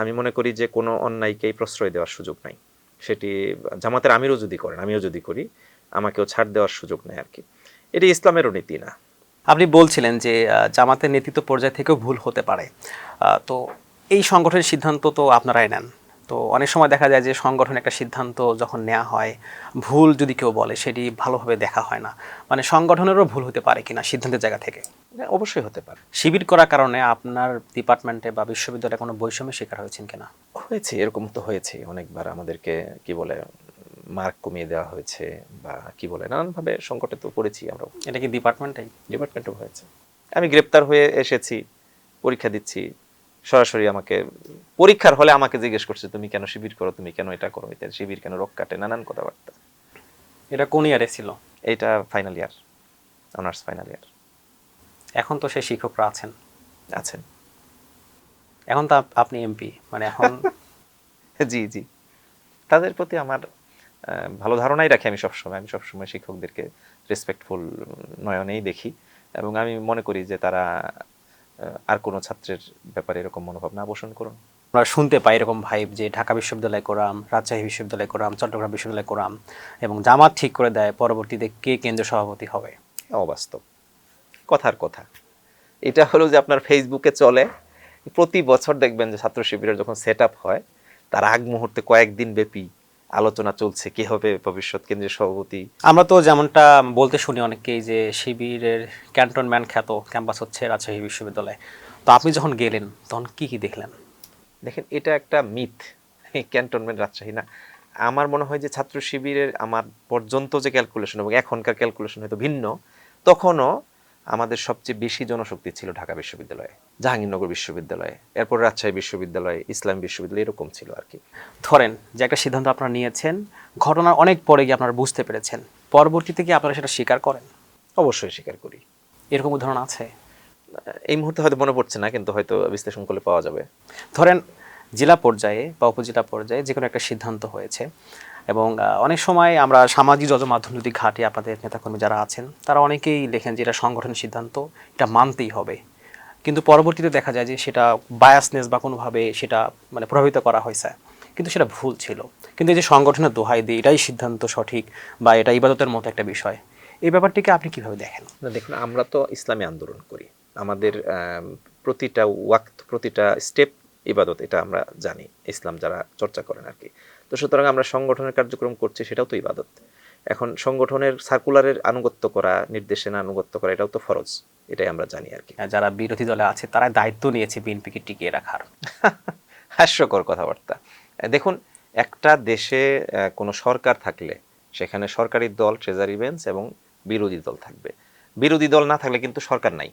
আমি মনে করি যে কোনো অন্যায়কেই প্রশ্রয় দেওয়ার সুযোগ নাই। সেটি জামাতের আমিরও যদি করেন, আমিও যদি করি, আমাকেও ছাড় দেওয়ার সুযোগ নেই আর কি। এটি ইসলামেরও নীতি না। আপনি বলছিলেন যে জামাতের নেতৃত্ব পর্যায় থেকেও ভুল হতে পারে, তো এই সংগঠনের সিদ্ধান্ত তো আপনারাই নেন। তো অনেক সময় দেখা যায় যে সংগঠনের একটা সিদ্ধান্ত যখন নেওয়া হয়, ভুল যদি কেউ বলে সেটি ভালোভাবে দেখা হয় না, মানে সংগঠনেরও ভুল হতে পারে কিনা সিদ্ধান্তের জায়গা থেকে। অবশ্যই হতে পারে। শিবির করার কারণে আপনার ডিপার্টমেন্টে বা বিশ্ববিদ্যালয়ে কোনো বৈষম্যের শিকার হয়েছেন কিনা? হয়েছে, এরকম তো হয়েছে অনেকবার। আমাদেরকে কি বলে মার্ক কমিয়ে দেওয়া হয়েছে, বা কি বলে নানানভাবে সংকটে তো পড়েছি আমরা। এটা কি ডিপার্টমেন্টেও হয়েছে। আমি গ্রেপ্তার হয়ে এসেছি, পরীক্ষা দিচ্ছি, সরাসরি আমাকে পরীক্ষার হলে আমাকে জিজ্ঞেস করছে তুমি কেন শিবির করো, তুমি কেন এটা করো, এটা শিবির কেন রক কাটে, নানান কথাবার্তা। এটা কোন ইয়ারে ছিল? এটা final year, honours final year. এখন তো সেই শিক্ষকরা আছেন। আছেন। এখন তো আপনি এমপি, মানে এখন জি জি, তাদের প্রতি আমার ভালো ধারণাই রাখি। আমি সবসময় শিক্ষকদেরকে রেসপেক্টফুল নয়নেই দেখি, এবং আমি মনে করি যে তারা আর কোনো ছাত্রের ব্যাপারে এরকম মনোভাব না পোষণ করুন। আমরা শুনতে পাই এরকম ভাইব যে ঢাকা বিশ্ববিদ্যালয় করাম, রাজশাহী বিশ্ববিদ্যালয় করাম, চট্টগ্রাম বিশ্ববিদ্যালয় করাম, এবং জামাত ঠিক করে দেয় পরবর্তীতে কে কেন্দ্রীয় সভাপতি হবে। অবাস্তব, কথার কথা। এটা হলো যে আপনার ফেসবুকে চলে, প্রতি বছর দেখবেন যে ছাত্র শিবিরের যখন সেট আপ হয় তার আগ মুহূর্তে কয়েকদিন ব্যাপী আলোচনা চলছে কে হবে ভবিষ্যৎ কেন্দ্রীয় সভাপতি। আমরা তো যেমনটা বলতে শুনি অনেককেই যে শিবিরের ক্যান্টনম্যান খ্যাত ক্যাম্পাস হচ্ছে রাজশাহী বিশ্ববিদ্যালয়। তো আপনি যখন গেলেন তখন কি কি দেখলেন? দেখেন, এটা একটা মিথ, ক্যান্টনমেন্ট রাজশাহী না। আমার মনে হয় যে ছাত্র শিবিরের আমার পর্যন্ত যে ক্যালকুলেশন এবং এখনকার ক্যালকুলেশন হয়তো ভিন্ন। তখনও আমাদের সবচেয়ে বেশি জনশক্তি ছিল ঢাকা বিশ্ববিদ্যালয়ে, জাহাঙ্গীরনগর বিশ্ববিদ্যালয়ে, এরপর রাজশাহী বিশ্ববিদ্যালয়, ইসলামী বিশ্ববিদ্যালয়, এরকম ছিল আর কি। ধরেন যে একটা সিদ্ধান্ত আপনারা নিয়েছেন, ঘটনার অনেক পরে গিয়ে আপনারা বুঝতে পেরেছেন, পরবর্তীতে কি আপনারা সেটা স্বীকার করেন? অবশ্যই স্বীকার করি। এরকম উদাহরণ আছে? এই মুহূর্তে হয়তো মনে পড়ছে না, কিন্তু হয়তো বিশ্লেষণ করলে পাওয়া যাবে। ধরেন জেলা পর্যায়ে বা উপজেলা পর্যায়ে যে কোনো একটা সিদ্ধান্ত হয়েছে, এবং অনেক সময় আমরা সামাজিক মাধ্যম যদি ঘাঁটি, আপনাদের নেতাকর্মী যারা আছেন তারা অনেকেই লেখেন যে এটা সংগঠনের সিদ্ধান্ত, এটা মানতেই হবে। কিন্তু পরবর্তীতে দেখা যায় যে সেটা বায়াসনেস বা কোনোভাবে সেটা মানে প্রভাবিত করা হয়েছে, কিন্তু সেটা ভুল ছিল। কিন্তু এই যে সংগঠনের দোহাই দিয়ে এটাই সিদ্ধান্ত সঠিক বা এটা ইবাদতের মতো একটা বিষয়, এই ব্যাপারটিকে আপনি কিভাবে দেখেন? দেখুন, আমরা তো ইসলামী আন্দোলন করি, আমাদের প্রতিটা ওয়াক্ত, প্রতিটা স্টেপ ইবাদত, এটা আমরা জানি, ইসলাম যারা চর্চা করেন আর কি। তো সুতরাং আমরা সংগঠনের কার্যক্রম করছি, সেটাও তো ইবাদত। এখন সংগঠনের সার্কুলারের আনুগত্য করা, নির্দেশনা আনুগত্য করা, এটাও তো ফরজ, এটাই আমরা জানি আর কি। যারা বিরোধী দলে আছে তারা দায়িত্ব নিয়েছে বিএনপিকে টিকিয়ে রাখার। হাস্যকর কথাবার্তা। দেখুন, একটা দেশে কোনো সরকার থাকলে সেখানে সরকারি দল, ট্রেজারি বেঞ্চ এবং বিরোধী দল থাকবে। বিরোধী দল না থাকলে কিন্তু সরকার নাই।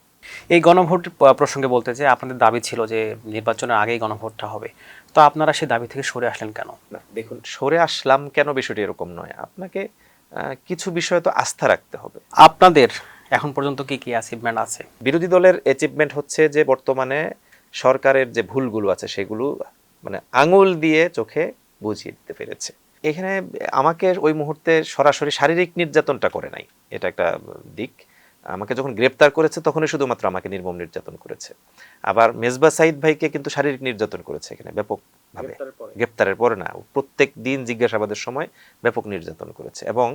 এই গণভোট প্রসঙ্গে বলতে যে আপনাদের দাবি ছিল যে নির্বাচনের আগেই গণভোটটা হবে, তো আপনারা সেই দাবি থেকে সরে আসলেন কেন? দেখুন, সরে আসলাম কেন বিষয়টি এরকম নয়। আপনাকে কিছু বিষয়ে তো আস্থা রাখতে হবে। আপনাদের এখন পর্যন্ত কি কি অ্যাচিভমেন্ট আছে? বিরোধী দলের অ্যাচিভমেন্ট হচ্ছে যে বর্তমানে সরকারের যে ভুলগুলো আছে সেগুলো মানে আঙুল দিয়ে চোখে বুঝিয়ে দিতে পেরেছে। এখানে আমাকে ওই মুহূর্তে সরাসরি শারীরিক নির্যাতনটা করে নাই, এটা একটা দিক। আমাকে যখন গ্রেপ্তার করেছে তখনই শুধুমাত্র আমাকে নির্মম নির্যাতন করেছে। আবার মেজবা সাইদ ভাইকে কিন্তু শারীরিক নির্যাতন করেছে এখানে ব্যাপকভাবে। গ্রেপ্তারের পরে না, প্রত্যেক দিন জিজ্ঞাসাবাদের সময় ব্যাপক নির্যাতন করেছে। এবং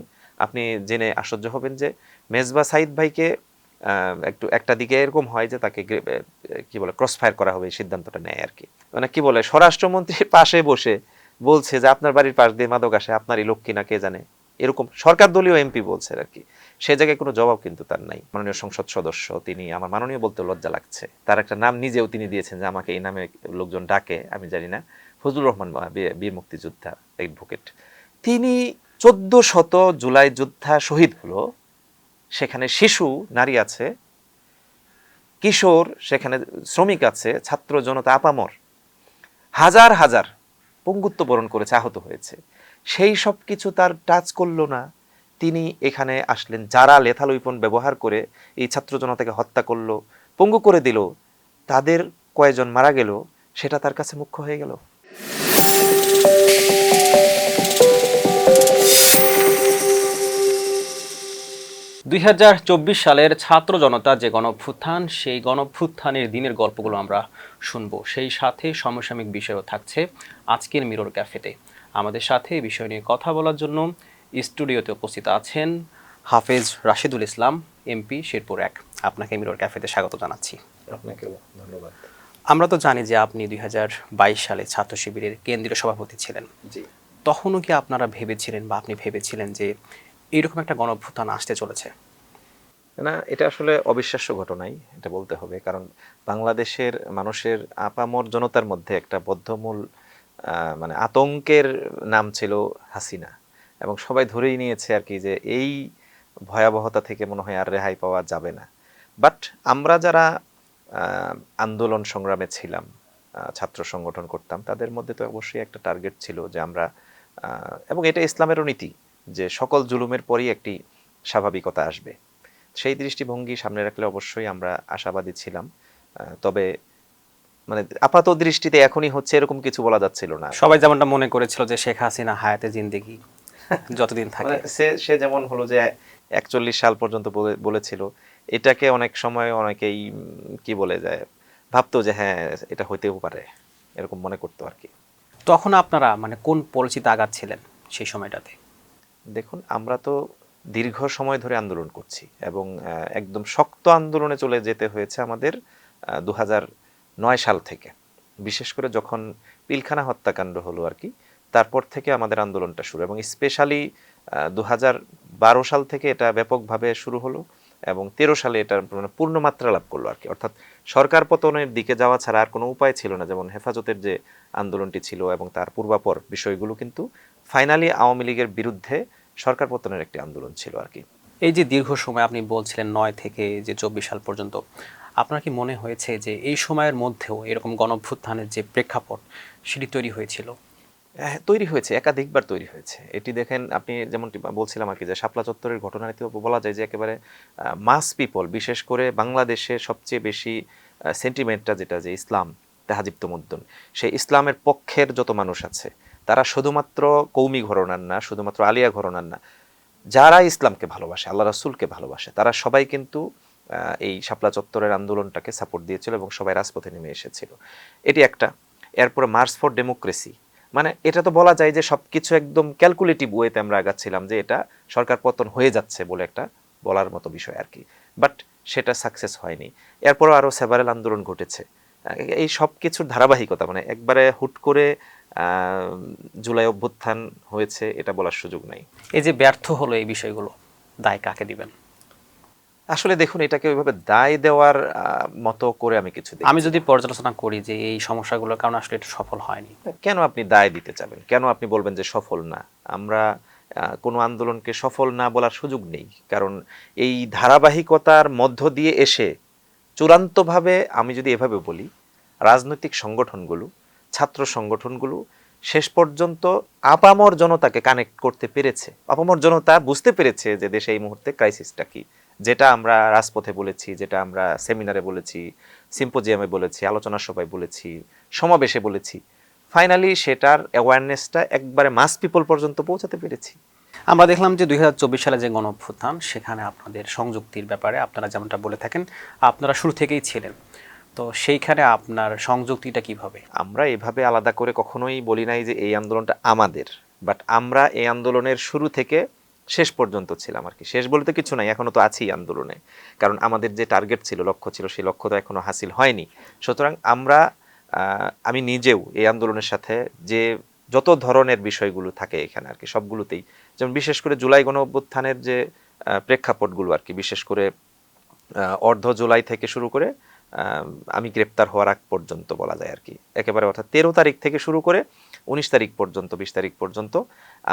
আপনি জেনে আশ্চর্য হবেন যে মেজবা সাইদ ভাইকে একটা দিকে এরকম হয় যে তাকে কি বলে ক্রসফায়ার করা হবে, এই সিদ্ধান্তটা নেয় আর কি। মানে কি বলে, স্বরাষ্ট্রমন্ত্রীর পাশে বসে বলছে যে আপনার বাড়ির পাশ দিয়ে মাদক আসে, আপনারই লোক কিনা কে জানে, এরকম সরকার দলীয় এমপি বলছে আর কি। সে জায়গায় কোনো জবাব কিন্তু তার নাই। মাননীয় সংসদ সদস্য তিনি, আমার মাননীয় বলতে লজ্জা লাগছে, তার একটা নাম নিজেও তিনি দিয়েছেন যে আমাকে এই নামে লোকজন ডাকে, আমি জানি না, ফজলুর রহমান, বীর মুক্তিযোদ্ধা, অ্যাডভোকেট। তিনি 1400 জুলাই যোদ্ধা শহীদ হলো, সেখানে শিশু নারী আছে, কিশোর, সেখানে শ্রমিক আছে, ছাত্র জনতা আপামর, হাজার হাজার পঙ্গুত্ব বরণ করেছে, আহত হয়েছে। সেই সব কিছু তার টাচ করলো না। তিনি এখানে আসলেন, যারা লেথাল উইপন ব্যবহার করে এই ছাত্র জনতাকে হত্যা করলো, পঙ্গু করে দিল, তাদের কয়জন মারা গেল, সেটা তার কাছে মুখ্য হয়ে গেল। সালের ছাত্র জনতা যে গণঅভ্যুত্থান, সেই গণঅভ্যুত্থানের দিনের গল্পগুলো আমরা শুনবো, সেই সাথে সমসাময়িক বিষয়ও থাকছে আজকের মিরর ক্যাফেতে। আমাদের সাথে এই বিষয় নিয়ে কথা বলার জন্য স্টুডিওতে উপস্থিত আছেন হাফেজ রাশিদুল ইসলাম, এমপি শেরপুর 1। আপনাকে মিরর ক্যাফেতে স্বাগত জানাচ্ছি। আপনাকেও ধন্যবাদ। আমরা তো জানি যে আপনি 2022 সালে ছাত্র শিবিরের কেন্দ্রীয় সভাপতি ছিলেন। জি, তখনও কি আপনারা ভেবেছিলেন বা আপনি ভেবেছিলেন যে এরকম একটা গণঅভ্যুত্থান আসতে চলেছে? না, এটা আসলে অবিশ্বাস্য ঘটনাই, এটা বলতে হবে। কারণ বাংলাদেশের মানুষের আপামর জনতার মধ্যে একটা বদ্ধমূল মানে আতঙ্কের নাম ছিল হাসিনা, এবং সবাই ধরেই নিয়েছে আর কি যে এই ভয়াবহতা থেকে মনে হয় আর রেহাই পাওয়া যাবে না। বাট আমরা যারা আন্দোলন সংগ্রামে ছিলাম, ছাত্র সংগঠন করতাম, তাদের মধ্যে তো অবশ্যই একটা টার্গেট ছিল যে আমরা এবং এটা ইসলামেরও নীতি যে সকল জুলুমের পরই একটি স্বাভাবিকতা আসবে। সেই দৃষ্টিভঙ্গি সামনে রাখলে অবশ্যই আমরা আশাবাদী ছিলাম। তবে মানে আপাত দৃষ্টিতে এখনই হচ্ছে এরকম কিছু বলা যাচ্ছিল না। সবাই যেমনটা মনে করেছিল যে শেখ হাসিনা হায়াতে জিন্দেগি যতদিন থাকে। মানে সে যেমন হলো যে 41 সাল পর্যন্ত বলেছিল, এটাকে অনেক সময় অনেকেই কি বলে যায় ভাবতো যে হ্যাঁ এটা হইতেও পারে, এরকম মনে করতো আর কি। তখন আপনারা মানে কোন পরিচিত আগাচ্ছিলেন সেই সময়টাতে? দেখুন, আমরা তো দীর্ঘ সময় ধরে আন্দোলন করছি এবং একদম শক্ত আন্দোলনে চলে যেতে হয়েছে আমাদের 2009 সাল থেকে। বিশেষ করে যখন পিলখানা হত্যাকাণ্ড হলো আর কি, তারপর থেকে আমাদের আন্দোলনটা শুরু, এবং স্পেশালি 2012 সাল থেকে এটা ব্যাপকভাবে শুরু হলো এবং 13 সালে এটা মানে পূর্ণমাত্রা লাভ করলো আর কি। অর্থাৎ সরকার পতনের দিকে যাওয়া ছাড়া আর কোনো উপায় ছিল না। যেমন হেফাজতের যে আন্দোলনটি ছিল এবং তার পূর্বাপর বিষয়গুলো কিন্তু ফাইনালি আওয়ামী লীগের বিরুদ্ধে সরকার পতনের একটি আন্দোলন ছিল আর কি। এই যে দীর্ঘ সময় আপনি বলছিলেন 9 থেকে যে 24 সাল পর্যন্ত, আপনার কি মনে হয়েছে যে এই সময়ের মধ্যেও এরকম গণঅভ্যুত্থানের যে প্রেক্ষাপট সেটি তৈরি হয়েছিল? হ্যাঁ, তৈরি হয়েছে, একাধিকবার তৈরি হয়েছে। এটি দেখেন, আপনি যেমনটি বলছিলাম আর কি যে শাপলা চত্বরের ঘটনাটিও বলা যায় যে একেবারে মাস পিপল, বিশেষ করে বাংলাদেশে সবচেয়ে বেশি সেন্টিমেন্টটা যেটা যে ইসলাম, তাহাজিব তমুদ্দুন, সেই ইসলামের পক্ষের যত মানুষ আছে তারা শুধুমাত্র কৌমি ঘরানার না, শুধুমাত্র আলিয়া ঘরানার না, যারা ইসলামকে ভালোবাসে, আল্লাহ রাসূলকে ভালোবাসে, তারা সবাই কিন্তু এই শাপলা চত্বরের আন্দোলনটাকে সাপোর্ট দিয়েছিল এবং সবাই রাজপথে নেমে এসেছিল। এটি একটা। এরপরে মার্চ ফর ডেমোক্রেসি, মানে এটা তো বলা যায় যে সবকিছু একদম ক্যালকুলেটিভ ওয়েতে আমরা আগাচ্ছিলাম যে এটা সরকার পতন হয়ে যাচ্ছে বলে একটা বলার মতো বিষয় আর কি। বাট সেটা সাকসেস হয়নি। এরপরও আরও সেভারেল আন্দোলন ঘটেছে। এই সব কিছুর ধারাবাহিকতা, মানে একবারে হুট করে জুলাই অভ্যুত্থান হয়েছে এটা বলার সুযোগ নাই। এই যে ব্যর্থ হলো এই বিষয়গুলো, দায় কাকে দিবেন? আসলে দেখুন, এটাকে ওইভাবে দায় দেওয়ার মতো করে আমি কিছু দেখি আমি না। যদি পর্যালোচনা করি যে এই সমস্যাগুলোর কারণে আসলে এটা সফল হয়নি। কেন আপনি দায় দিতে চাবেন? কেন আপনি বলবেন যে সফল না? আমরা কোনো আন্দোলনকে সফল না বলার সুযোগ নেই। কারণ এই ধারাবাহিকতার মধ্য দিয়ে এসে চূড়ান্তভাবে আমি যদি এভাবে বলি, রাজনৈতিক সংগঠনগুলো, ছাত্র সংগঠনগুলো শেষ পর্যন্ত আপামর জনতাকে কানেক্ট করতে পেরেছে। আপামর জনতা বুঝতে পেরেছে যে দেশে এই মুহূর্তে ক্রাইসিসটা কি। যেটা আমরা রাজপথে বলেছি, যেটা আমরা সেমিনারে বলেছি, সিম্পোজিয়ামে বলেছি, আলোচনা সভায় বলেছি, সমাবেশে বলেছি, ফাইনালি সেটার অ্যাওয়ারনেসটা একবারে মাস পিপল পর্যন্ত পৌঁছাতে পেরেছি। আমরা দেখলাম যে 2024 সালে যে গণঅভ্যুত্থান, সেখানে আপনাদের সংযুক্তির ব্যাপারে আপনারা যেমনটা বলে থাকেন, আপনারা শুরু থেকেই ছিলেন। তো সেইখানে আপনার সংযুক্তিটা কিভাবে? আমরা এভাবে আলাদা করে কখনোই বলি নাই যে এই আন্দোলনটা আমাদের, বাট আমরা এই আন্দোলনের শুরু থেকে শেষ পর্যন্ত ছিলাম আর কি। শেষ বলতে কিছু নাই, এখনো তো আছি আন্দোলনে। কারণ আমাদের যে টার্গেট ছিল, লক্ষ্য ছিল, সেই লক্ষ্য তো এখনো হাসিল হয়নি। সুতরাং আমরা আমি নিজেও এই আন্দোলনের সাথে যে যত ধরনের বিষয়গুলো থাকে এখানে আর কি সবগুলোতেই, যেমন বিশেষ করে জুলাই গণ অভ্যুত্থানের যে প্রেক্ষাপটগুলো আর কি, বিশেষ করে অর্ধ জুলাই থেকে শুরু করে আমি গ্রেপ্তার হওয়ার আগ পর্যন্ত বলা যায় আর কি, একেবারে অর্থাৎ 13 তারিখ থেকে শুরু করে 19 তারিখ পর্যন্ত, 20 তারিখ পর্যন্ত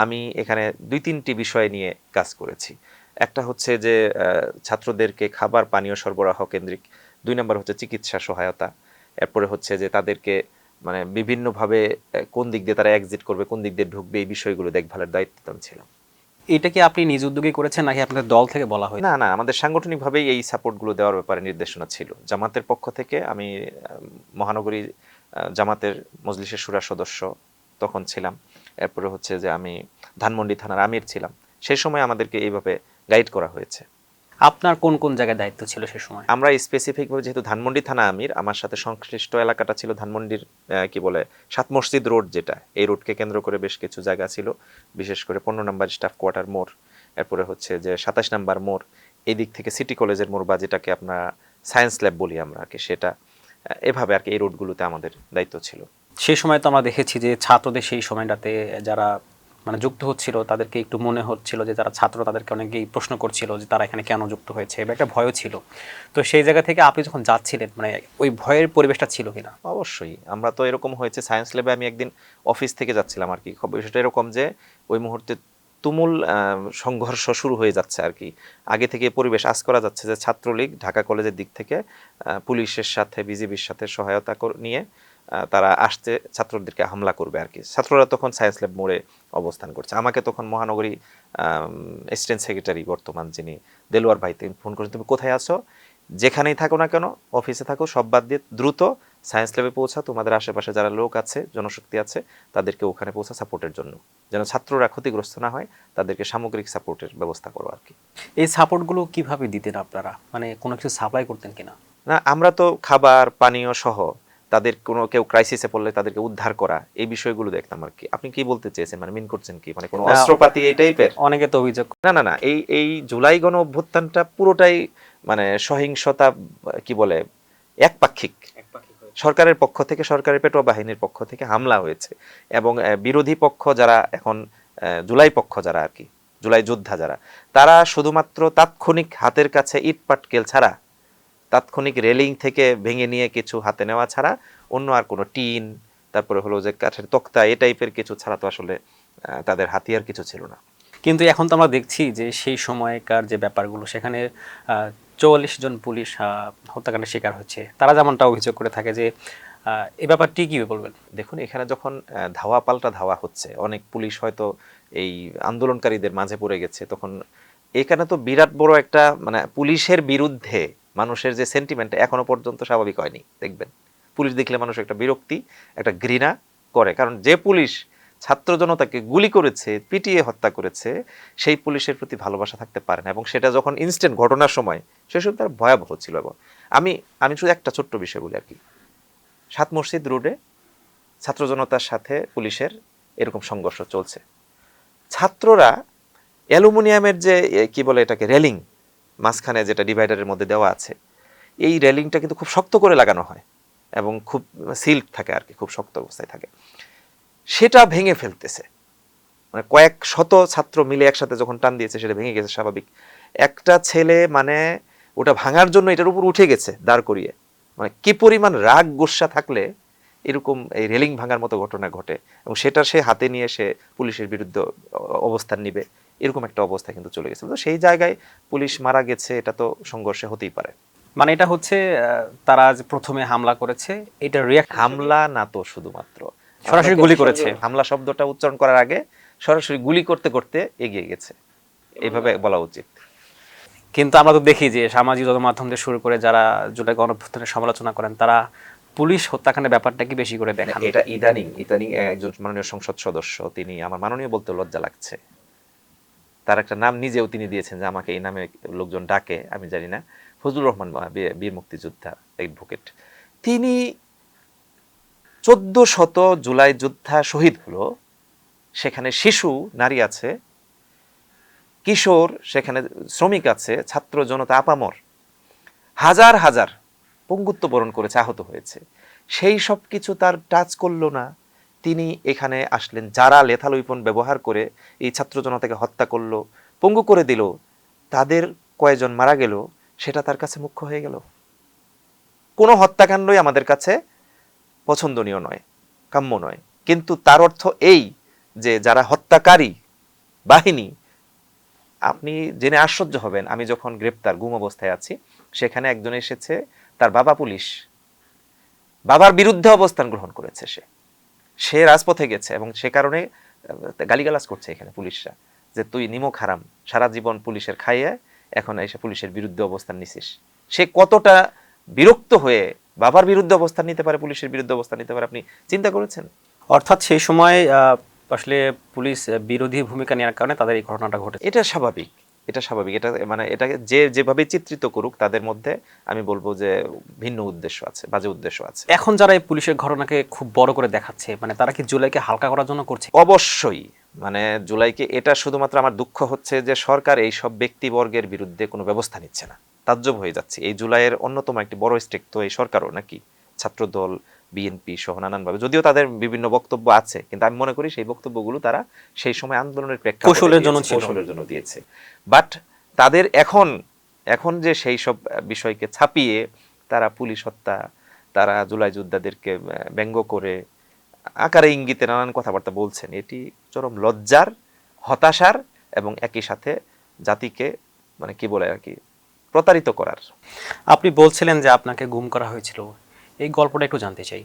আমি এখানে 2-3টি বিষয় নিয়ে কাজ করেছি। একটা হচ্ছে যে ছাত্রদেরকে খাবার পানীয় সরবরাহ কেন্দ্রিক, 2 নম্বর হচ্ছে চিকিৎসা সহায়তা, এরপরে হচ্ছে যে তাদেরকে মানে বিভিন্নভাবে কোন দিক দিয়ে তারা এক্সিট করবে, কোন দিক দিয়ে ঢুকবে, এই বিষয়গুলো দেখভালের দায়িত্ব আমি ছিলাম। এটা কি আপনি নিজ উদ্যোগে করেছেন নাকি আপনাদের দল থেকে বলা হয়? না, না, আমাদের সাংগঠনিকভাবেই এই সাপোর্টগুলো দেওয়ার ব্যাপারে নির্দেশনা ছিল। জামাতের পক্ষ থেকে আমি মহানগরী জামাতের মজলিসের শুরা সদস্য তখন ছিলাম। এরপরে হচ্ছে যে আমি ধানমন্ডি থানার আমির ছিলাম। সেই সময় আমাদেরকে এইভাবে গাইড করা হয়েছে। আপনার কোন কোন জায়গায় দায়িত্ব ছিল সে সময়? আমরা স্পেসিফিকভাবে যেহেতু ধানমন্ডি থানা আমির, আমার সাথে সংশ্লিষ্ট এলাকাটা ছিল ধানমন্ডির কি বলে সাত মসজিদ রোড, যেটা এই রোডকে কেন্দ্র করে বেশ কিছু জায়গা ছিল, বিশেষ করে 15 নম্বর স্টাফ কোয়ার্টার মোড়, এরপরে হচ্ছে যে 27 নম্বর মোড়, এই দিক থেকে সিটি কলেজের মোড় বা যেটাকে আপনার সায়েন্স ল্যাব বলি আমরা আর কি, সেটা এভাবে আর কি এই রোডগুলোতে আমাদের দায়িত্ব ছিল। সেই সময় তো আমরা দেখেছি যে ছাত্রদের সেই সময়টাতে যারা মানে যুক্ত হচ্ছিল তাদেরকে একটু মনে হচ্ছিল যে যারা ছাত্র তাদেরকে অনেকেই প্রশ্ন করছিল যে তারা এখানে কেন যুক্ত হয়েছে, বা একটা ভয়ও ছিল। তো সেই জায়গা থেকে আপনি যখন যাচ্ছিলেন মানে ওই ভয়ের পরিবেশটা ছিল কিনা? অবশ্যই, আমরা তো এরকম হয়েছে সায়েন্স ল্যাবে আমি একদিন অফিস থেকে যাচ্ছিলাম আর কি, বিষয়টা এরকম যে ওই মুহূর্তে তুমুল সংঘর্ষ শুরু হয়ে যাচ্ছে আর কি। আগে থেকে পরিবেশ আঁচ করা যাচ্ছে যে ছাত্রলীগ ঢাকা কলেজের দিক থেকে পুলিশের সাথে বিজিবির সাথে সহায়তা নিয়ে তারা আসতে ছাত্রদেরকে হামলা করবে আর কি। ছাত্ররা তখন সায়েন্স ল্যাব মোড়ে অবস্থান করছে। আমাকে তখন মহানগরী অ্যাসিস্ট্যান্ট সেক্রেটারি বর্তমান যিনি দেলোয়ার ভাই, তিনি ফোন করেন, তুমি কোথায় আছো, যেখানেই থাকো না কেন, অফিসে থাকো, সব বাদ দিয়ে দ্রুত সায়েন্স ল্যাবে পৌঁছা, তোমাদের আশেপাশে যারা লোক আছে, জনশক্তি আছে, তাদেরকে ওখানে পৌঁছা সাপোর্টের জন্য, যেন ছাত্ররা ক্ষতিগ্রস্ত না হয়, তাদেরকে সামগ্রিক সাপোর্টের ব্যবস্থা করো আর কি। এই সাপোর্টগুলো কিভাবে দিতেন আপনারা, মানে কোনো কিছু সাপ্লাই করতেন কিনা? না, আমরা তো খাবার পানীয় সহ তাদের কোনো কেউ ক্রাইসিসে পড়লে তাদেরকে উদ্ধার করা, এই বিষয়গুলো দেখতাম আর কি। আপনি কি বলতে চেয়েছেন, মানে মিন করছেন কি, মানে কোনো অস্ত্রপাতি এই টাইপের? অনেকে তো অভিযোগ। না না না, এই জুলাই গণ অভ্যুত্থানটা পুরোটাই মানে সহিংসতা, কি বলে, একপাক্ষিক। সরকারের পক্ষ থেকে, সরকারের পেটোয়া বাহিনীর পক্ষ থেকে হামলা হয়েছে, এবং বিরোধী পক্ষ যারা এখন জুলাই পক্ষ যারা আর কি, জুলাই যোদ্ধা যারা, তারা শুধুমাত্র তাৎক্ষণিক হাতের কাছে ইট পাটকেল ছাড়া, তাৎক্ষণিক রেলিং থেকে ভেঙে নিয়ে কিছু হাতে নেওয়া ছাড়া, অন্য আর কোনো টিন, তারপরে হলো যে কাঠের তক্তা, এই টাইপের কিছু ছাড়া তো আসলে তাদের হাতিয়ার কিছু ছিল না। কিন্তু এখন তো আমরা দেখছি যে সেই সময়কার যে ব্যাপারগুলো, সেখানে 44 জন পুলিশ হত্যাকাণ্ডের শিকার হচ্ছে। তারা যেমনটা অভিযোগ করে থাকে যে এই ব্যাপারটি কি বলবেন? দেখুন, এখানে যখন ধাওয়া পাল্টা ধাওয়া হচ্ছে, অনেক পুলিশ হয়তো এই আন্দোলনকারীদের মাঝে পড়ে গেছে, তখন এখানে তো বিরাট বড় একটা মানে পুলিশের বিরুদ্ধে মানুষের যে সেন্টিমেন্ট এখনো পর্যন্ত স্বাভাবিক হয়নি। দেখবেন পুলিশ দেখলে মানুষ একটা বিরক্তি, একটা ঘৃণা করে, কারণ যে পুলিশ ছাত্র জনতাকে গুলি করেছে, পিটিয়ে হত্যা করেছে, সেই পুলিশের প্রতি ভালোবাসা থাকতে পারে না, এবং সেটা যখন ইনস্ট্যান্ট ঘটনার সময়, সেসব তার ভয়াবহ ছিল। এবং আমি শুধু একটা ছোট্ট বিষয় বলি আর কি, সাত মসজিদ রোডে ছাত্র জনতার সাথে পুলিশের এরকম সংঘর্ষ চলছে, ছাত্ররা অ্যালুমিনিয়ামের যে কি বলে এটাকে, রেলিং, মাঝখানে যেটা ডিভাইডারের মধ্যে দেওয়া আছে, এই রেলিংটা কিন্তু খুব শক্ত করে লাগানো হয় এবং খুব সিল্ক থাকে আর কি, খুব শক্ত অবস্থায় থাকে, সেটা ভেঙে ফেলতেছে। মানে কয়েক শত ছাত্র মিলে একসাথে যখন টান দিয়েছে, সেটা ভেঙে গেছে। স্বাভাবিক একটা ছেলে মানে ওটা ভাঙার জন্য এটার উপর উঠে গেছে দাঁড় করিয়ে, মানে কি পরিমাণ রাগ গোস্বা থাকলে এরকম এই রেলিং ভাঙার মতো ঘটনা ঘটে, এবং সেটা সে হাতে নিয়ে সে পুলিশের বিরুদ্ধে অবস্থান নিবে, এরকম একটা অবস্থা কিন্তু চলে গেছে। তো সেই জায়গায় পুলিশ মারা গেছে, এটা তো সংঘর্ষে হতেই পারে। মানে এটা হচ্ছে তারা যে প্রথমে হামলা করেছে, এটা রিয়াক্ট, হামলা না তো, শুধুমাত্র সরাসরি গুলি করেছে। হামলা শব্দটা উচ্চারণ করার আগে সরাসরি গুলি করতে করতে এগিয়ে গেছে, এইভাবে বলা উচিত। কিন্তু আমরা তো দেখি যে সামাজিক গণমাধ্যম থেকে শুরু করে যারা জুলাই গণঅভ্যুত্থানের সমালোচনা করেন, তারা পুলিশ হত্যাকাণ্ডের ব্যাপারটা কি বেশি করে দেখান। এটা ইদানিং ইদানিং একজন মাননীয় সংসদ সদস্য, তিনি, আমার মাননীয় বলতে লজ্জা লাগছে, তার একটা নাম নিজেও তিনি দিয়েছেন যে আমাকে এই নামে লোকজন ডাকে, আমি জানি না, ফজলুর রহমান, বীর মুক্তিযোদ্ধা অ্যাডভোকেট, তিনি 1400 জুলাই যোদ্ধা শহীদ হলো, সেখানে শিশু নারী আছে, কিশোর, সেখানে শ্রমিক আছে, ছাত্র জনতা আপামর, হাজার হাজার পঙ্গুত্ব বরণ করেছে, আহত হয়েছে, সেই সব কিছু তার টাচ করলো না। তিনি এখানে আসলেন, যারা লেথাল উইপন ব্যবহার করে এই ছাত্র জনতাকে হত্যা করলো, পঙ্গু করে দিল, তাদের কয়েকজন মারা গেল, সেটা তার কাছে মুখ্য হয়ে গেল। কোনো হত্যাকাণ্ডই আমাদের কাছে পছন্দনীয় নয়, কাম্য নয়, কিন্তু তার অর্থ এই যে যারা হত্যাকারী বাহিনী, আপনি জেনে আশ্চর্য হবেন, আমি যখন গ্রেপ্তার গুম অবস্থায় আছি, সেখানে একজন এসেছে, তার বাবা পুলিশ, বাবার বিরুদ্ধে অবস্থান গ্রহণ করেছে, সে রাজপথে গেছে, এবং সে কারণে গালিগালাজ করছে এখানে পুলিশরা, যে তুই নিমক হারাম, সারা জীবন পুলিশের খাইয়ে এখন এসে পুলিশের বিরুদ্ধে অবস্থান নিছিস। সে কতটা বিরক্ত হয়ে বাবার বিরুদ্ধে অবস্থান নিতে পারে, পুলিশের বিরুদ্ধে অবস্থান নিতে পারে, আপনি চিন্তা করেছেন? অর্থাৎ সেই সময় আসলে পুলিশ বিরোধী ভূমিকা নেওয়ার কারণে তাদের এই ঘটনাটা ঘটেছে। এটা স্বাভাবিক, এটা স্বাভাবিক। এটা মানে এটাকে যে যেভাবে চিত্রিত করুক, তাদের মধ্যে আমি বলবো যে ভিন্ন উদ্দেশ্য আছে, বাজে উদ্দেশ্য আছে। এখন যারা এই পুলিশের ঘটনাকে খুব বড় করে দেখাচ্ছে, মানে তারা কি জুলাইকে হালকা করার জন্য করছে? অবশ্যই, মানে জুলাইকে, এটা শুধুমাত্র আমার দুঃখ হচ্ছে যে সরকার এই সব ব্যক্তিবর্গের বিরুদ্ধে কোনো ব্যবস্থা নিচ্ছে না। তাজ্জব হয়ে যাচ্ছে। এই জুলাইয়ের অন্যতম একটি বড় স্টেক তো এই সরকারও নাকি, ছাত্রদল, বিএনপি সহ নানানভাবে, যদিও তাদের বিভিন্ন বক্তব্য আছে, কিন্তু আমি মনে করি সেই বক্তব্যগুলো তারা সেই সময় আন্দোলনের প্রেক্ষাপটে কৌশলের জন্য ছিল। কৌশলের জন্য দিয়েছে। বাট তাদের এখন এখন যে সেই সব বিষয়কে ছাপিয়ে তারা পুলিশ হত্যা, তারা জুলাই যোদ্ধাদেরকে ব্যঙ্গ করে আকারে ইঙ্গিতে নানান কথাবার্তা বলছেন, এটি চরম লজ্জার, হতাশার এবং একই সাথে জাতিকে মানে কি বলে আর কি প্রতারিত করার। আপনি বলছিলেন যে আপনাকে গুম করা হয়েছিল, এই গল্পটা একটু জানতে চাই।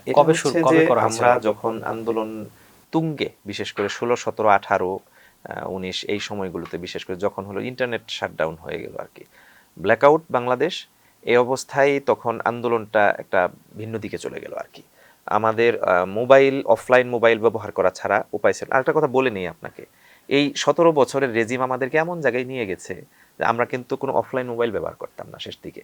এটা কবে হচ্ছে কবে যে করা হয়েছিল? আমরা যখন আন্দোলন তুঙ্গে, বিশেষ করে 16, 17, 18, 19 এই সময়গুলোতে, বিশেষ করে যখন হলো ইন্টারনেট শাটডাউন হয়ে গেল আর কি, ব্ল্যাকআউট বাংলাদেশ, এই অবস্থায় তখন আন্দোলনটা একটা ভিন্ন দিকে চলে গেল আর কি। আমাদের মোবাইল, অফলাইন মোবাইল ব্যবহার করা ছাড়া উপায় ছিল না। আরেকটা কথা বলে নেই আপনাকে, এই 17 বছরের রেজিম আমাদেরকে এমন জায়গায় নিয়ে গেছে যে আমরা কিন্তু কোনো অফলাইন মোবাইল ব্যবহার করতাম না শেষ দিকে।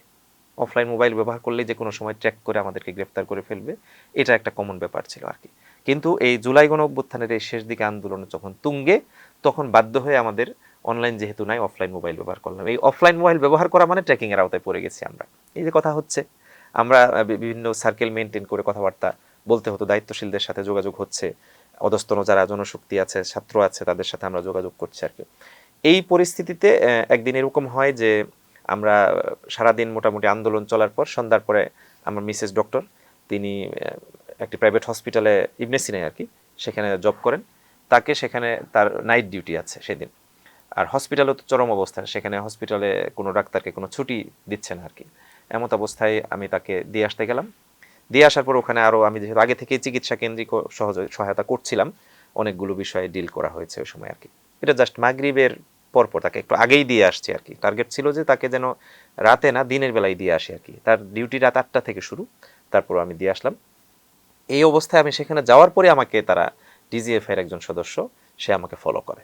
অফলাইন মোবাইল ব্যবহার করলে যে কোনো সময় ট্র্যাক করে আমাদেরকে গ্রেফতার করে ফেলবে, এটা একটা কমন ব্যাপার ছিল আর কি। কিন্তু এই জুলাই গণ অভ্যুত্থানের এই শেষ দিকে আন্দোলনে যখন তুঙ্গে, তখন বাধ্য হয়ে আমাদের অনলাইন যেহেতু নাই, অফলাইন মোবাইল ব্যবহার করলাম। এই অফলাইন মোবাইল ব্যবহার করা মানে ট্র্যাকিং এর আওতায় পড়ে গেছি আমরা। এই যে কথা হচ্ছে, আমরা বিভিন্ন সার্কেল মেনটেন করে কথাবার্তা বলতে হতো, দায়িত্বশীলদের সাথে যোগাযোগ হচ্ছে, অধস্তন যারা জনশক্তি আছে, ছাত্র আছে, তাদের সাথে আমরা যোগাযোগ করছি আর কি। এই পরিস্থিতিতে একদিন এরকম হয় যে আমরা সারাদিন মোটামুটি আন্দোলন চলার পর সন্ধ্যার পরে আমার মিসেস ডক্টর, তিনি একটি প্রাইভেট হসপিটালে, ইবনে সিনায় আর কি, সেখানে জব করেন। তাকে সেখানে তার নাইট ডিউটি আছে সেদিন, আর হসপিটালও তো চরম অবস্থা, সেখানে হসপিটালে কোনো ডাক্তারকে কোনো ছুটি দিচ্ছে না আর কি। এমত অবস্থায় আমি তাকে দিয়ে আসতে গেলাম। দিয়ে আসার পর ওখানে আরও আমি যেহেতু আগে থেকে চিকিৎসা কেন্দ্রিক সহায়তা করছিলাম, অনেকগুলো বিষয়ে ডিল করা হয়েছে ওই সময় আর কি। এটা জাস্ট মাগরিবের পরপর তাকে একটু আগেই দিয়ে আসছি আর কি। টার্গেট ছিল যে তাকে যেন রাতে না, দিনের বেলায় দিয়ে আসি আর কি। তার ডিউটি রাত 8টা থেকে শুরু, তারপর আমি দিয়ে আসলাম। এই অবস্থায় আমি সেখানে যাওয়ার পরে আমাকে তারা, ডিজিএফ এর একজন সদস্য, সে আমাকে ফলো করে।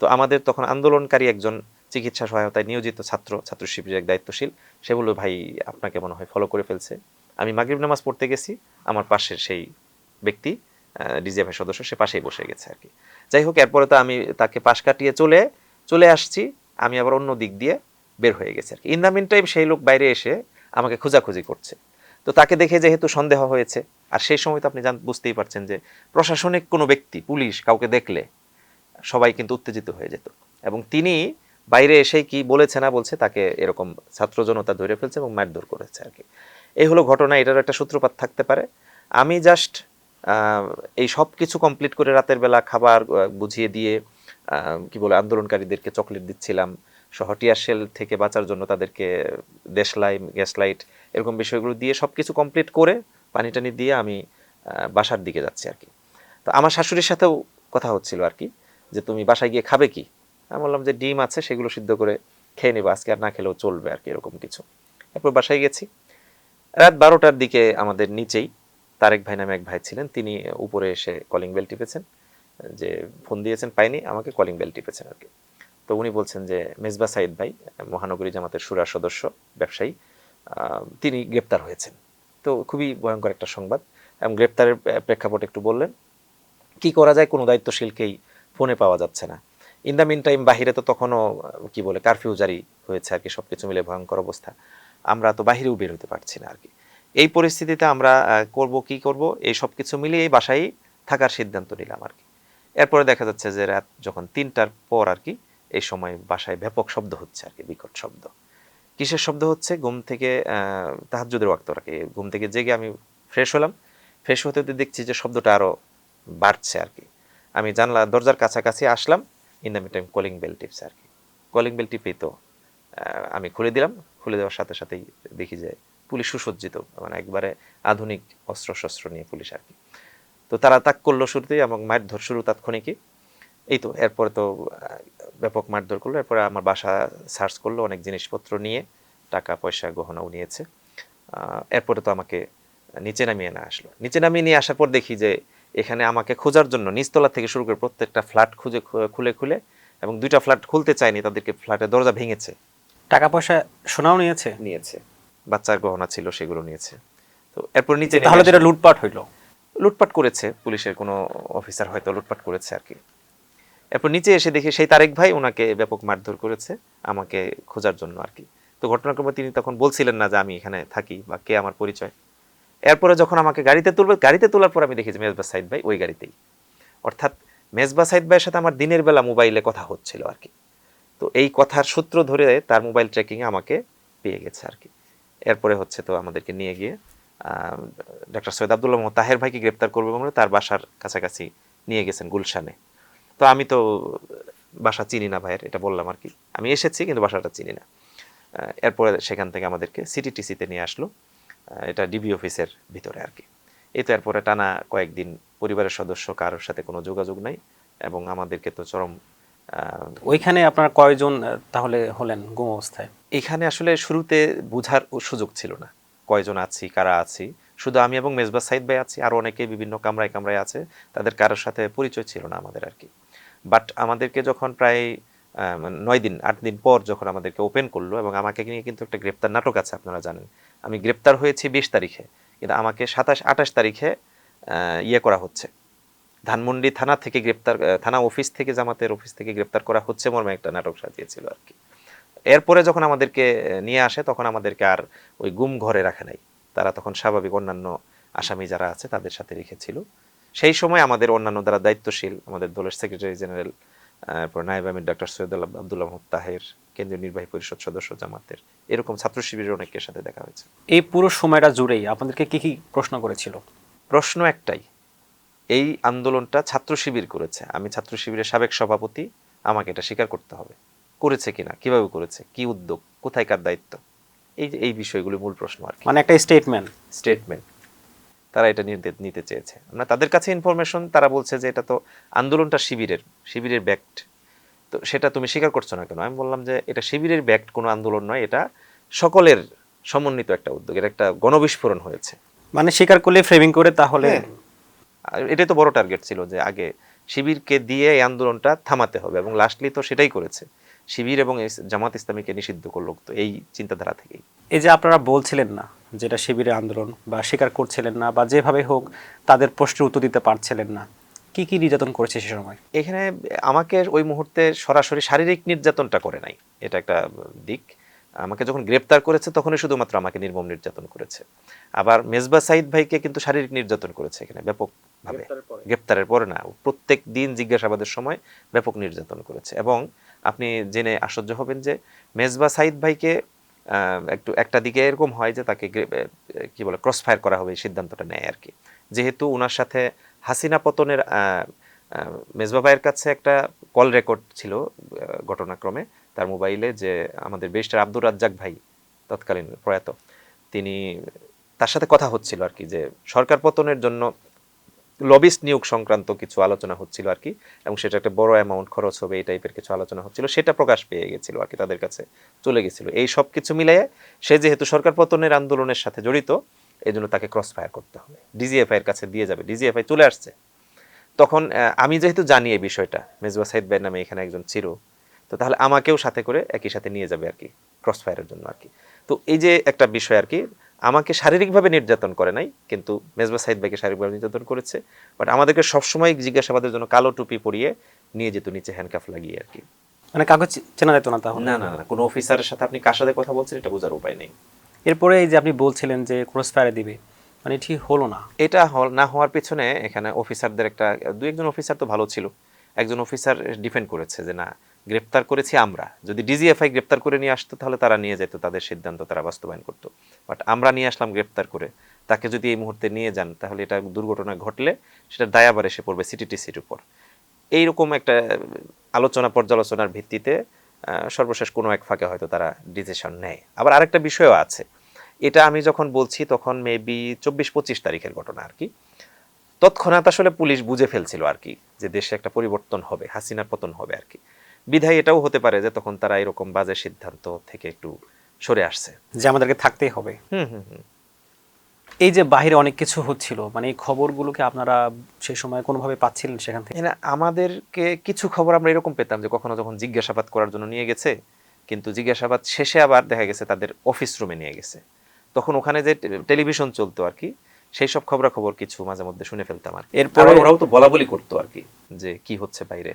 তো আমাদের তখন আন্দোলনকারী একজন চিকিৎসা সহায়তায় নিয়োজিত ছাত্র শিবিরের এক দায়িত্বশীল, সে বলল, ভাই আপনাকে মনে হয় ফলো করে ফেলছে। আমি মাগরিব নামাজ পড়তে গেছি, আমার পাশের সেই ব্যক্তি, ডিজিএফের সদস্য, সে পাশেই বসে গেছে আর কি। যাই হোক, এরপরে তো আমি তাকে পাশ কাটিয়ে চলে আসছি, আমি আবার অন্য দিক দিয়ে বের হয়ে গেছি আর কি। ইন দ্য মিন টাইম সেই লোক বাইরে এসে আমাকে খোঁজাখুঁজি করছে। তো তাকে দেখে যেহেতু সন্দেহ হয়েছে, আর সেই সময় তো আপনি বুঝতেই পারছেন যে প্রশাসনিক কোনো ব্যক্তি, পুলিশ কাউকে দেখলে সবাই কিন্তু উত্তেজিত হয়ে যেত, এবং তিনি বাইরে এসেই কি বলেছে না বলছে, তাকে এরকম ছাত্র জনতা ধরে ফেলছে এবং মারধর করেছে আর কি। এই হলো ঘটনা। এটারও একটা সূত্রপাত থাকতে পারে। আমি জাস্ট এই সব কিছু কমপ্লিট করে রাতের বেলা খাবার বুঝিয়ে দিয়ে কি বলে আন্দোলনকারীদেরকে চকলেট দিচ্ছিলাম, সহ টিয়ার শেল থেকে বাঁচার জন্য তাদেরকে দেশলাই, গ্যাস লাইট, এরকম বিষয়গুলো দিয়ে সব কিছু কমপ্লিট করে পানি টানি দিয়ে আমি বাসার দিকে যাচ্ছি আর কি। তো আমার শাশুড়ির সাথেও কথা হচ্ছিল আর কি, যে তুমি বাসায় গিয়ে খাবে কি। আমি বললাম যে ডিম আছে, সেগুলো সিদ্ধ করে খেয়ে নেবো, আজকে আর না খেলেও চলবে আর কি, এরকম কিছু। এরপর বাসায় গেছি। রাত 12টার দিকে আমাদের নিচেই তারেক ভাই নামে এক ভাই ছিলেন, তিনি উপরে এসে কলিং বেল টিপেছেন, যে ফোন দিয়েছেন পাইনি, আমাকে কলিং বেল টিপেছেন আর কি। তো উনি বলছেন যে মেজবা সাইদ ভাই, মহানগরী জামাতের শুরার সদস্য, ব্যবসায়ী, তিনি গ্রেপ্তার হয়েছেন। তো খুবই ভয়ঙ্কর একটা সংবাদ, এবং গ্রেপ্তারের প্রেক্ষাপট একটু বললেন। কি করা যায়, কোনো দায়িত্বশীলকেই ফোনে পাওয়া যাচ্ছে না। ইন দ্য মিন টাইম বাহিরে তো তখনও কি বলে কারফিউ জারি হয়েছে আর কি, সব কিছু মিলে ভয়ঙ্কর অবস্থা, আমরা তো বাহিরেও বের হতে পারছি না আর কি। এই পরিস্থিতিতে আমরা কি করব, এই সব কিছু মিলিয়ে এই বাসায় থাকার সিদ্ধান্ত নিলাম আর কি। এরপরে দেখা যাচ্ছে যে রাত যখন 3টার পর আর কি, এই সময় বাসায় ব্যাপক শব্দ হচ্ছে আর কি, বিকট শব্দ। কিসের শব্দ হচ্ছে, ঘুম থেকে তাহাজ্জুদের ওয়াক্ত আর কি, ঘুম থেকে জেগে আমি ফ্রেশ হলাম। ফ্রেশ হতে হতে দেখছি যে শব্দটা আরও বাড়ছে আর কি। আমি জানলা দরজার কাছাকাছি আসলাম, in the mean time calling bell টিপছে আর কি। কলিং বেল টিপেই তো আমি খুলে দিলাম। খুলে দেওয়ার সাথে সাথেই দেখি যে পুলিশ সুসজ্জিত, মানে একবারে আধুনিক অস্ত্র নিয়ে পুলিশ আর কি। তো তারা তাক করলো শুরুতেই, এবং মারধর শুরু তাৎক্ষণিকই। এই তো এরপরে তো ব্যাপক মারধর করলো। এরপরে আমার বাসা সার্চ করলো, অনেক জিনিসপত্র নিয়ে, টাকা পয়সা গহনাও নিয়েছে। এরপরে তো আমাকে নিচে নামিয়ে না আসলো। নিচে নামিয়ে নিয়ে আসার পর দেখি যে এখানে আমাকে খোঁজার জন্য নিচতলা থেকে শুরু করে প্রত্যেকটা ফ্ল্যাট খুলে এবং 2টা ফ্ল্যাট খুলতে চায়নি, তাদেরকে ফ্ল্যাটের দরজা ভেঙেছে, টাকা পয়সা সোনাও নিয়েছে। বাচ্চার গহনা ছিল সেগুলো নিয়েছে। তো এরপর নিচে নেমে তাহলে তো এটা লুটপাট হইলো। লুটপাট করেছে, পুলিশের কোনো অফিসার হয়তো লুটপাট করেছে আর কি। এরপর নিচে এসে দেখি সেই তারেক ভাই ওনাকে ব্যাপক মারধর করেছে আমাকে খোঁজার জন্য আর কি। তো ঘটনাক্রমে তিনি তখন বলছিলেন না যে আমি এখানে থাকি বা কে আমার পরিচয়। এরপরে যখন আমাকে গাড়িতে তুলবে, গাড়িতে তোলার পর আমি দেখি যে মেজবা সাইদ ভাই ওই গাড়িতেই, অর্থাৎ মেজবা সাইদ ভাইয়ের সাথে আমার দিনের বেলা মোবাইলে কথা হচ্ছিল আর কি। তো এই কথার সূত্র ধরে তার মোবাইল ট্র্যাকিংয়ে আমাকে পেয়ে গেছে আর কি। এরপরে হচ্ছে তো আমাদেরকে নিয়ে গিয়ে ডক্টর সৈয়দ আব্দুল্লাহ মোহাম্মদ তাহের ভাইকে গ্রেপ্তার করবে বলে তার বাসার কাছাকাছি নিয়ে গেছেন গুলশানে। তো আমি তো বাসা চিনি না ভাইয়ের, এটা বললাম আর কি, আমি এসেছি কিন্তু বাসাটা চিনি না। এরপরে সেখান থেকে আমাদেরকে সিটিটিসিতে নিয়ে আসলো, এটা ডিবি অফিসের ভিতরে আর কি। এই তো এরপরে টানা কয়েকদিন পরিবারের সদস্য কারোর সাথে কোনো যোগাযোগ নাই এবং আমাদেরকে তো চরম। ওইখানে আপনার কয়জন তাহলে হলেন গুম অবস্থায়? এখানে আসলে শুরুতে বোঝার সুযোগ ছিল না কয়জন আছি, কারা আছি। শুধু আমি এবং মেজবা সাইদ ভাই আছি, আর অনেকে বিভিন্ন কামরায় কামরায় আছে, তাদের কারোর সাথে পরিচয় ছিল না আমাদের আর কি। বাট আমাদেরকে যখন প্রায় 9 দিন 8 দিন পর যখন আমাদেরকে ওপেন করলো, এবং আমাকে নিয়ে কিন্তু একটা গ্রেপ্তার নাটক আছে আপনারা জানেন। আমি গ্রেপ্তার হয়েছি 20 তারিখে, কিন্তু আমাকে 27-28 তারিখে ইয়ে করা হচ্ছে, ধানমন্ডি থানা থেকে গ্রেপ্তার, থানা অফিস থেকে, জামাতের অফিস থেকে গ্রেপ্তার করা হচ্ছে মর্মে একটা নাটক সাজিয়েছিল আর কি। এরপরে যখন আমাদেরকে নিয়ে আসে তখন আমাদেরকে আর ওই গুম ঘরে রাখে নাই, তারা তখন স্বাভাবিক অন্যান্য আসামি যারা আছে তাদের সাথে রেখেছিল। সেই সময় আমাদের অন্যান্য দ্বারা দায়িত্বশীল আমাদের দলের সেক্রেটারি জেনারেল, এরপর নায়েব আমির ডক্টর সৈয়দ আব্দুল্লাহ মোহাম্মদ তাহের, কেন্দ্রীয় নির্বাহী পরিষদ সদস্য জামাতের, এরকম ছাত্র শিবিরের অনেকের সাথে দেখা হয়েছে। এই পুরো সময়টা জুড়েই আপনাদেরকে কি কি প্রশ্ন করেছিল? প্রশ্ন একটাই, এই আন্দোলনটা ছাত্র শিবির করেছে, আমি ছাত্র শিবিরের সাবেক সভাপতি, আমাকে এটা স্বীকার করতে হবে, করেছে কিনা, কিভাবে করেছে, কি উদ্যোগ, কোথায় কার দায়িত্ব, এই বিষয়গুলো মূল প্রশ্ন আর কি। মানে একটা স্টেটমেন্ট তারা এটা নিতে চেয়েছে। আমরা তাদের কাছে ইনফরমেশন, তারা বলছে যে এটা তো আন্দোলনটা শিবিরের ব্যাক্ট, তো সেটা তুমি স্বীকার করছো না কেন? আমি বললাম যে এটা শিবিরের ব্যাক্ট কোনো আন্দোলন নয়, এটা সকলের সমন্বিত একটা উদ্যোগ, এটা একটা গণবিস্ফোরণ হয়েছে। মানে স্বীকার করলে ফ্রেমিং করে তাহলে এটাই তো বড় টার্গেট ছিল যে আগে শিবিরকে দিয়ে এই আন্দোলনটা থামাতে হবে, এবং লাস্টলি তো সেটাই করেছে, শিবির এবং জামাত ইসলামীকে নিষিদ্ধ করলো তো এই চিন্তাধারা থেকেই। এই যে আপনারা বলছিলেন না যেটা শিবিরের আন্দোলন, বা স্বীকার করছিলেন না, বা যেভাবে হোক তাদের প্রশ্নের উত্তর দিতে পারছিলেন না, কি কি নির্যাতন করেছে সে সময়? এখানে আমাকে ওই মুহূর্তে সরাসরি শারীরিক নির্যাতনটা করে নাই, এটা একটা দিক। আমাকে যখন গ্রেপ্তার করেছে তখনই শুধুমাত্র আমাকে নির্মম নির্যাতন করেছে। আবার মেজবা সাইদ ভাইকে কিন্তু শারীরিক নির্যাতন করেছে এখানে ব্যাপকভাবে, গ্রেপ্তারের পরে না, প্রত্যেক দিন জিজ্ঞাসাবাদের সময় ব্যাপক নির্যাতন করেছে। এবং আপনি জেনে আশ্চর্য হবেন যে মেজবা সাইদ ভাইকে একটা দিকে এরকম হয় যে তাকে কি বলে ক্রস ফায়ার করা হবে, এই সিদ্ধান্তটা নেয় আর কি। যেহেতু ওনার সাথে হাসিনা পতনের মেজবা ভাইয়ের কাছে একটা কল রেকর্ড ছিল ঘটনাক্রমে তার মোবাইলে, যে আমাদের ব্যারিস্টার আব্দুর রাজ্জাক ভাই তৎকালীন প্রয়াত, তিনি তার সাথে কথা হচ্ছিল আর কি, যে সরকার পতনের জন্য লবিস্ট নিয়োগ সংক্রান্ত কিছু আলোচনা হচ্ছিল আর কি, এবং সেটা একটা বড় অ্যামাউন্ট খরচ হবে এই টাইপের কিছু আলোচনা হচ্ছিল, সেটা প্রকাশ পেয়ে গেছিল আর কি, তাদের কাছে চলে গেছিল। এই সব কিছু মিলিয়ে সে যেহেতু সরকার পতনের আন্দোলনের সাথে জড়িত, এই জন্য তাকে ক্রস ফায়ার করতে হবে, ডিজিএফআই এর কাছে দিয়ে যাবে, ডিজিএফআই চলে আসছে। তখন আমি যেহেতু জানি এই বিষয়টা, মেজবা সাইদ ভাই নামে এখানে একজন ছিল, তো তাহলে আমাকেও সাথে করে একই সাথে নিয়ে যাবে আর কি ক্রস ফায়ারের জন্য আর কি। তো এই যে একটা বিষয় আর কি, আমাকে শারীরিকভাবে নির্যাতন করে নাই, কিন্তু মেজবা সাইদ ভাইকে শারীরিকভাবে নির্যাতন করেছে। বাট আমাদেরকে সবসময় জিজ্ঞাসাবাদের জন্য কালো টুপি পরিয়ে নিয়ে যেত নিচে হ্যান্ডকাফ লাগিয়ে আর কি। মানে কাগজ চেনা যেত না তাহলে? না না না, কোনো অফিসারের সাথে আপনি কার সাথে কথা বলছেন এটা বোঝার উপায় নেই। এরপরে এই যে আপনি বলছিলেন যে ক্রস ফায়ারে দিবে, মানে ঠিক হলো না? এটা না হওয়ার পিছনে এখানে অফিসারদের একটা, দু একজন অফিসার তো ভালো ছিল, একজন অফিসার ডিফেন্ড করেছে যে না, গ্রেপ্তার করেছি আমরা, যদি ডিজিএফআই গ্রেপ্তার করে নিয়ে আসতো তাহলে তারা নিয়ে যেত, তাদের সিদ্ধান্ত তারা বাস্তবায়ন করতো। বাট আমরা নিয়ে আসলাম গ্রেপ্তার করে, তাকে যদি এই মুহূর্তে নিয়ে যান তাহলে এটা দুর্ঘটনা ঘটলে সেটা দায় আবার এসে পড়বে সিটিটিসির উপর। এইরকম একটা আলোচনা পর্যালোচনার ভিত্তিতে সর্বশেষ কোনো এক ফাঁকে হয়তো তারা ডিসিশন নেয়। আবার আরেকটা বিষয়ও আছে, এটা আমি যখন বলছি তখন মেবি 24-25 তারিখের ঘটনা আর কি। তৎক্ষণাৎ আসলে পুলিশ বুঝে ফেলছিল আর কি যে দেশে একটা পরিবর্তন হবে, হাসিনার পতন হবে আর কি। বিধায় এটাও হতে পারে যে তখন তারা এরকম বাজে সিদ্ধান্ত থেকে একটু সরে আসছে, যে আমাদেরকে থাকতেই হবে। এই যে বাইরে অনেক কিছু হচ্ছিল, মানে এই খবরগুলোকে আপনারা সেই সময় কোনোভাবে পাচ্ছিলেন সেখান থেকে? এখানে আমাদেরকে কিছু খবর আমরা এরকম পেতাম যে কখনো যখন জিজ্ঞাসাবাদ করার জন্য নিয়ে গেছে, কিন্তু জিজ্ঞাসাবাদ শেষে আবার দেখা গেছে তাদের অফিস রুমে নিয়ে গেছে, তখন ওখানে যে টেলিভিশন চলতো আর কি, সেই সব খবরাখবর কিছু মাঝে মধ্যে শুনে ফেলতাম আর এরপরে ওরাও তো বলা বলি করতো আর কি যে কি হচ্ছে বাইরে।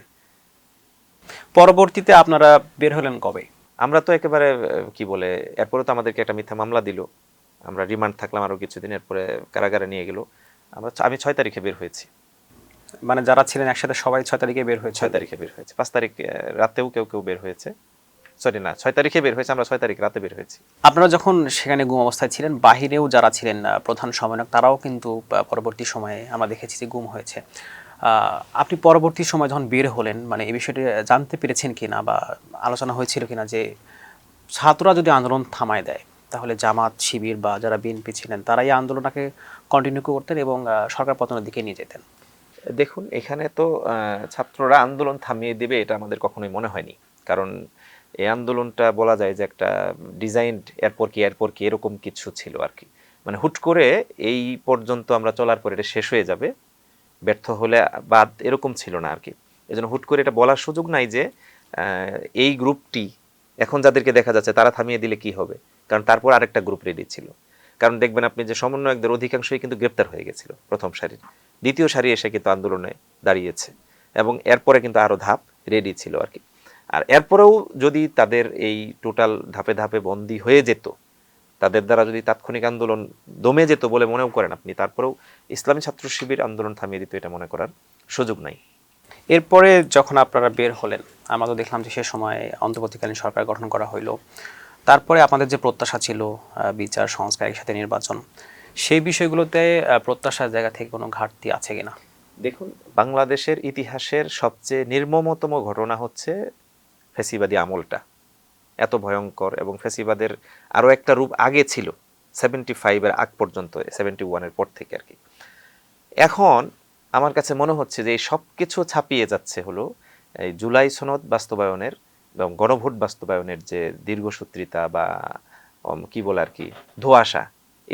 পরবর্তীতে আপনারা বের হলেন কবে? আমরা তো একেবারে কি বলে, এরপরে তো আমাদেরকে একটা মিথ্যা মামলা দিল, আমরা রিমান্ড থাকলাম আরো কিছুদিন, এরপরে কারাগারে নিয়ে গেল। আমি 6 তারিখে বের হয়েছি। মানে যারা ছিলেন একসাথে সবাই 6 তারিখে বের হয়েছে? 6 তারিখে বের হয়েছে, 5 তারিখ রাতেও কেউ কেউ বের হয়েছে। সরি না, 6 তারিখে বের হয়েছে, আমরা 6 তারিখ রাতে বের হয়েছি। আপনারা যখন সেখানে গুম অবস্থায় ছিলেন, বাহিরেও যারা ছিলেন প্রধান সমন্বয়ক, তারাও কিন্তু পরবর্তী সময়ে আমরা দেখেছি যে গুম হয়েছে। আপনি পরবর্তী সময় যখন বের হলেন, মানে এই বিষয়টি জানতে পেরেছেন কিনা বা আলোচনা হয়েছিল কিনা যে ছাত্ররা যদি আন্দোলন থামায় দেয় তাহলে জামাত, শিবির বা যারা বিএনপি ছিলেন তারা এই আন্দোলনটাকে কন্টিনিউ করতেন এবং সরকার পতনের দিকে নিয়ে যেতেন? দেখুন, এখানে তো ছাত্ররা আন্দোলন থামিয়ে দেবে এটা আমাদের কখনোই মনে হয়নি, কারণ এই আন্দোলনটা বলা যায় যে একটা ডিজাইন, এরপর কি এরকম কিছু ছিল আর কি। মানে হুট করে এই পর্যন্ত আমরা চলার পর এটা শেষ হয়ে যাবে, ব্যর্থ হলে বাদ, এরকম ছিল না আর কি। এই জন্য হুট করে এটা বলার সুযোগ নাই যে এই গ্রুপটি এখন যাদেরকে দেখা যাচ্ছে তারা থামিয়ে দিলে কি হবে, কারণ তারপর আরেকটা গ্রুপ রেডি ছিল। কারণ দেখবেন আপনি যে সমন্বয়কদের অধিকাংশই কিন্তু গ্রেপ্তার হয়ে গেছিল প্রথম সারির, দ্বিতীয় সারি এসে কিন্তু আন্দোলনে দাঁড়িয়েছে, এবং এরপরে কিন্তু আরো ধাপ রেডি ছিল আর কি। আর এরপরেও যদি তাদের এই টোটাল ধাপে ধাপে বন্দী হয়ে যেত, তাদের দ্বারা যদি তাৎক্ষণিক আন্দোলন দমে যেত বলে মনেও করেন আপনি, তারপরেও ইসলামী ছাত্র শিবির আন্দোলন থামিয়ে দিত এটা মনে করার সুযোগ নাই। এরপরে যখন আপনারা বের হলেন, আমরা তো দেখলাম যে সে সময় অন্তর্বর্তীকালীন সরকার গঠন করা হইলো। তারপরে আপনাদের যে প্রত্যাশা ছিল বিচার, সংস্কার, একসাথে নির্বাচন, সেই বিষয়গুলোতে প্রত্যাশার জায়গা থেকে কোনো ঘাটতি আছে কিনা? দেখুন, বাংলাদেশের ইতিহাসের সবচেয়ে নির্মমতম ঘটনা হচ্ছে ফ্যাসিবাদী আমলটা, এত ভয়ঙ্কর, এবং ফ্যাসিবাদের আরো একটা রূপ আগে ছিল 75-এর আগ পর্যন্ত, 71-এর পর থেকে আর কি। এখন আমার কাছে মনে হচ্ছে যে এই সব কিছু ছাপিয়ে যাচ্ছে হলো এই জুলাই সনদ বাস্তবায়নের এবং গণভোট বাস্তবায়নের যে দীর্ঘসূত্রিতা বা কি বলে আর কি ধোঁয়াশা,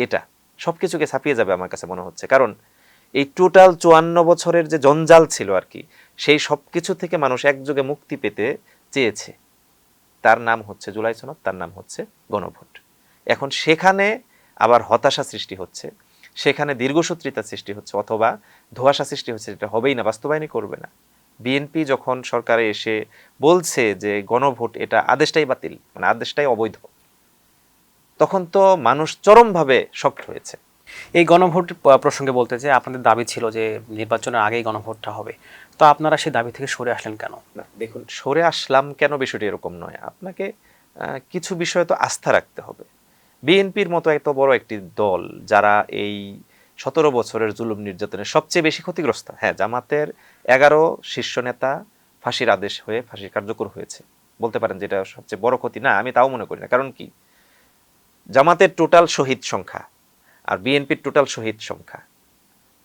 এটা সব কিছুকে ছাপিয়ে যাবে আমার কাছে মনে হচ্ছে। কারণ এই টোটাল 54 বছরের যে জঞ্জাল ছিল আর কি, সেই সব কিছু থেকে মানুষ একযোগে মুক্তি পেতে চেয়েছে। তার নাম হচ্ছে জুলাই সনদ, তার নাম হচ্ছে গণভোট। এখন সেখানে আবার হতাশা সৃষ্টি হচ্ছে, সেখানে দীর্ঘসূত্রিতা সৃষ্টি হচ্ছে, অথবা ধোঁয়াশা সৃষ্টি হচ্ছে, যেটা হবেই না, বাস্তবায়নই করবে না। বিএনপি যখন সরকারে এসে বলছে যে গণভোট এটা আদেশটাই বাতিল, মানে আদেশটাই অবৈধ, তখন তো মানুষ চরমভাবে শক্ট হয়েছে। এই গণভোট প্রসঙ্গে বলতে যে আপনাদের দাবি ছিল যে নির্বাচনের আগেই গণভোটটা হবে, তো আপনারা সেই দাবি থেকে সরে আসলেন কেন? না, দেখুন, সরে আসলাম কেন বিষয়টি এরকম নয়। আপনাকে কিছু বিষয়ে তো আস্থা রাখতে হবে। বিএনপির মতো এত বড় একটি দল, যারা এই 17 বছরের জুলুম নির্যাতনের সবচেয়ে বেশি ক্ষতিগ্রস্ত, হ্যাঁ, জামাতের 11 শীর্ষ নেতা ফাঁসির আদেশ হয়ে ফাঁসি কার্যকর হয়েছে, বলতে পারেন যেটা সবচেয়ে বড় ক্ষতি না, আমি তাও মনে করি না। কারণ কি, জামাতের টোটাল শহীদ সংখ্যা আর বিএনপির টোটাল শহীদ সংখ্যা,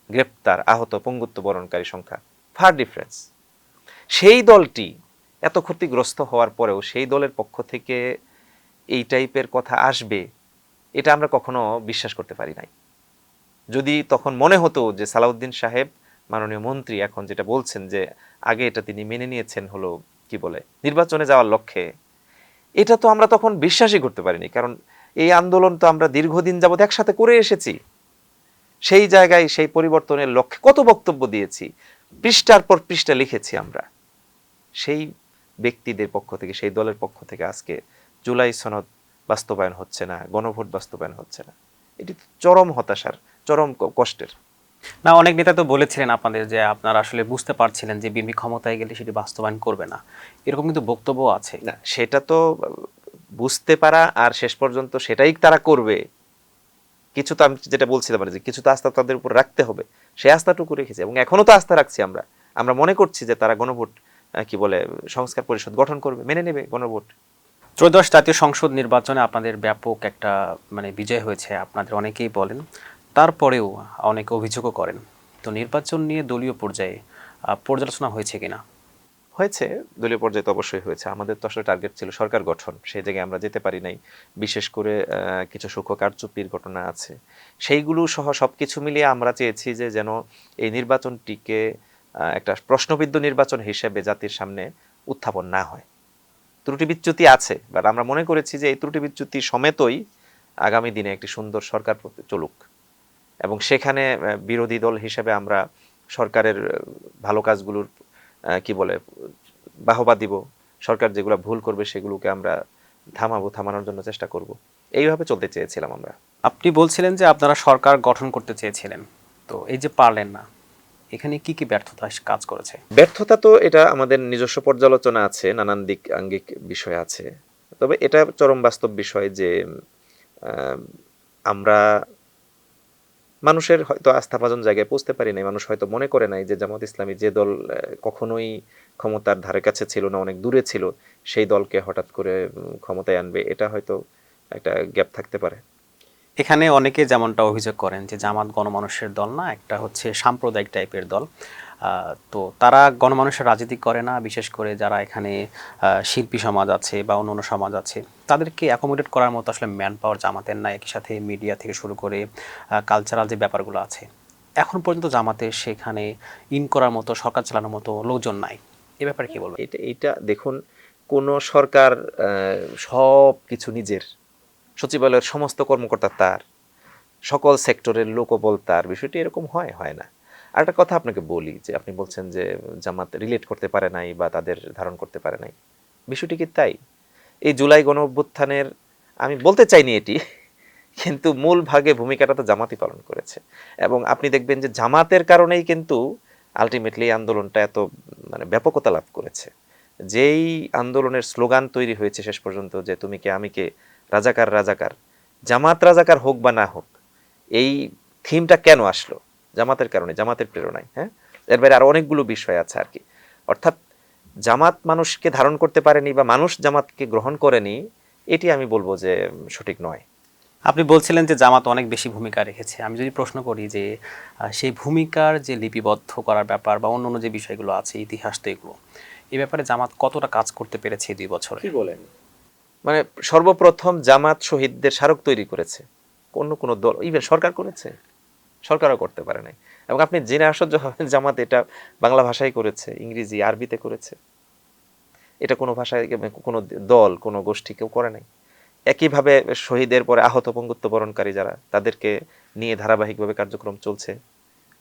গ্রেপ্তার, আহত, পঙ্গুত্ব বরণকারী সংখ্যা, ফার ডিফারেন্স। সেই দলটি এত ক্ষতিগ্রস্ত হওয়ার পরেও সেই দলের পক্ষ থেকে এই টাইপের কথা আসবে, এটা আমরা কখনো বিশ্বাস করতে পারি নাই। যদি তখন মনে হতো যে সালাউদ্দিন সাহেব মাননীয় মন্ত্রী এখন যেটা বলছেন যে আগে এটা তিনি মেনে নিয়েছেন হলো কি বলে নির্বাচনে যাওয়ার লক্ষ্যে, এটা তো আমরা তখন বিশ্বাসই করতে পারিনি। কারণ এই আন্দোলন তো আমরা দীর্ঘদিন যাবৎ একসাথে করে এসেছি, সেই জায়গায় সেই পরিবর্তনের লক্ষ্যে কত বক্তব্য দিয়েছি, পৃষ্ঠার পর পৃষ্ঠা লিখেছি আমরা। সেই ব্যক্তিদের পক্ষ থেকে, সেই দলের পক্ষ থেকে আজকে জুলাই সনদ বাস্তবায়ন হচ্ছে না, গণভোট বাস্তবায়ন হচ্ছে না, এটি চরম হতাশার, চরম কষ্টের। না, অনেক নেতা তো বলেছিলেন আপনাদের যে আপনারা আসলে বুঝতে পারছিলেন যে বিএনপি ক্ষমতায় গেলে সেটি বাস্তবায়ন করবে না, এরকম কিন্তু বক্তব্য আছে। না, সেটা তো বুঝতে পারা, আর শেষ পর্যন্ত সেটাই তারা করবে, কিছু তো আমি যেটা বলছিলাম যে কিছু তো আস্থা তাদের উপর রাখতে হবে, সেই আস্থাটুকু রেখেছি, এবং এখনো তো আস্থা রাখছি আমরা। আমরা মনে করছি যে তারা গণভোট কি বলে সংস্কার পরিষদ গঠন করবে, মেনে নেবে গণভোট। ত্রয়োদশ জাতীয় সংসদ নির্বাচনে আপনাদের ব্যাপক একটা মানে বিজয় হয়েছে আপনাদের অনেকেই বলেন, তারপরেও অনেকে অভিযোগও করেন। তো নির্বাচন নিয়ে দলীয় পর্যায়ে পর্যালোচনা হয়েছে কিনা? হয়েছে, দলীয় পর্যায়ে তো অবশ্যই হয়েছে। আমাদের তো আসলে টার্গেট ছিল সরকার গঠন, সেই জায়গায় আমরা যেতে পারি নাই। বিশেষ করে কিছু সূক্ষ্ম কারচুপির ঘটনা আছে, সেইগুলো সহ সবকিছু মিলিয়ে আমরা চেয়েছি যে যেন এই নির্বাচনটিকে একটা প্রশ্নবিদ্ধ নির্বাচন হিসেবে জাতির সামনে উত্থাপন না হয়। ত্রুটি বিচ্যুতি আছে, বাট আমরা মনে করেছি যে এই ত্রুটি বিচ্যুতি সমেতই আগামী দিনে একটি সুন্দর সরকার চলুক, এবং সেখানে বিরোধী দল হিসেবে আমরা সরকারের ভালো কাজগুলোর কি বলে বাহবা দিব, সরকার যেগুলো ভুল করবে সেগুলোকে আমরা থামানোর জন্য চেষ্টা করব। এইভাবে চলতে চেয়েছিলাম আমরা। আপনি বলছিলেন যে আপনারা সরকার গঠন করতে চেয়েছিলেন, তো এই যে পারলেন না, এখানে কি কি ব্যর্থতা কাজ করেছে? ব্যর্থতা তো এটা আমাদের নিজস্ব পর্যালোচনা আছে, নানান দিক আঙ্গিক বিষয় আছে। তবে এটা চরম বাস্তব বিষয় যে আমরা মানুষের হয়তো আস্থাভাজন জায়গায় পৌঁছতে পারি নাই। মানুষ হয়তো মনে করে নাই যে জামাত ইসলামী যে দল কখনোই ক্ষমতার ধারে কাছে ছিল না, অনেক দূরে ছিল, সেই দলকে হঠাৎ করে ক্ষমতায় আনবে, এটা হয়তো একটা গ্যাপ থাকতে পারে। এখানে অনেকে যেমনটা অভিযোগ করেন যে জামাত গণমানুষের দল না, একটা হচ্ছে সাম্প্রদায়িক টাইপের দল। তো তারা গণমানুষের রাজনীতি করে না, বিশেষ করে যারা এখানে শিল্পী সমাজ আছে বা অন্য অন্য সমাজ আছে, তাদেরকে অ্যাকোমোডেট করার মতো আসলে ম্যান পাওয়ার জামাতের না। একই সাথে মিডিয়া থেকে শুরু করে কালচারাল যে ব্যাপারগুলো আছে, এখন পর্যন্ত জামাতের সেখানে ইন করার মতো, সরকার চালানোর মতো লোকজন নাই। এ ব্যাপারে কি বলবেন? এটা দেখুন, কোন সরকার সব কিছু নিজের, সচিবালয়ের সমস্ত কর্মকর্তা তার, সকল সেক্টরের লোকবল তার, বিষয়টি এরকম হয় না। আর একটা কথা আপনাকে বলি, যে আপনি বলছেন যে জামাত রিলেট করতে পারে নাই বা তাদের ধারণ করতে পারে নাই, বিষয়টি কি তাই? এই জুলাই গণ অভ্যুত্থানের, আমি বলতে চাইনি এটি, কিন্তু মূল ভাগে ভূমিকাটা তো জামাতই পালন করেছে। এবং আপনি দেখবেন যে জামাতের কারণেই কিন্তু আলটিমেটলি আন্দোলনটা এত মানে ব্যাপকতা লাভ করেছে। যেই আন্দোলনের স্লোগান তৈরি হয়েছে শেষ পর্যন্ত, যে তুমি কে আমি কে, রাজাকার রাজাকার, জামাত রাজাকার হোক বা না হোক, এই থিমটা কেন আসলো? জামাতের কারণে, জামাতের প্রেরণায়। হ্যাঁ, এর বাইরে আরো অনেকগুলো বিষয় আছে আর কি। অর্থাৎ জামাত মানুষকে ধারণ করতে পারেনি বা মানুষ জামাতকে গ্রহণ করেনি, এটি আমি বলবো যে সঠিক নয়। আপনি বলছিলেন যে জামাত অনেক বেশি ভূমিকা রেখেছে। আমি যদি প্রশ্ন করি যে সেই ভূমিকার যে লিপিবদ্ধ করার ব্যাপার বা অন্য অন্য যে বিষয়গুলো আছে, ইতিহাস তো এগুলো, এই ব্যাপারে জামাত কতটা কাজ করতে পেরেছে এই 2 বছরে? কি বলেন? মানে সর্বপ্রথম জামাত শহীদদের স্মারক তৈরি করেছে, অন্য কোনো দল, ইভেন সরকার করেছে? সরকারও করতে পারে নাই। এবং আপনি জেনে আশ্চর্য হবেন, জামাত এটা বাংলা ভাষায় করেছে, ইংরেজি, আরবিতে করেছে। এটা কোনো ভাষায় কোনো দল, কোনো গোষ্ঠী কেউ করে নাই। একইভাবে শহীদের পরে আহত পঙ্গুত্ব বরণকারী যারা, তাদেরকে নিয়ে ধারাবাহিকভাবে কার্যক্রম চলছে।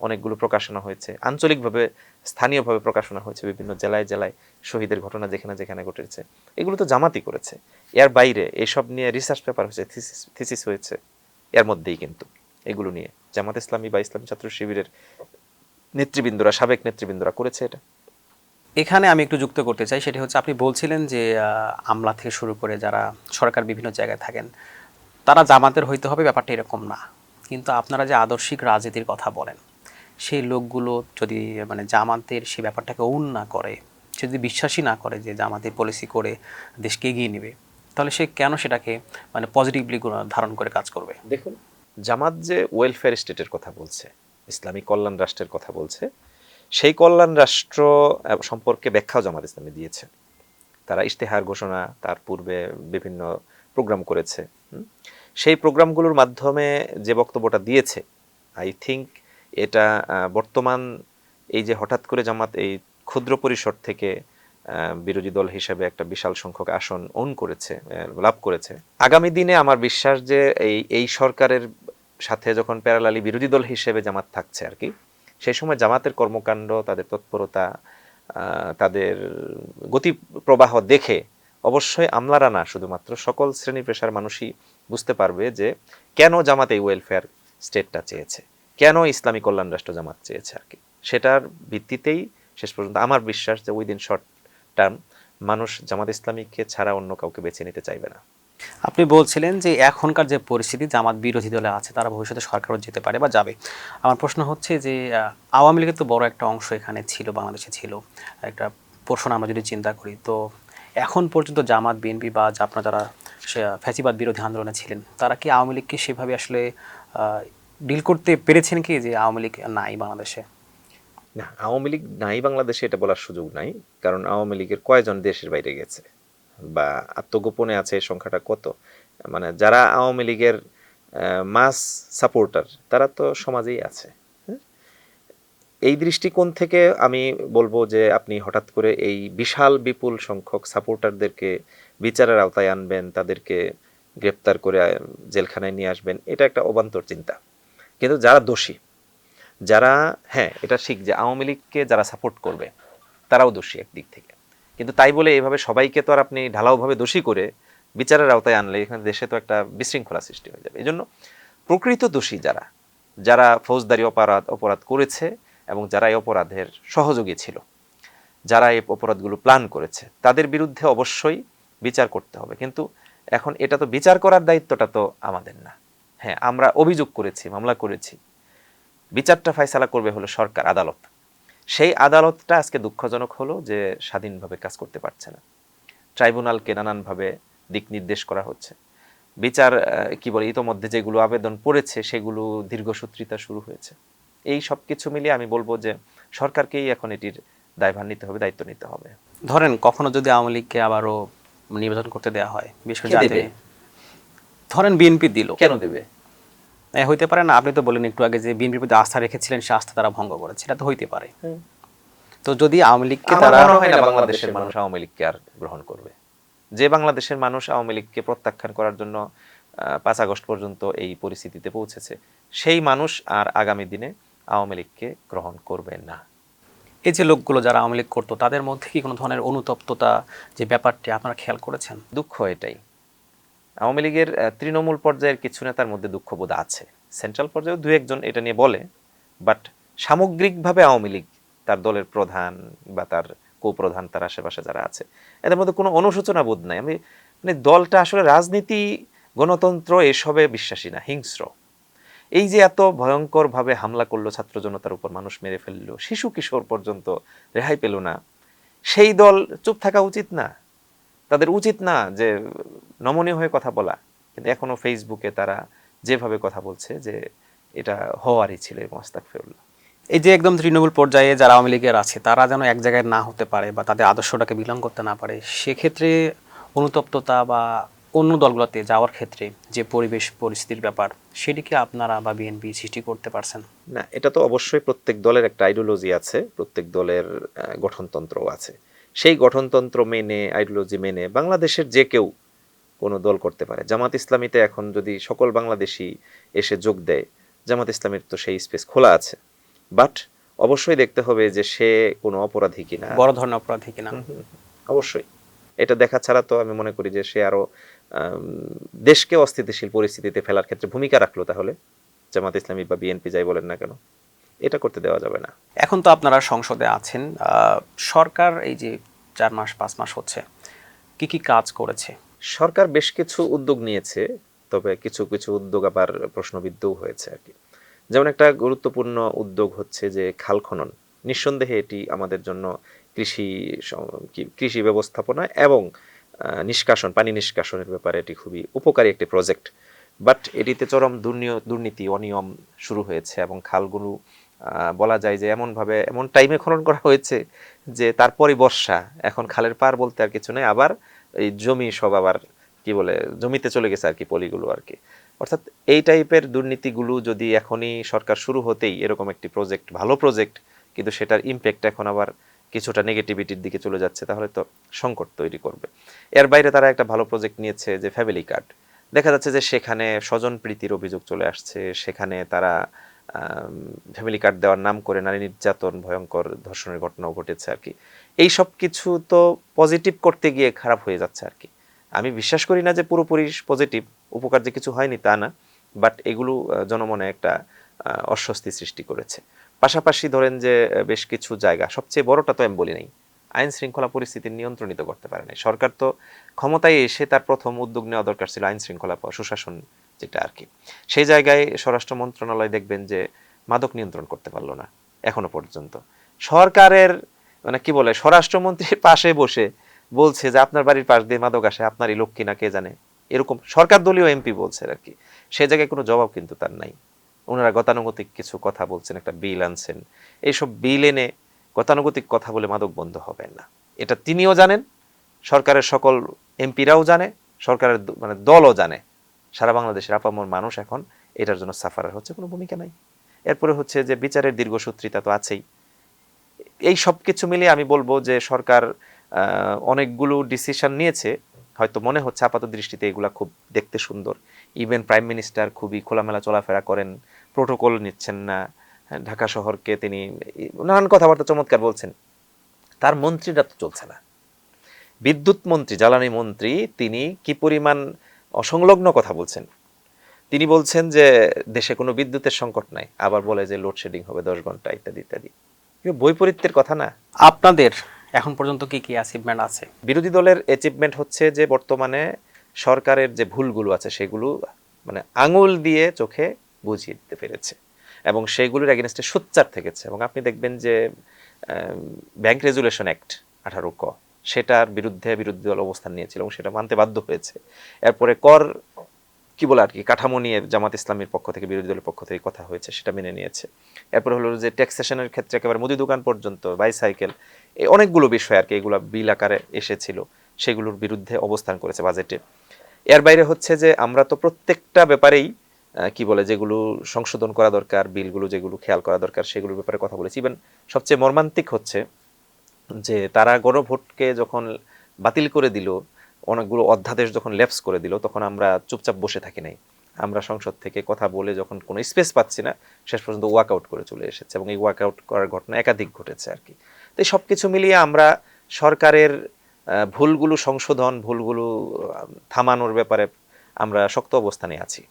অনেকগুলো প্রকাশনা হয়েছে, আঞ্চলিকভাবে স্থানীয়ভাবে প্রকাশনা হয়েছে, বিভিন্ন জেলায় জেলায় শহীদের ঘটনা যেখানে যেখানে ঘটেছে, এগুলো তো জামাতই করেছে। এর বাইরে এসব নিয়ে রিসার্চ পেপার হয়েছে, থিসিস হয়েছে, এর মধ্যেই কিন্তু এগুলো নিয়ে জামাত ইসলামী বা ইসলামী ছাত্র শিবিরের নেতৃবৃন্দরা, সাবেক নেতৃবৃন্দরা করেছে এটা। এখানে আমি একটু যুক্ত করতে চাই, সেটা হচ্ছে আপনি বলছিলেন যে আমলা থেকে শুরু করে যারা সরকার বিভিন্ন জায়গায় থাকেন, তারা জামাতের হইতে হবে, ব্যাপারটা এরকম না। কিন্তু আপনারা যে আদর্শিক রাজনীতির কথা বলেন, সেই লোকগুলো যদি মানে জামাতের সেই ব্যাপারটাকে ওন না করে, সে যদি বিশ্বাসই না করে যে জামাতের পলিসি করে দেশকে এগিয়ে নেবে, তাহলে সে কেন সেটাকে মানে পজিটিভলি ধারণ করে কাজ করবে? দেখুন, জামাত যে ওয়েলফেয়ার স্টেটের কথা বলছে, ইসলামী কল্যাণ রাষ্ট্রের কথা বলছে, সেই কল্যাণ রাষ্ট্র সম্পর্কে ব্যাখ্যাও জামাত ইসলামী দিয়েছে। তারা ইশতেহার ঘোষণা, তার পূর্বে বিভিন্ন প্রোগ্রাম করেছে। সেই প্রোগ্রামগুলোর মাধ্যমে যে বক্তব্যটা দিয়েছে, আই থিঙ্ক এটা বর্তমান এই যে হঠাৎ করে জামাত এই ক্ষুদ্র পরিসর থেকে বিরোধী দল হিসেবে একটা বিশাল সংখ্যক আসন করেছে, লাভ করেছে, আগামী দিনে আমার বিশ্বাস যে এই সরকারের সাথে যখন প্যারালালি বিরোধী দল হিসেবে জামাত থাকছে আর কি, সেই সময় জামাতের কর্মকাণ্ড, তাদের তৎপরতা, তাদের গতি প্রবাহ দেখে অবশ্যই আমলারা না, শুধুমাত্র সকল শ্রেণী পেশার মানুষই বুঝতে পারবে যে কেন জামাত এই ওয়েলফেয়ার স্টেটটা চেয়েছে, কেন ইসলামী কল্যাণ রাষ্ট্র জামাত চেয়েছে আর কি। সেটার ভিত্তিতেই শেষ পর্যন্ত আমার বিশ্বাস যে উইদিন শর্ট টার্ম মানুষ জামাত ইসলামীকে ছাড়া অন্য কাউকে বেছে নিতে চাইবে না। আপনি বলছিলেন যে এখনকার যে পরিস্থিতি, জামাত বিরোধী দলে আছে, তারা ভবিষ্যতে সরকারও যেতে পারে বা যাবে। আমার প্রশ্ন হচ্ছে যে আওয়ামী লীগের তো বড় একটা অংশ এখানে ছিল, বাংলাদেশে ছিল একটা পোর্শন, আমরা যদি চিন্তা করি। তো এখন পর্যন্ত জামাত, বিএনপি বা আপনারা যারা ফ্যাসিবাদ বিরোধী আন্দোলনে ছিলেন, তারা কি আওয়ামী লীগকে সেভাবে আসলে ডিল করতে পেরেছেন কি, যে আওয়ামী লীগ নাই বাংলাদেশে? না, আওয়ামী লীগ নাই বাংলাদেশে এটা বলার সুযোগ নাই, কারণ আওয়ামী লীগের কয়জন দেশের বাইরে গেছে বা আত্মগোপনে আছে, এই সংখ্যাটা কত? মানে যারা আওয়ামী লীগের মাস সাপোর্টার তারা তো সমাজেই আছে। হ্যাঁ? এই দৃষ্টিকোণ থেকে আমি বলবো যে আপনি হঠাৎ করে এই বিশাল বিপুল সংখ্যক সাপোর্টারদেরকে বিচারের আওতায় আনবেন, তাদেরকে গ্রেপ্তার করে জেলখানায় নিয়ে আসবেন, এটা একটা অবান্তর চিন্তা। কিন্তু যারা দোষী, যারা, হ্যাঁ এটা ঠিক যে আওয়ামী লীগকে যারা সাপোর্ট করবে তারাও দোষী একদিক থেকে, কিন্তু তাই বলে এভাবে সবাইকে তো আর আপনি ঢালাওভাবে দোষী করে বিচারের আওতায় আনলে এখানে দেশে তো একটা বিশৃঙ্খলা সৃষ্টি হয়ে যাবে। এই জন্য প্রকৃত দোষী যারা, যারা ফৌজদারি অপরাধ করেছে এবং যারা এই অপরাধের সহযোগী ছিল, যারা এই অপরাধগুলো প্ল্যান করেছে, তাদের বিরুদ্ধে অবশ্যই বিচার করতে হবে। কিন্তু এখন এটা তো বিচার করার দায়িত্বটা তো আমাদের না। হ্যাঁ, আমরা অভিযোগ করেছি, মামলা করেছি, বিচারটা ফায়সালা করবে হলো সরকার, আদালত। সেই আদালতটা আজকে দুঃখজনক হলো যে স্বাধীনভাবে কাজ করতে পারছে না। ট্রাইব্যুনালকে নানানভাবে দিক নির্দেশ করা হচ্ছে। বিচার কি বলে, ইতোমধ্যে যেগুলো আবেদন পড়েছে সেগুলো দীর্ঘসূত্রিতা শুরু হয়েছে। এই সব কিছু মিলিয়ে আমি বলবো যে সরকারকেই এখন এটির দায়ভার নিতে হবে, দায়িত্ব নিতে হবে। ধরেন কখনো যদি আওয়ামী লীগকে আবারও নির্বাচন করতে দেওয়া হয়, বিশেষ করে কে জাতীয়, দেবে? ধরেন বিএনপি দিল, কেন দেবে? হইতে পারে না? আপনি তো বললেন একটু আগে যে বিএনপির প্রতি আস্থা রেখেছিলেন, সে আস্থা তারা ভঙ্গ করেছে, এটা তো হইতে পারে। তো যদি আওয়ামী লীগকে আমার তারা, মনে হয় না বাংলাদেশের মানুষ আওয়ামী লীগকে আর গ্রহণ করবে। যে বাংলাদেশের মানুষ আওয়ামী লীগকে প্রত্যাখ্যান করার জন্য 5 আগস্ট পর্যন্ত এই পরিস্থিতিতে পৌঁছেছে, সেই মানুষ আর আগামী দিনে আওয়ামী লীগকে গ্রহণ করবে না। এই যে লোকগুলো যারা আওয়ামী লীগ করতো তাদের মধ্যে কি কোনো ধরনের অনুতপ্ততা যে ব্যাপারটি আপনারা খেয়াল করেছেন? দুঃখ এটাই, আওয়ামী লীগের তৃণমূল পর্যায়ের কিছু নেতার মধ্যে দুঃখবোধ আছে। সেন্ট্রাল পর্যায়েও দু একজন এটা নিয়ে বলে, বাট সামগ্রিকভাবে আওয়ামী লীগ, তার দলের প্রধান বা তার কো-প্রধান, তার আশেপাশে যারা আছে, এদের মধ্যে কোনো অনুশোচনা বোধ নাই। আমি মানে দলটা আসলে রাজনীতি, গণতন্ত্র এসবে বিশ্বাসী না, হিংস্র। এই যে এত ভয়ঙ্করভাবে হামলা করলো ছাত্র জনতার উপর, মানুষ মেরে ফেললো, শিশু কিশোর পর্যন্ত রেহাই পেল না, সেই দল চুপ থাকা উচিত না? তাদের উচিত না যে নমনীয় হয়ে কথা বলা? কিন্তু এখনো ফেসবুকে তারা যেভাবে কথা বলছে যে এটা হওয়ারই ছিল, এবং আস্তাগফিরুল্লাহ। এই যে একদম তৃণমূল পর্যায়ে যারা আওয়ামী লীগের আছে তারা যেন এক জায়গায় না হতে পারে বা তাদের আদর্শটাকে বিলং করতে না পারে, সেক্ষেত্রে অনুতপ্ততা বা অন্য দলগুলোতে যাওয়ার ক্ষেত্রে যে পরিবেশ পরিস্থিতির ব্যাপার, সেটিকে আপনারা বা বিএনপি সৃষ্টি করতে পারছেন? না, এটা তো অবশ্যই প্রত্যেক দলের একটা আইডিওলজি আছে, প্রত্যেক দলের গঠনতন্ত্রও আছে। সেই গঠনতন্ত্র মেনে, আইডিওলজি মেনে বাংলাদেশের যে কেউ কোনো দল করতে পারে। জামাত ইসলামীতে এখন যদি সকল বাংলাদেশি এসে যোগ দেয়, জামাত ইসলামীর তো সেই স্পেস খোলা আছে, বাট অবশ্যই দেখতে হবে যে সে কোনো অপরাধী কিনা, বড় ধরনের অপরাধী কিনা। অবশ্যই এটা দেখা ছাড়া তো আমি মনে করি যে সে আরো দেশকে অস্থিতিশীল পরিস্থিতিতে ফেলার ক্ষেত্রে ভূমিকা রাখলো, তাহলে জামাত ইসলামী বা বিএনপি যাই বলেন না কেন, এটা করতে দেওয়া যাবে না। এখন তো আপনারা সংসদে আছেন, সরকার এই যে 4 মাস 5 মাস হচ্ছে কি কি কাজ করেছে? সরকার বেশ কিছু উদ্যোগ নিয়েছে, তবে কিছু কিছু উদ্যোগ আবার প্রশ্নবিদ্ধও হয়েছে আর কি। যেমন একটা গুরুত্বপূর্ণ উদ্যোগ হচ্ছে যে খাল খনন। নিঃসন্দেহে এটি আমাদের জন্য কৃষি ব্যবস্থাপনা এবং নিষ্কাশন, পানি নিষ্কাশনের ব্যাপারে এটি খুবই উপকারী একটি প্রজেক্ট। বাট এটিতে চরম দুর্নীতি, অনিয়ম শুরু হয়েছে, এবং খালগুলো বলা যায় যে এমনভাবে, এমন টাইমে খনন করা হয়েছে যে তারপরই বর্ষা, এখন খালের পার বলতে আর কিছু নেই, আবার এই জমি সব আবার কি বলে জমিতে চলে গেছে আর কি, পলিগুলো আর কি। অর্থাৎ এই টাইপের দুর্নীতিগুলো যদি এখনই সরকার শুরু হতেই এরকম একটি প্রজেক্ট, ভালো প্রজেক্ট, কিন্তু সেটার ইম্প্যাক্ট এখন আবার কিছুটা নেগেটিভিটির দিকে চলে যাচ্ছে, তাহলে তো সংকট তৈরি করবে। এর বাইরে তারা একটা ভালো প্রজেক্ট নিয়েছে যে ফ্যামিলি কার্ড। দেখা যাচ্ছে যে সেখানে স্বজন প্রীতির অভিযোগ চলে আসছে, সেখানে তারা ফ্যামিলি কার্ড দেওয়ার নাম করে নারী নির্যাতন, ভয়ঙ্কর ধর্ষণের ঘটনাও ঘটেছে আর কি। এই সব কিছু তো পজিটিভ করতে গিয়ে খারাপ হয়ে যাচ্ছে আর কি। আমি বিশ্বাস করি না যে পুরোপুরি পজিটিভ, উপকার যে কিছু হয়নি তা না, বাট এগুলো জনমনে একটা অস্বস্তি সৃষ্টি করেছে। পাশাপাশি ধরেন যে বেশ কিছু জায়গা, সবচেয়ে বড়টা তো আমি বলি নাই, আইন শৃঙ্খলা পরিস্থিতি নিয়ন্ত্রণিত করতে পারে নাই সরকার। তো ক্ষমতায় এসে তার প্রথম উদ্যোগ নেওয়া দরকার ছিল আইন শৃঙ্খলা সুশাসন, যেটা আর কি। সেই জায়গায় স্বরাষ্ট্র মন্ত্রণালয় দেখবেন যে মাদক নিয়ন্ত্রণ করতে পারলো না এখনো পর্যন্ত। সরকারের মানে কি বলে, স্বরাষ্ট্রমন্ত্রীর পাশে বসে বলছে যে আপনার বাড়ির পাশ দিয়ে মাদক আসে, আপনারই লোক কিনা কে জানে, এরকম সরকার দলীয় এমপি বলছে আর কি। সে জায়গায় কোনো জবাব কিন্তু তার নাই। ওনারা গতানুগতিক কিছু কথা বলছেন, একটা বিল আনছেন, এইসব বিল এনে গতানুগতিক কথা বলে মাদক বন্ধ হবে না, এটা তিনিও জানেন, সরকারের সকল এমপিরাও জানে, সরকারের মানে দলও জানে। সারা বাংলাদেশের আপামর মানুষ এখন এটার জন্য সাফারার হচ্ছে, কোনো ভূমিকা নাই। এরপরে হচ্ছে যে বিচারের দীর্ঘসূত্রিতা তো আছেই। এই সব কিছু মিলিয়ে আমি বলবো যে সরকার অনেকগুলো ডিসিশন নিয়েছে, হয়তো মনে হচ্ছে আপাত দৃষ্টিতে এগুলা খুব দেখতে সুন্দর, ইভেন প্রাইম মিনিস্টার খুবই খোলামেলা চলাফেরা করেন, প্রোটোকল নিচ্ছেন না, ঢাকা শহরকে তিনি নানান কথাবার্তা চমৎকার বলছেন, তার মন্ত্রীরা তো চলছে না। বিদ্যুৎ মন্ত্রী, জ্বালানি মন্ত্রী, তিনি কি পরিমাণ অসংলগ্ন কথা বলছেন। তিনি বলছেন যে দেশে কোনো বিদ্যুতের সংকট নাই, আবার বলে যে লোডশেডিং হবে 10 ঘন্টা ইত্যাদি ইত্যাদি। বৈপরীত্যের কথা না। আপনাদের এখন পর্যন্ত কি কি অ্যাচিভমেন্ট আছে? বিরোধী দলের অ্যাচিভমেন্ট হচ্ছে যে বর্তমানে সরকারের যে ভুলগুলো আছে সেগুলো মানে আঙুল দিয়ে চোখে বুঝিয়ে দিতে পেরেছে এবং সেগুলোর এগেনস্টে সোচ্চার থেকেছে। এবং আপনি দেখবেন যে ব্যাংক রেজুলেশন অ্যাক্ট 18 ক, সেটার বিরুদ্ধে বিরোধী দল অবস্থান নিয়েছিল এবং সেটা মানতে বাধ্য হয়েছে। এরপরে কর কি বলে আর কি কাঠামো নিয়ে জামাত ইসলামের পক্ষ থেকে, বিরোধী দলের পক্ষ থেকে কথা হয়েছে, সেটা মেনে নিয়েছে। এরপর হলো যে ট্যাক্সেশনের ক্ষেত্রে একেবারে মুদি দোকান পর্যন্ত, বাইসাইকেল, এই অনেকগুলো বিষয় আর কি এগুলো বিল আকারে এসেছিল, সেগুলোর বিরুদ্ধে অবস্থান করেছে বাজেটে। এর বাইরে হচ্ছে যে আমরা তো প্রত্যেকটা ব্যাপারেই কি বলে যেগুলো সংশোধন করা দরকার, বিলগুলো যেগুলো খেয়াল করা দরকার সেগুলোর ব্যাপারে কথা বলেছি। ইভেন সবচেয়ে মর্মান্তিক হচ্ছে যে তারা গণভোটকে যখন বাতিল করে দিল, অনেকগুলো অধ্যাদেশ যখন ল্যাপস করে দিল, তখন আমরা চুপচাপ বসে থাকি নাই। আমরা সংসদ থেকে কথা বলে যখন কোনো স্পেস পাচ্ছি না, শেষ পর্যন্ত ওয়াকআউট করে চলে এসেছে এবং এই ওয়াকআউট করার ঘটনা একাধিক ঘটেছে আর কি। তো এই সব কিছু মিলিয়ে আমরা সরকারের ভুলগুলো সংশোধন, ভুলগুলো থামানোর ব্যাপারে আমরা শক্ত অবস্থানে আছি।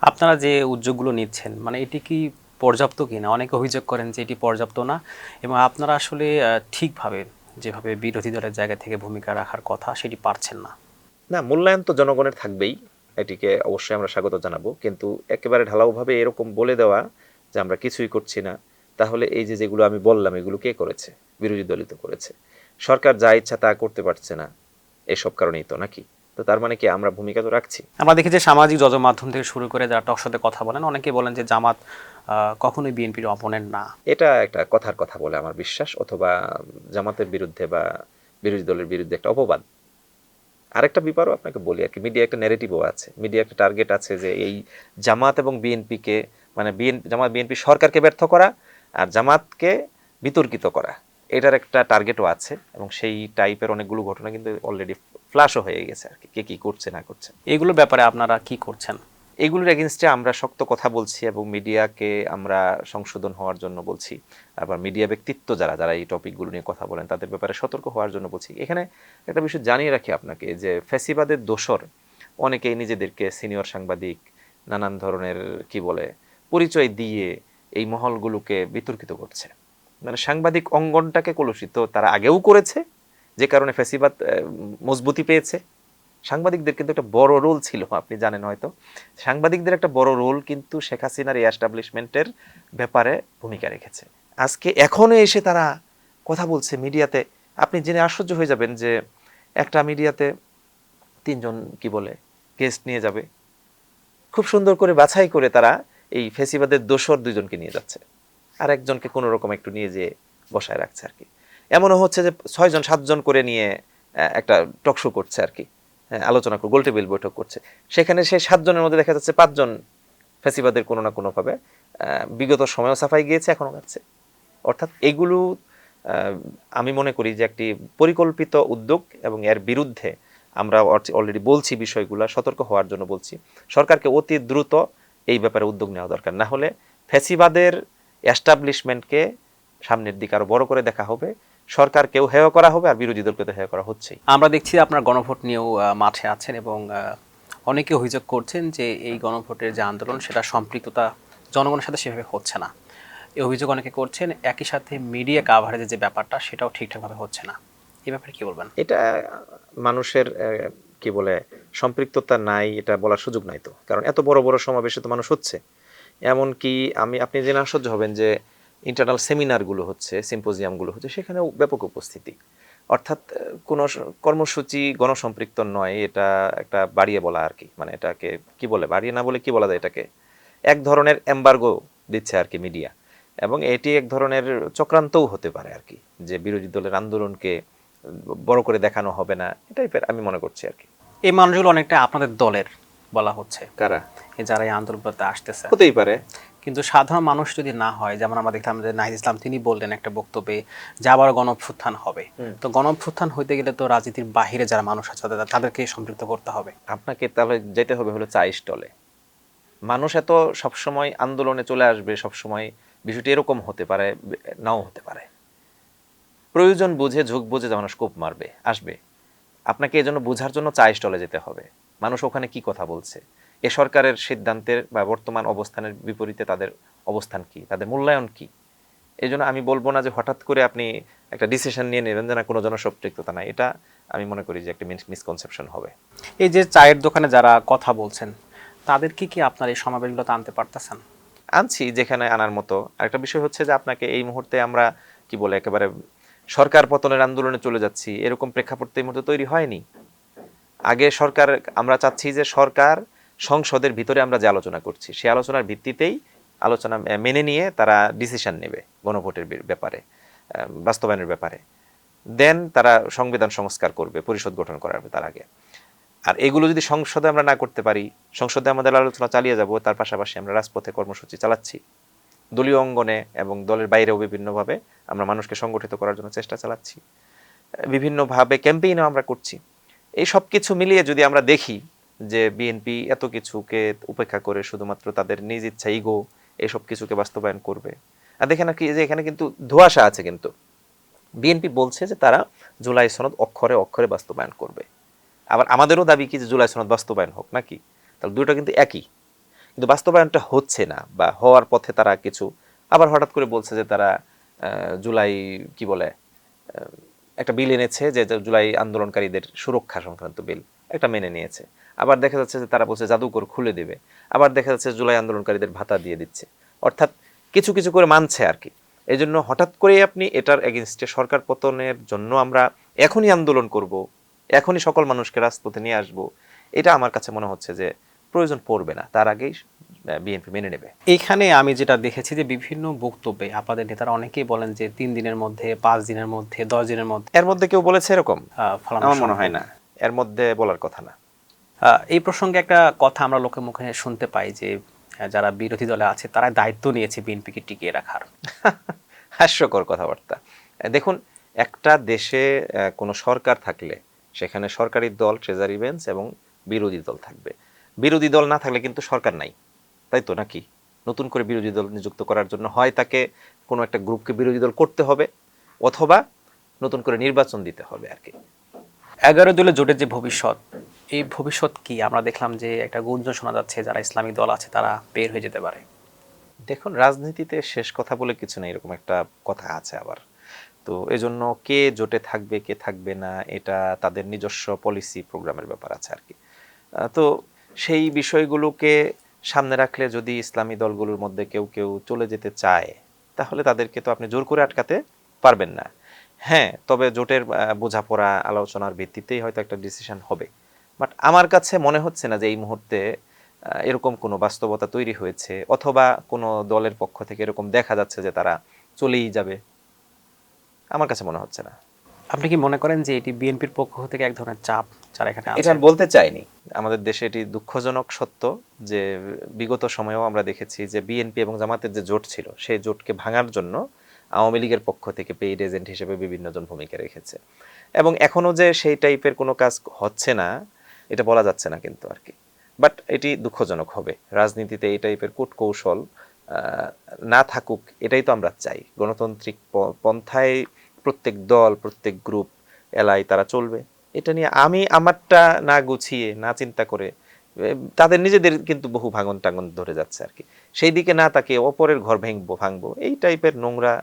আপনারা যে উদ্যোগগুলো নিচ্ছেন, মানে এটি কি পর্যাপ্ত কিনা? অনেকে অভিযোগ করেন যে এটি পর্যাপ্ত না এবং আপনারা আসলে ঠিকভাবে যেভাবে বিরোধী দলের জায়গা থেকে ভূমিকা রাখার কথা সেটি পারছেন না। না, মূল্যায়ন তো জনগণের থাকবেই, এটিকে অবশ্যই আমরা স্বাগত জানাবো, কিন্তু একেবারে ঢালাওভাবে এরকম বলে দেওয়া যে আমরা কিছুই করছি না, তাহলে এই যে যেগুলো আমি বললাম এগুলো কে করেছে? বিরোধী দলই তো করেছে। সরকার যা ইচ্ছা তা করতে পারছে না, এসব কারণেই তো নাকি? তো তার মানে কি আমরা ভূমিকা তো রাখছি। আমরা দেখি যে সামাজিক যোগাযোগ মাধ্যম থেকে শুরু করে যারা টকশোতে কথা বলেন, অনেকে বলেন যে জামাত কখনোই বিএনপির অপোনেন্ট না। এটা একটা কথার কথা বলে আমার বিশ্বাস, অথবা জামাতের বিরুদ্ধে বা বিরোধী দলের বিরুদ্ধে একটা অপবাদ। আরেকটা ব্যাপারও আপনাকে বলি আর কি, মিডিয়া একটা ন্যারেটিভও আছে, মিডিয়া একটা টার্গেট আছে যে এই জামাত এবং বিএনপিকে মানে জামাত বিএনপি সরকারকে ব্যর্থ করা আর জামাতকে বিতর্কিত করা, এটার একটা টার্গেটও আছে এবং সেই টাইপের অনেকগুলো ঘটনা কিন্তু অলরেডি ফ্ল্যাশও হয়ে গেছে আর কি, কে কি করছে না করছে। এগুলোর ব্যাপারে আপনারা কি করছেন? এগুলোর এগেনস্টে আমরা শক্ত কথা বলছি এবং মিডিয়াকে আমরা সংশোধন হওয়ার জন্য বলছি। আবার মিডিয়া ব্যক্তিত্ব যারা যারা এই টপিকগুলো নিয়ে কথা বলেন তাদের ব্যাপারে সতর্ক হওয়ার জন্য বলছি। এখানে একটা বিষয় জানিয়ে রাখি আপনাকে যে ফ্যাসিবাদের দোসর অনেকেই নিজেদেরকে সিনিয়র সাংবাদিক নানান ধরনের কি বলে পরিচয় দিয়ে এই মহলগুলোকে বিতর্কিত করছে। মানে সাংবাদিক অঙ্গনটাকে কলুষিত তারা আগেও করেছে, যে কারণে ফ্যাসিবাদ মজবুতি পেয়েছে। সাংবাদিকদের কিন্তু একটা বড় রোল ছিল, আপনি জানেন হয়তো, সাংবাদিকদের একটা বড় রোল কিন্তু শেখ হাসিনার এই এস্টাবলিশমেন্টের ব্যাপারে ভূমিকা রেখেছে। আজকে এখনো এসে তারা কথা বলছে মিডিয়াতে, আপনি জেনে আশ্চর্য হয়ে যাবেন যে একটা মিডিয়াতে 3 জন কি বলে গেস্ট নিয়ে যাবে, খুব সুন্দর করে বাছাই করে তারা এই ফেসিবাদের দোসর 2 জনকে নিয়ে যাচ্ছে আর একজনকে কোনো রকম একটু নিয়ে যেয়ে বসায় রাখছে আর কি। এমনও হচ্ছে যে 6 জন 7 জন করে নিয়ে একটা টক শো করছে আর কি, আলোচনা করে গোল টেবিল বৈঠক করছে। সেখানে সেই 7 জনের মধ্যে দেখা যাচ্ছে 5 জন ফ্যাসিবাদের কোনো না কোনোভাবে বিগত সময়ও সাফাই গিয়েছে, এখনো যাচ্ছে। অর্থাৎ এগুলো আমি মনে করি যে একটি পরিকল্পিত উদ্যোগ এবং এর বিরুদ্ধে আমরা অলরেডি বলছি, বিষয়গুলো সতর্ক হওয়ার জন্য বলছি। সরকারকে অতি দ্রুত এই ব্যাপারে উদ্যোগ নেওয়া দরকার, না হলে ফ্যাসিবাদের এস্টাবলিশমেন্টকে সামনের দিকে আরো বড় করে দেখা হবে, সরকারকেও হেয় করা হবে আর বিরোধী দলকে তো হেয় করা হচ্ছেই। আমরা দেখছি আপনার গণভোট নিয়েও মাঠে আছেন এবং অনেকে অভিযোগ করছেন যে এই গণভোটের যে আন্দোলন সেটা সম্পৃক্ততা জনগণের সাথে সেভাবে হচ্ছে না। এই অভিযোগ অনেকে করছেন, একই সাথে মিডিয়া কাভারেজের যে ব্যাপারটা সেটাও ঠিকঠাকভাবে হচ্ছে না। এই ব্যাপারে কি বলবেন? এটা মানুষের কি বলে সম্পৃক্ততা নাই এটা বলার সুযোগ নাই তো, কারণ এত বড় বড় সমাবেশে তো মানুষ হচ্ছে। এমনকি আপনি জেনে আশ্চর্য হবেন যে ইন্টারনাল সেমিনারগুলো হচ্ছে, সিম্পোজিয়ামগুলো হচ্ছে, সেখানেও ব্যাপক উপস্থিতি। অর্থাৎ কোনো কর্মসূচি গণসম্পৃক্ত নয়, এটা একটা বাড়িয়ে বলা আর কি, মানে এটাকে কি বলে, বাড়িয়ে না বলে কি বলা যায় এটাকে, এক ধরনের এমবার্গো দিচ্ছে আর কি মিডিয়া, এবং এটি এক ধরনের চক্রান্তও হতে পারে আর কি, যে বিরোধী দলের আন্দোলনকে বড় করে দেখানো হবে না, এটাই আমি মনে করছি আর কি। এই মানুষগুলো অনেকটা আপনাদের দলের বলা হচ্ছে, কারা? এই যারা এই আন্দোলন করতে আসতেছে। হতেই পারে। কিন্তু সাধারণ মানুষ যদি না হয়, যেমন আমরা দেখলাম যে নাহিদ ইসলাম তিনি বললেন একটা বক্তব্যে যে আবার গণঅভ্যুত্থান হবে, তো গণঅভ্যুত্থান হইতে গেলে তো রাজনীতির বাহিরে যারা মানুষ আছে তাদেরকে সম্পৃক্ত করতে হবে। আপনাকে তাহলে যেতে হবে হলো চা স্টলে। মানুষ এত সবসময় আন্দোলনে চলে আসবে সবসময়, বিষয়টি এরকম হতে পারে, নাও হতে পারে। প্রয়োজন বুঝে ঝোঁক বুঝে মানুষ কোপ মারবে, আসবে। আপনাকে এজন্য বোঝার জন্য চা স্টলে যেতে হবে, মানুষ ওখানে কি কথা বলছে, এ সরকারের সিদ্ধান্তের বা বর্তমান অবস্থানের বিপরীতে তাদের অবস্থান কি, তাদের মূল্যায়ন কি। এই জন্য আমি বলবো না যে হঠাৎ করে আপনি একটা ডিসিশন নিয়ে নেবেন যে না কোনো জনসম্পৃক্ততা নাই, এটা আমি মনে করি যে একটা মিসকনসেপশন হবে। এই যে চায়ের দোকানে যারা কথা বলছেন তাদেরকে কি আপনার এই সমাবেশগুলোতে আনতে পারতেছেন? আনছি যেখানে আনার মতো। আরেকটা বিষয় হচ্ছে যে আপনাকে এই মুহূর্তে আমরা কি বলে একেবারে সরকার পতনের আন্দোলনে চলে যাচ্ছি এরকম প্রেক্ষাপট এই মুহূর্তে তৈরি হয়নি। আগে সরকার, আমরা চাচ্ছি যে সরকার সংসদের ভিতরে আমরা যে আলোচনা করছি সেই আলোচনার ভিত্তিতেই আলোচনা মেনে নিয়ে তারা ডিসিশন নেবে গণভোটের ব্যাপারে, বাস্তবায়নের ব্যাপারে। দেন তারা সংবিধান সংস্কার করবে, পরিষদ গঠন করার তার আগে। আর এগুলো যদি সংসদে আমরা না করতে পারি, সংসদে আমাদের আলোচনা চালিয়ে যাব, তার পাশাপাশি আমরা রাজপথে কর্মসূচি চালাচ্ছি, দলীয় অঙ্গনে এবং দলের বাইরেও বিভিন্নভাবে আমরা মানুষকে সংগঠিত করার জন্য চেষ্টা চালাচ্ছি, বিভিন্নভাবে ক্যাম্পেইনও আমরা করছি। এই সব কিছু মিলিয়ে যদি আমরা দেখি যে বিএনপি এত কিছুকে উপেক্ষা করে শুধুমাত্র তাদের নিজ ইচ্ছা ইগো এইসব কিছুকে বাস্তবায়ন করবে, আর দেখেন কি যে এখানে কিন্তু ধোঁয়াশা আছে। কিন্তু বিএনপি বলছে যে তারা জুলাই সনদ অক্ষরে অক্ষরে বাস্তবায়ন করবে, আবার আমাদেরও দাবি কি যে জুলাই সনদ বাস্তবায়ন হোক, নাকি? তাহলে দুটো কিন্তু একই, কিন্তু বাস্তবায়নটা হচ্ছে না বা হওয়ার পথে তারা কিছু, আবার হঠাৎ করে বলছে যে তারা জুলাই কি বলে একটা বিল এনেছে, যে জুলাই আন্দোলনকারীদের সুরক্ষা সংক্রান্ত বিল একটা মেনে নিয়েছে। আবার দেখা যাচ্ছে যে তারা বলছে জাদুঘর খুলে দেবে, আবার দেখা যাচ্ছে জুলাই আন্দোলনকারীদের ভাতা দিয়ে দিচ্ছে। অর্থাৎ কিছু কিছু করে মানছে আর কি। এই জন্য হঠাৎ করেই আপনি এটার এগেনস্টে সরকার পতনের জন্য আমরা এখনই আন্দোলন করব, এখনই সকল মানুষকে রাজপথে নিয়ে আসব, এটা আমার কাছে মনে হচ্ছে যে প্রয়োজন পড়বে না, তার আগেই বিএনপি মেনে নেবে। এইখানে আমি যেটা দেখেছি যে বিভিন্ন বক্তব্যে আপনাদের নেতারা অনেকেই বলেন যে 3 দিনের মধ্যে, 5 দিনের মধ্যে, 10 দিনের মধ্যে এর মধ্যে কেউ বলেছে এরকম? ফলানো আমার মনে সম্ভব। হয় না, এর মধ্যে বলার কথা না। এই প্রসঙ্গে একটা কথা আমরা লোকের মুখে শুনতে পাই যে যারা বিরোধী দলে আছে তারা দায়িত্ব নিয়েছে বিএনপিকে টিকিয়ে রাখার। হাস্যকর কথাবার্তা। দেখুন, একটা দেশে কোনো সরকার থাকলে সেখানে সরকারি দল, ট্রেজারি বেঞ্চ এবং বিরোধী দল থাকবে। বিরোধী দল না থাকলে কিন্তু সরকার নাই, তাই তো? নাকি নতুন করে বিরোধী দল নিযুক্ত করার জন্য হয় তাকে কোনো একটা গ্রুপকে বিরোধী দল করতে হবে, অথবা নতুন করে নির্বাচন দিতে হবে আর কি। 11 দলের জোটের যে ভবিষ্যৎ, এই ভবিষ্যৎ কি? আমরা দেখলাম যে একটা গুঞ্জন শোনা যাচ্ছে যারা ইসলামিক দল আছে তারা বের হয়ে যেতে পারে। দেখুন, রাজনীতিতে শেষ কথা বলে কিছু নেই, এরকম একটা কথা আছে আবার। তো এজন্য কে জোটে থাকবে কে থাকবে না এটা তাদের নিজস্ব পলিসি প্রোগ্রামের ব্যাপার আছে আর কি। তো সেই বিষয়গুলোকে সামনে রাখলে যদি ইসলামী দলগুলোর মধ্যে কেউ কেউ চলে যেতে চায়, তাহলে তাদেরকে তো আপনি জোর করে আটকাতে পারবেন না। হ্যাঁ, তবে জোটের বোঝাপড়া আলোচনার ভিত্তিতেই হয়তো একটা ডিসিশন হবে। বাট আমার কাছে মনে হচ্ছে না যে এই মুহূর্তে এরকম কোনো বাস্তবতা তৈরি হয়েছে, অথবা কোনো দলের পক্ষ থেকে এরকম দেখা যাচ্ছে যে তারা চলেই যাবে। আমার কাছে মনে হচ্ছে না। আপনি কি মনে করেন যে এটি বিএনপির পক্ষ থেকে এক ধরনের চাপ যারা এখানে এটা আছে? বলতে চাইনি। আমাদের দেশে এটি দুঃখজনক সত্য যে বিগত সময়েও আমরা দেখেছি যে বিএনপি এবং জামাতের যে জোট ছিল সেই জোটকে ভাঙার জন্য আওয়ামী লীগের পক্ষ থেকে পেইড এজেন্ট হিসেবে বিভিন্ন জন ভূমিকা রেখেছে, এবং এখনো যে সেই টাইপের কোনো কাজ হচ্ছে না এটা বলা যাচ্ছে না কিন্তু আর কি। বাট এটি দুঃখজনক হবে। রাজনীতিতে এই টাইপের কূটকৌশল না থাকুক, এটাই তো আমরা চাই। গণতান্ত্রিক পন্থায় প্রত্যেক দল, প্রত্যেক গ্রুপ, এলাই তারা চলবে। এটা নিয়ে আমি আমারটা না গুছিয়ে না চিন্তা করে তাদের নিজেদের কিন্তু বহু ভাঙন টাঙন ধরে যাচ্ছে আর কি, সেই দিকে না তাকে অপরের ঘর ভাঙবো এই টাইপের নোংরা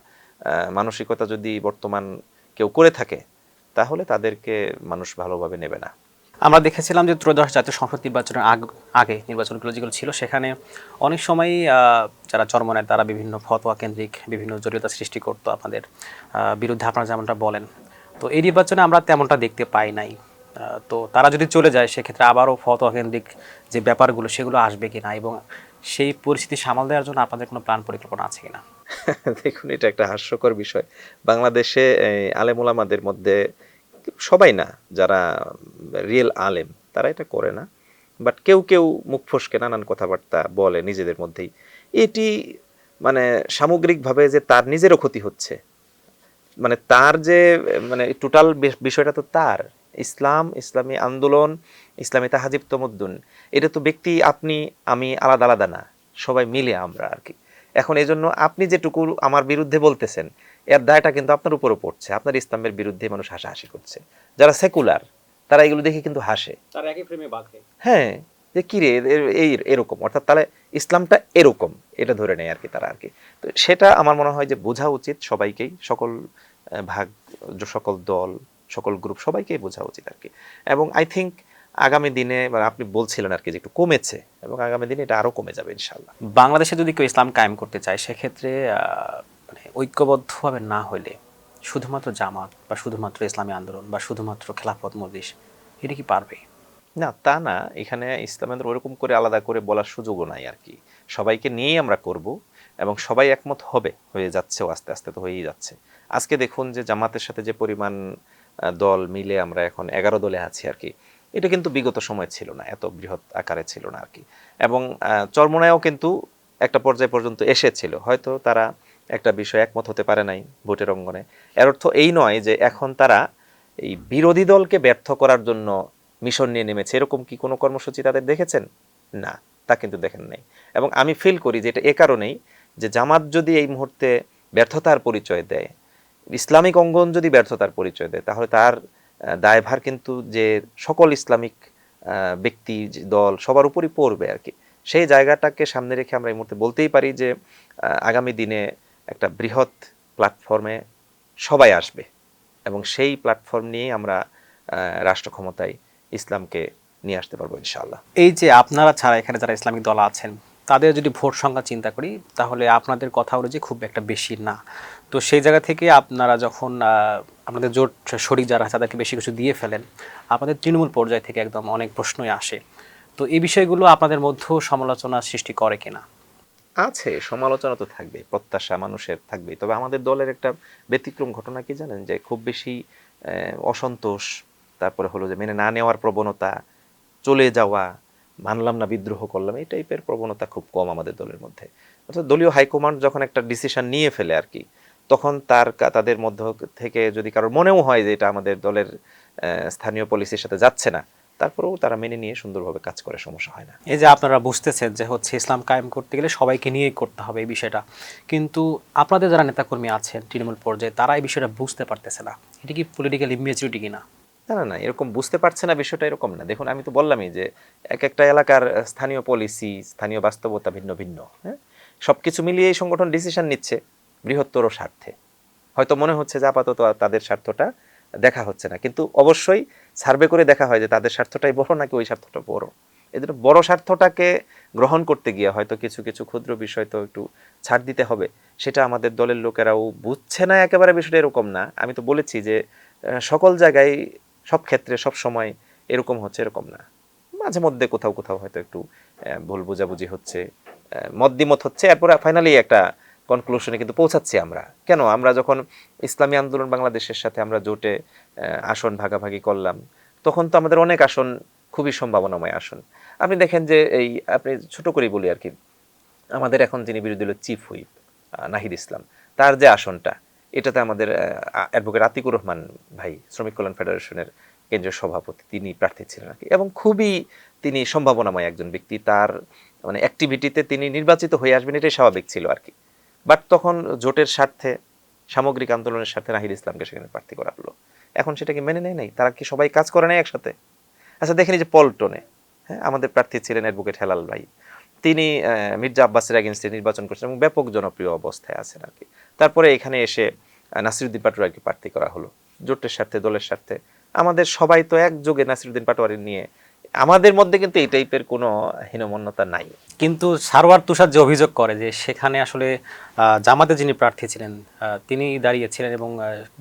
মানসিকতা যদি বর্তমান কেউ করে থাকে, তাহলে তাদেরকে মানুষ ভালোভাবে নেবে না। আমরা দেখেছিলাম যে ত্রয়োদশ জাতীয় সংসদ নির্বাচনের আগে নির্বাচনগুলো যেগুলো ছিল সেখানে অনেক সময়ই যারা চরমনায় তারা বিভিন্ন ফতোয়া কেন্দ্রিক বিভিন্ন জটিলতা সৃষ্টি করতো আপনাদের বিরুদ্ধে, আপনারা যেমনটা বলেন। তো এই নির্বাচনে আমরা তেমনটা দেখতে পাই নাই। তো তারা যদি চলে যায় সেক্ষেত্রে আবারও ফতোয়া কেন্দ্রিক যে ব্যাপারগুলো সেগুলো আসবে কিনা, এবং সেই পরিস্থিতি সামাল দেওয়ার জন্য আপনাদের কোনো প্ল্যান পরিকল্পনা আছে কিনা? দেখুন, এটা একটা হাস্যকর বিষয়। বাংলাদেশে আলেম ওলামাদের মধ্যে সবাই না, যারা রিয়েল আলেম তারা এটা করে না, বাট কেউ কেউ মুখ ফসকে নানান কথাবার্তা বলে নিজেদের মধ্যেই। এটি মানে সামগ্রিকভাবে যে তার নিজেরও ক্ষতি হচ্ছে, মানে তার যে মানে টোটাল বিষয়টা তো তার ইসলাম, ইসলামী আন্দোলন, ইসলামী তাহাজিব তমদ্দুন, এটা তো ব্যক্তি আপনি আমি আলাদা আলাদা না, সবাই মিলে আমরা আর কি। এখন এই জন্য আপনি যেটুকু আমার বিরুদ্ধে বলতেছেন এর দায়টা কিন্তু আপনার উপরও পড়ছে। আপনার ইসলামের বিরুদ্ধে মানুষ হাসাহাসি করছে, যারা সেকুলার তারা এগুলো দেখে কিন্তু হাসে, তার একই ফ্রেমে বাঁধে। হ্যাঁ, যে কি রে এই এরকম, অর্থাৎ তাহলে ইসলামটা এরকম, এটা ধরে নেয় আর কি তারা আর কি। তো সেটা আমার মনে হয় যে বোঝা উচিত সবাইকেই, সকল ভাগ, সকল দল, সকল গ্রুপ সবাইকেই বোঝা উচিত আর কি। এবং আই থিঙ্ক আগামী দিনে আপনি বলছিলেন আর কি যে একটু কমেছে, এবং আগামী দিনে এটা আরো কমে যাবে ইনশাল্লাহ। বাংলাদেশে যদি কেউ ইসলাম কায়েম করতে চায় সেক্ষেত্রে মানে ঐক্যবদ্ধভাবে না হলে শুধুমাত্র জামাত বা শুধুমাত্র ইসলামী আন্দোলন বা শুধুমাত্র খেলাফত মজলিস এটা কি পারবে? না, তা না, এখানে ইসলামের ওরকম করে আলাদা করে বলার সুযোগও নাই আর কি। সবাইকে নিয়েই আমরা করব, এবং সবাই একমত হবে, হয়ে যাচ্ছেও, আস্তে আস্তে তো হয়েই যাচ্ছে। আজকে দেখুন যে জামাতের সাথে যে পরিমাণ দল মিলে আমরা এখন 11 দলে আছি আর কি, এটা কিন্তু বিগত সময় ছিল না, এত বৃহৎ আকারে ছিল না আর কি। এবং চরমোনায়ও কিন্তু একটা পর্যায় পর্যন্ত এসেছিল, হয়তো তারা একটা বিষয় একমত হতে পারে নাই ভোটের অঙ্গনে। এর অর্থ এই নয় যে এখন তারা এই বিরোধী দলকে ব্যর্থ করার জন্য মিশন নিয়ে নেমেছে, এরকম কি কোনো কর্মসূচি তাদের দেখেছেন? না, তা কিন্তু দেখেন নাই। এবং আমি ফিল করি যে এটা এ কারণেই যে জামাত যদি এই মুহূর্তে ব্যর্থতার পরিচয় দেয়, ইসলামিক অঙ্গন যদি ব্যর্থতার পরিচয় দেয়, তাহলে তার দায়ভার কিন্তু যে সকল ইসলামিক ব্যক্তি, দল, সবার উপরই পড়বে আর কি। সেই জায়গাটাকে সামনে রেখে আমরা এই মুহূর্তে বলতেই পারি যে আগামী দিনে একটা বৃহৎ প্ল্যাটফর্মে সবাই আসবে, এবং সেই প্ল্যাটফর্ম নিয়েই আমরা রাষ্ট্র ক্ষমতায় ইসলামকে নিয়ে আসতে পারবো ইনশাআল্লাহ। এই যে আপনারা ছাড়া এখানে যারা ইসলামিক দল আছেন তাদের যদি ভোট সংখ্যা চিন্তা করি তাহলে আপনাদের কথা হলো যে খুব একটা বেশি না। তো সেই জায়গা থেকে আপনারা যখন আপনাদের জোট শরিক যারা আছে তাদেরকে বেশি কিছু দিয়ে ফেলেন, আপনাদের তৃণমূল পর্যায় থেকে একদম অনেক প্রশ্নই আসে। তো এই বিষয়গুলো আপনাদের মধ্যেও সমালোচনা সৃষ্টি করে কিনা? আছে, সমালোচনা তো থাকবে, প্রত্যাশা মানুষের থাকবে। তবে আমাদের দলের একটা ব্যতিক্রম ঘটনা কি জানেন, যে খুব বেশি অসন্তোষ, তারপরে হলো যে মেনে না নেওয়ার প্রবণতা, চলে যাওয়া, মানলাম না, বিদ্রোহ করলাম, এই টাইপের প্রবণতা খুব কম আমাদের দলের মধ্যে। অর্থাৎ দলীয় হাইকমান্ড যখন একটা ডিসিশন নিয়ে ফেলে আর কি, তখন তাদের মধ্য থেকে যদি কারোর মনেও হয় যে এটা আমাদের দলের স্থানীয় পলিসির সাথে যাচ্ছে না, তারপরেও তারা মেনে নিয়ে সুন্দরভাবে কাজ করে, সমস্যা হয় না। এই যে আপনারা বুঝতেছেন যে হচ্ছে ইসলাম কায়েম করতে গেলে সবাইকে নিয়েই করতে হবে এই বিষয়টা, কিন্তু আপনাদের যারা নেতাকর্মী আছেন তৃণমূল পর্যায়ে তারা এই বিষয়টা বুঝতে পারতেছে না। এটা কি পলিটিক্যাল ইমেচুরিটি কিনা? না না না, এরকম বুঝতে পারছে না, বিষয়টা এরকম না। দেখুন, আমি তো বললামই যে এক একটা এলাকার স্থানীয় পলিসি, স্থানীয় বাস্তবতা ভিন্ন ভিন্ন, হ্যাঁ, সবকিছু মিলিয়ে এই সংগঠন ডিসিশন নিচ্ছে বৃহত্তর স্বার্থে। হয়তো মনে হচ্ছে যে আপাতত তাদের স্বার্থটা দেখা হচ্ছে না, কিন্তু অবশ্যই সার্ভে করে দেখা হয় যে তাদের স্বার্থটাই বড় নাকি ওই স্বার্থটা বড়। এদের বড় স্বার্থটাকে গ্রহণ করতে গিয়ে হয়তো কিছু কিছু ক্ষুদ্র বিষয় তো একটু ছাড় দিতে হবে। সেটা আমাদের দলের লোকেরাও বুঝছে না, একেবারে বিষয়টা এরকম না। আমি তো বলেছি যে সকল জায়গায়, সব ক্ষেত্রে, সব সময় এরকম হচ্ছে এরকম না। মাঝে মধ্যে কোথাও কোথাও হয়তো একটু ভুল বোঝাবুঝি হচ্ছে, মত দ্বিমত হচ্ছে, এরপরে ফাইনালি একটা কনক্লুশনে কিন্তু পৌঁছাচ্ছি আমরা। কেন, আমরা যখন ইসলামী আন্দোলন বাংলাদেশের সাথে আমরা জোটে আসন ভাগাভাগি করলাম, তখন তো আমাদের অনেক আসন খুবই সম্ভাবনাময় আসন। আপনি দেখেন যে এই, আপনি ছোট করেই বলি আর কি, আমাদের এখন যিনি বিরোধী দলের চিফ হুইপ নাহিদ ইসলাম, তার যে আসনটা, এটাতে আমাদের অ্যাডভোকেট আতিকুর রহমান ভাই, শ্রমিক কল্যাণ ফেডারেশনের কেন্দ্রীয় সভাপতি, তিনি প্রার্থী ছিলেন আর কি, এবং খুবই তিনি সম্ভাবনাময় একজন ব্যক্তি। তার মানে অ্যাক্টিভিটিতে তিনি নির্বাচিত হয়ে আসবেন, এটাই স্বাভাবিক ছিল আর কি। বাট তখন জোটের স্বার্থে, সামগ্রিক আন্দোলনের স্বার্থে নাহিদ ইসলামকে সেখানে প্রার্থী করা হলো। এখন সেটাকে মেনে নেয় নাই, তারা কি সবাই কাজ করে নাই একসাথে? আচ্ছা দেখেন, যে পল্টনে, হ্যাঁ, আমাদের প্রার্থী ছিলেন অ্যাডভোকেট হেলাল ভাই, তিনি মির্জা আব্বাসের এগেনস্টে নির্বাচন করছেন এবং ব্যাপক জনপ্রিয় অবস্থায় আছেন আর কি। তারপরে এখানে এসে নাসিরুদ্দিন পাটোয়ারিকে প্রার্থী করা হলো, জোটের স্বার্থে, দলের স্বার্থে। আমাদের সবাই তো একযোগে নাসিরুদ্দিন পাটোয়ারি নিয়ে, আমাদের মধ্যে কিন্তু এই টাইপের কোনো হীনমন্যতা নাই। কিন্তু সারওয়ার তুষার যে অভিযোগ করে যে সেখানে আসলে জামাতে যিনি প্রার্থী ছিলেন তিনি দাঁড়িয়েছিলেন এবং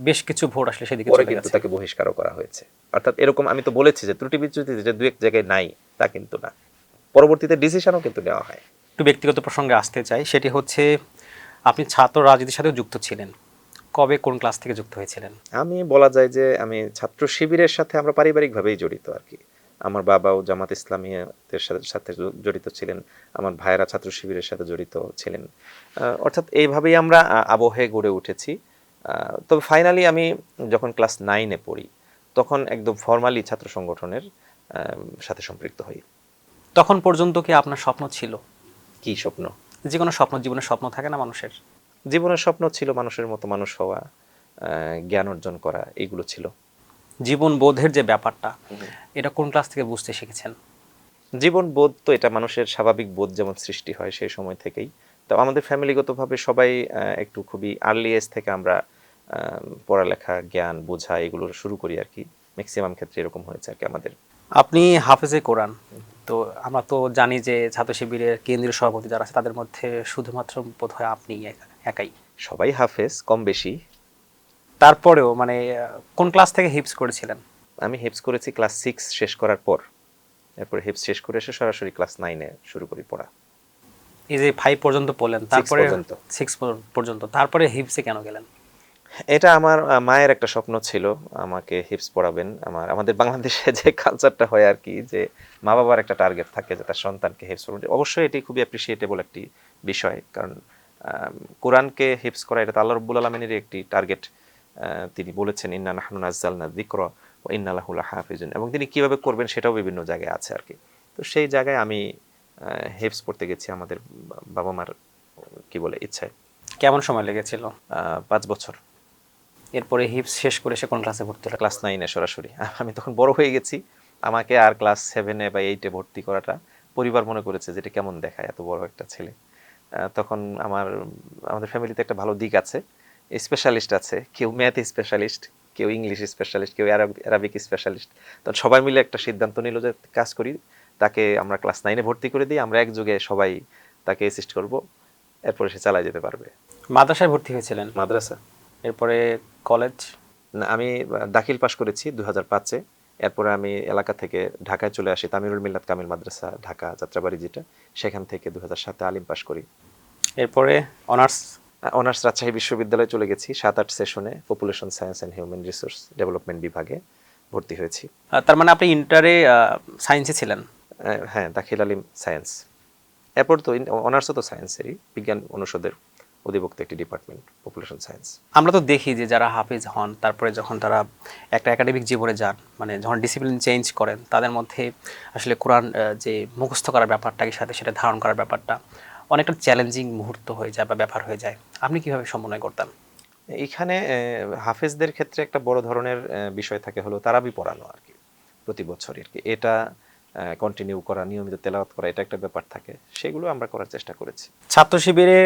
বেশ কিছু ভোট আসলে সেদিকে পরে চলে কিন্তু গেছে। তাকে বহিষ্কারও করা হয়েছে। অর্থাৎ এরকম আমি তো বলেছি যে ত্রুটি বিচ্যুতি যে দু এক জায়গায় নাই, তা কিন্তু না। পরবর্তীতে ডিসিশনও কিন্তু নেওয়া হয়। একটু ব্যক্তিগত প্রসঙ্গে আসতে চাই, সেটি হচ্ছে আপনি ছাত্র রাজনীতির সাথেও যুক্ত ছিলেন। কবে কোন ক্লাস থেকে যুক্ত হয়েছিলেন? আমি বলা যায় যে আমি ছাত্র শিবিরের সাথে আমরা পারিবারিকভাবেই জড়িত আর কি। আমার বাবাও জামাত ইসলামীদের সাথে সাথে জড়িত ছিলেন, আমার ভাইয়েরা ছাত্র শিবিরের সাথে জড়িত ছিলেন। অর্থাৎ এইভাবেই আমরা আবহে গড়ে উঠেছি। তবে ফাইনালি আমি যখন ক্লাস 9-এ পড়ি তখন একদম ফর্মালি ছাত্র সংগঠনের সাথে সম্পৃক্ত হই। তখন পর্যন্ত কি আপনার স্বপ্ন ছিল? কি স্বপ্ন? যে কোনো স্বপ্ন, জীবনের স্বপ্ন থাকে না মানুষের? জীবনের স্বপ্ন ছিল মানুষের মতো মানুষ হওয়া, জ্ঞান অর্জন করা, এগুলো ছিল। জীবন বোধের যে ব্যাপারটা, এটা কোন ক্লাস থেকে বুঝতে শিখেছেন? জীবন বোধ তো এটা মানুষের স্বাভাবিক বোধ যেমন সৃষ্টি হয় সেই সময় থেকেই। তো আমাদের ফ্যামিলিগতভাবে সবাই একটু খুবই আর্লি এজ থেকে আমরা পড়ালেখা, জ্ঞান বোঝা এগুলো শুরু করি আর কি। ম্যাক্সিমাম ক্ষেত্রে এরকম হয়েছে আর কি আমাদের। আপনি হাফেজে কোরআন, তো আমরা তো জানি যে ছাত্র শিবিরের কেন্দ্রীয় সভাপতি যারা আছে তাদের মধ্যে শুধুমাত্র বোধহয় আপনি একাই। সবাই হাফেজ কম বেশি। তারপরেও মানে কোন ক্লাস থেকে হিপস করেছিলেন? আমি হেফজ করেছি ক্লাস 6 শেষ করার পর। এরপরে হেফজ শেষ করে এসে সরাসরি ক্লাস 9-এ শুরু করি পড়া। এই যে 5 পর্যন্ত পড়লেন, তারপরে পর্যন্ত। 6 পর্যন্ত, তারপরে হিপসে কেন গেলেন? এটা আমার মায়ের একটা স্বপ্ন ছিল আমাকে হিপস পড়াবেন। আমাদের বাংলাদেশে যে কালচারটা হয় আর কি, যে মা বাবার একটা টার্গেট থাকে যে তার সন্তানকে হিপস পড়াবেন। অবশ্যই এটি খুবই অ্যাপ্রিসিয়েটেবল একটি বিষয়, কারণ কোরআনকে হিপস করা এটা তো আল্লাহ রাব্বুল আলামিনের একটি টার্গেট। তিনি বলেছেন ইন্না নাহনু নাযালনা যিকরা ওয়া ইন্না লাহু লাহাফিজুন, এবং তিনি কিভাবে করবেন সেটাও বিভিন্ন জায়গায় আছে আর কি। তো সেই জায়গায় আমি হিপস পড়তে গেছি আমাদের বাবা মার কি বলে ইচ্ছায়। কেমন সময় লেগেছিল? 5 বছর। এরপরে হিপস শেষ করে সে কোন ক্লাসে ভর্তি হলেন? ক্লাস 9-এ সরাসরি। আমি তখন বড় হয়ে গেছি। আমাকে আর ক্লাস 7-এ বা 8-এ ভর্তি করাটা পরিবার মনে করেছে যে এটা কেমন দেখায় এত বড় একটা ছেলে। তখন আমাদের ফ্যামিলিতে একটা ভালো দিক আছে, স্পেশালিস্ট আছে। কেউ ম্যাথ স্পেশালিস্ট, কেউ ইংলিশ স্পেশালিস্ট, কেউ অ্যারাবিক স্পেশালিস্ট। তখন সবাই মিলে একটা সিদ্ধান্ত নিল যে কাজ করি, তাকে আমরা ক্লাস 9-এ ভর্তি করে দিই, আমরা একযোগে সবাই তাকে অ্যাসিস্ট করব, এরপরে সে চালায় যেতে পারবে। মাদ্রাসায় ভর্তি হয়েছিলেন? মাদ্রাসা এরপরে কলেজ? না, আমি দাখিল পাশ করেছি 2005-এ। এরপরে আমি এলাকা থেকে ঢাকায় চলে আসি, তামিরুল মিল্লাত কামিল মাদ্রাসা ঢাকা যাত্রাবাড়ি যেটা, সেখান থেকে 2007-এ আলিম পাশ করি। এরপরে অনার্স? অনার্স রাজশাহী বিশ্ববিদ্যালয়ে চলে গেছি 7-8 সেশনে population science and human resource development বিভাগে ভর্তি হয়েছি। তার মানে আপনি ইন্টারে সায়েন্সে ছিলেন? হ্যাঁ, দাখিল আলিম সায়েন্স। এরপর তো অনার্সও তো সায়েন্সেরই, বিজ্ঞান অনুষদের অধিভুক্ত একটি ডিপার্টমেন্ট পপুলেশন সায়েন্স। আমরা তো দেখি যে যারা হাফেজ হন তারপরে যখন তারা একটা একাডেমিক জীবনে যান, মানে যখন ডিসিপ্লিন চেঞ্জ করেন, তাদের মধ্যে আসলে কোরআন যে মুখস্থ করার ব্যাপারটাকে সাথে সেটা ধারণ করার ব্যাপারটা অনেকটা চ্যালেঞ্জিং মুহূর্ত হয়ে যায় বা ব্যাপার হয়ে যায়। আপনি কিভাবে সমন্বয় করতেন? এখানে হাফেজদের ক্ষেত্রে একটা বড় ধরনের বিষয় থাকে হলো তারাবি পড়ানো আর কি, প্রতি বছর আর কি। এটা কন্টিনিউ করা, নিয়মিত তেলাওয়াত করা, এটা একটা ব্যাপার থাকে, সেগুলো আমরা করার চেষ্টা করেছি। ছাত্র শিবিরে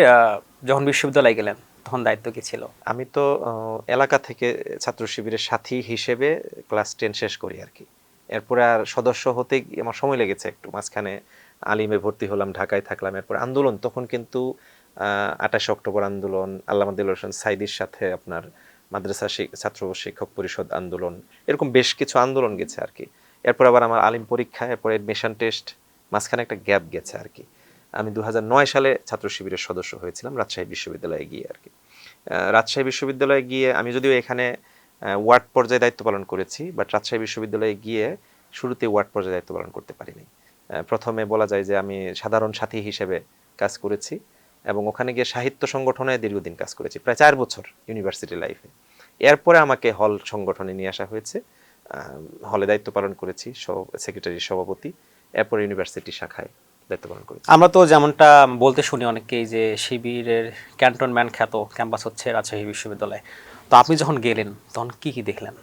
যখন বিশ্ববিদ্যালয়ে গেলেন তখন দায়িত্ব কি ছিল? আমি তো এলাকা থেকে ছাত্র শিবিরের সাথী হিসেবে ক্লাস 10 শেষ করি আর কি। এরপরে আর সদস্য হতে আমার সময় লেগেছে একটু, মাঝখানে আলিমে ভর্তি হলাম, ঢাকায় থাকলাম। এরপর আন্দোলন, তখন কিন্তু 28 অক্টোবর আন্দোলন, আল্লামা দিলওয়ার হোসেন সাইদির সাথে আপনার মাদ্রাসা ছাত্র শিক্ষক পরিষদ আন্দোলন, এরকম বেশ কিছু আন্দোলন গেছে আর কি। এরপর আবার আমার আলিম পরীক্ষা, এরপর এডমিশন টেস্ট, মাঝখানে একটা গ্যাপ গেছে আর কি। আমি 2009 সালে ছাত্র শিবিরের সদস্য হয়েছিলাম রাজশাহী বিশ্ববিদ্যালয়ে গিয়ে আর কি। রাজশাহী বিশ্ববিদ্যালয়ে গিয়ে আমি যদিও এখানে ওয়ার্ড পর্যায়ে দায়িত্ব পালন করেছি, বাট রাজশাহী বিশ্ববিদ্যালয়ে গিয়ে শুরুতে ওয়ার্ড পর্যায়ে দায়িত্ব পালন করতে পারিনি। প্রথমে বলা যায় যে আমি সাধারণ সাথী হিসেবে কাজ করেছি, এবং ওখানে গিয়ে সাহিত্য সংগঠনে দীর্ঘদিন কাজ করেছি, প্রায় 4 বছর ইউনিভার্সিটি লাইফে। এরপরে আমাকে হল সংগঠনে নিয়ে আসা হয়েছে, হলে দায়িত্ব পালন করেছি, সেক্রেটারি সভাপতি, এরপরে ইউনিভার্সিটি শাখায় দায়িত্ব পালন করেছি। আমরা তো যেমনটা বলতে শুনি অনেকেই যে শিবিরের ক্যান্টনম্যান খ্যাত ক্যাম্পাস হচ্ছে রাজশাহী বিশ্ববিদ্যালয়। তো আপনি যখন গেলেন তখন কি কি দেখলেন?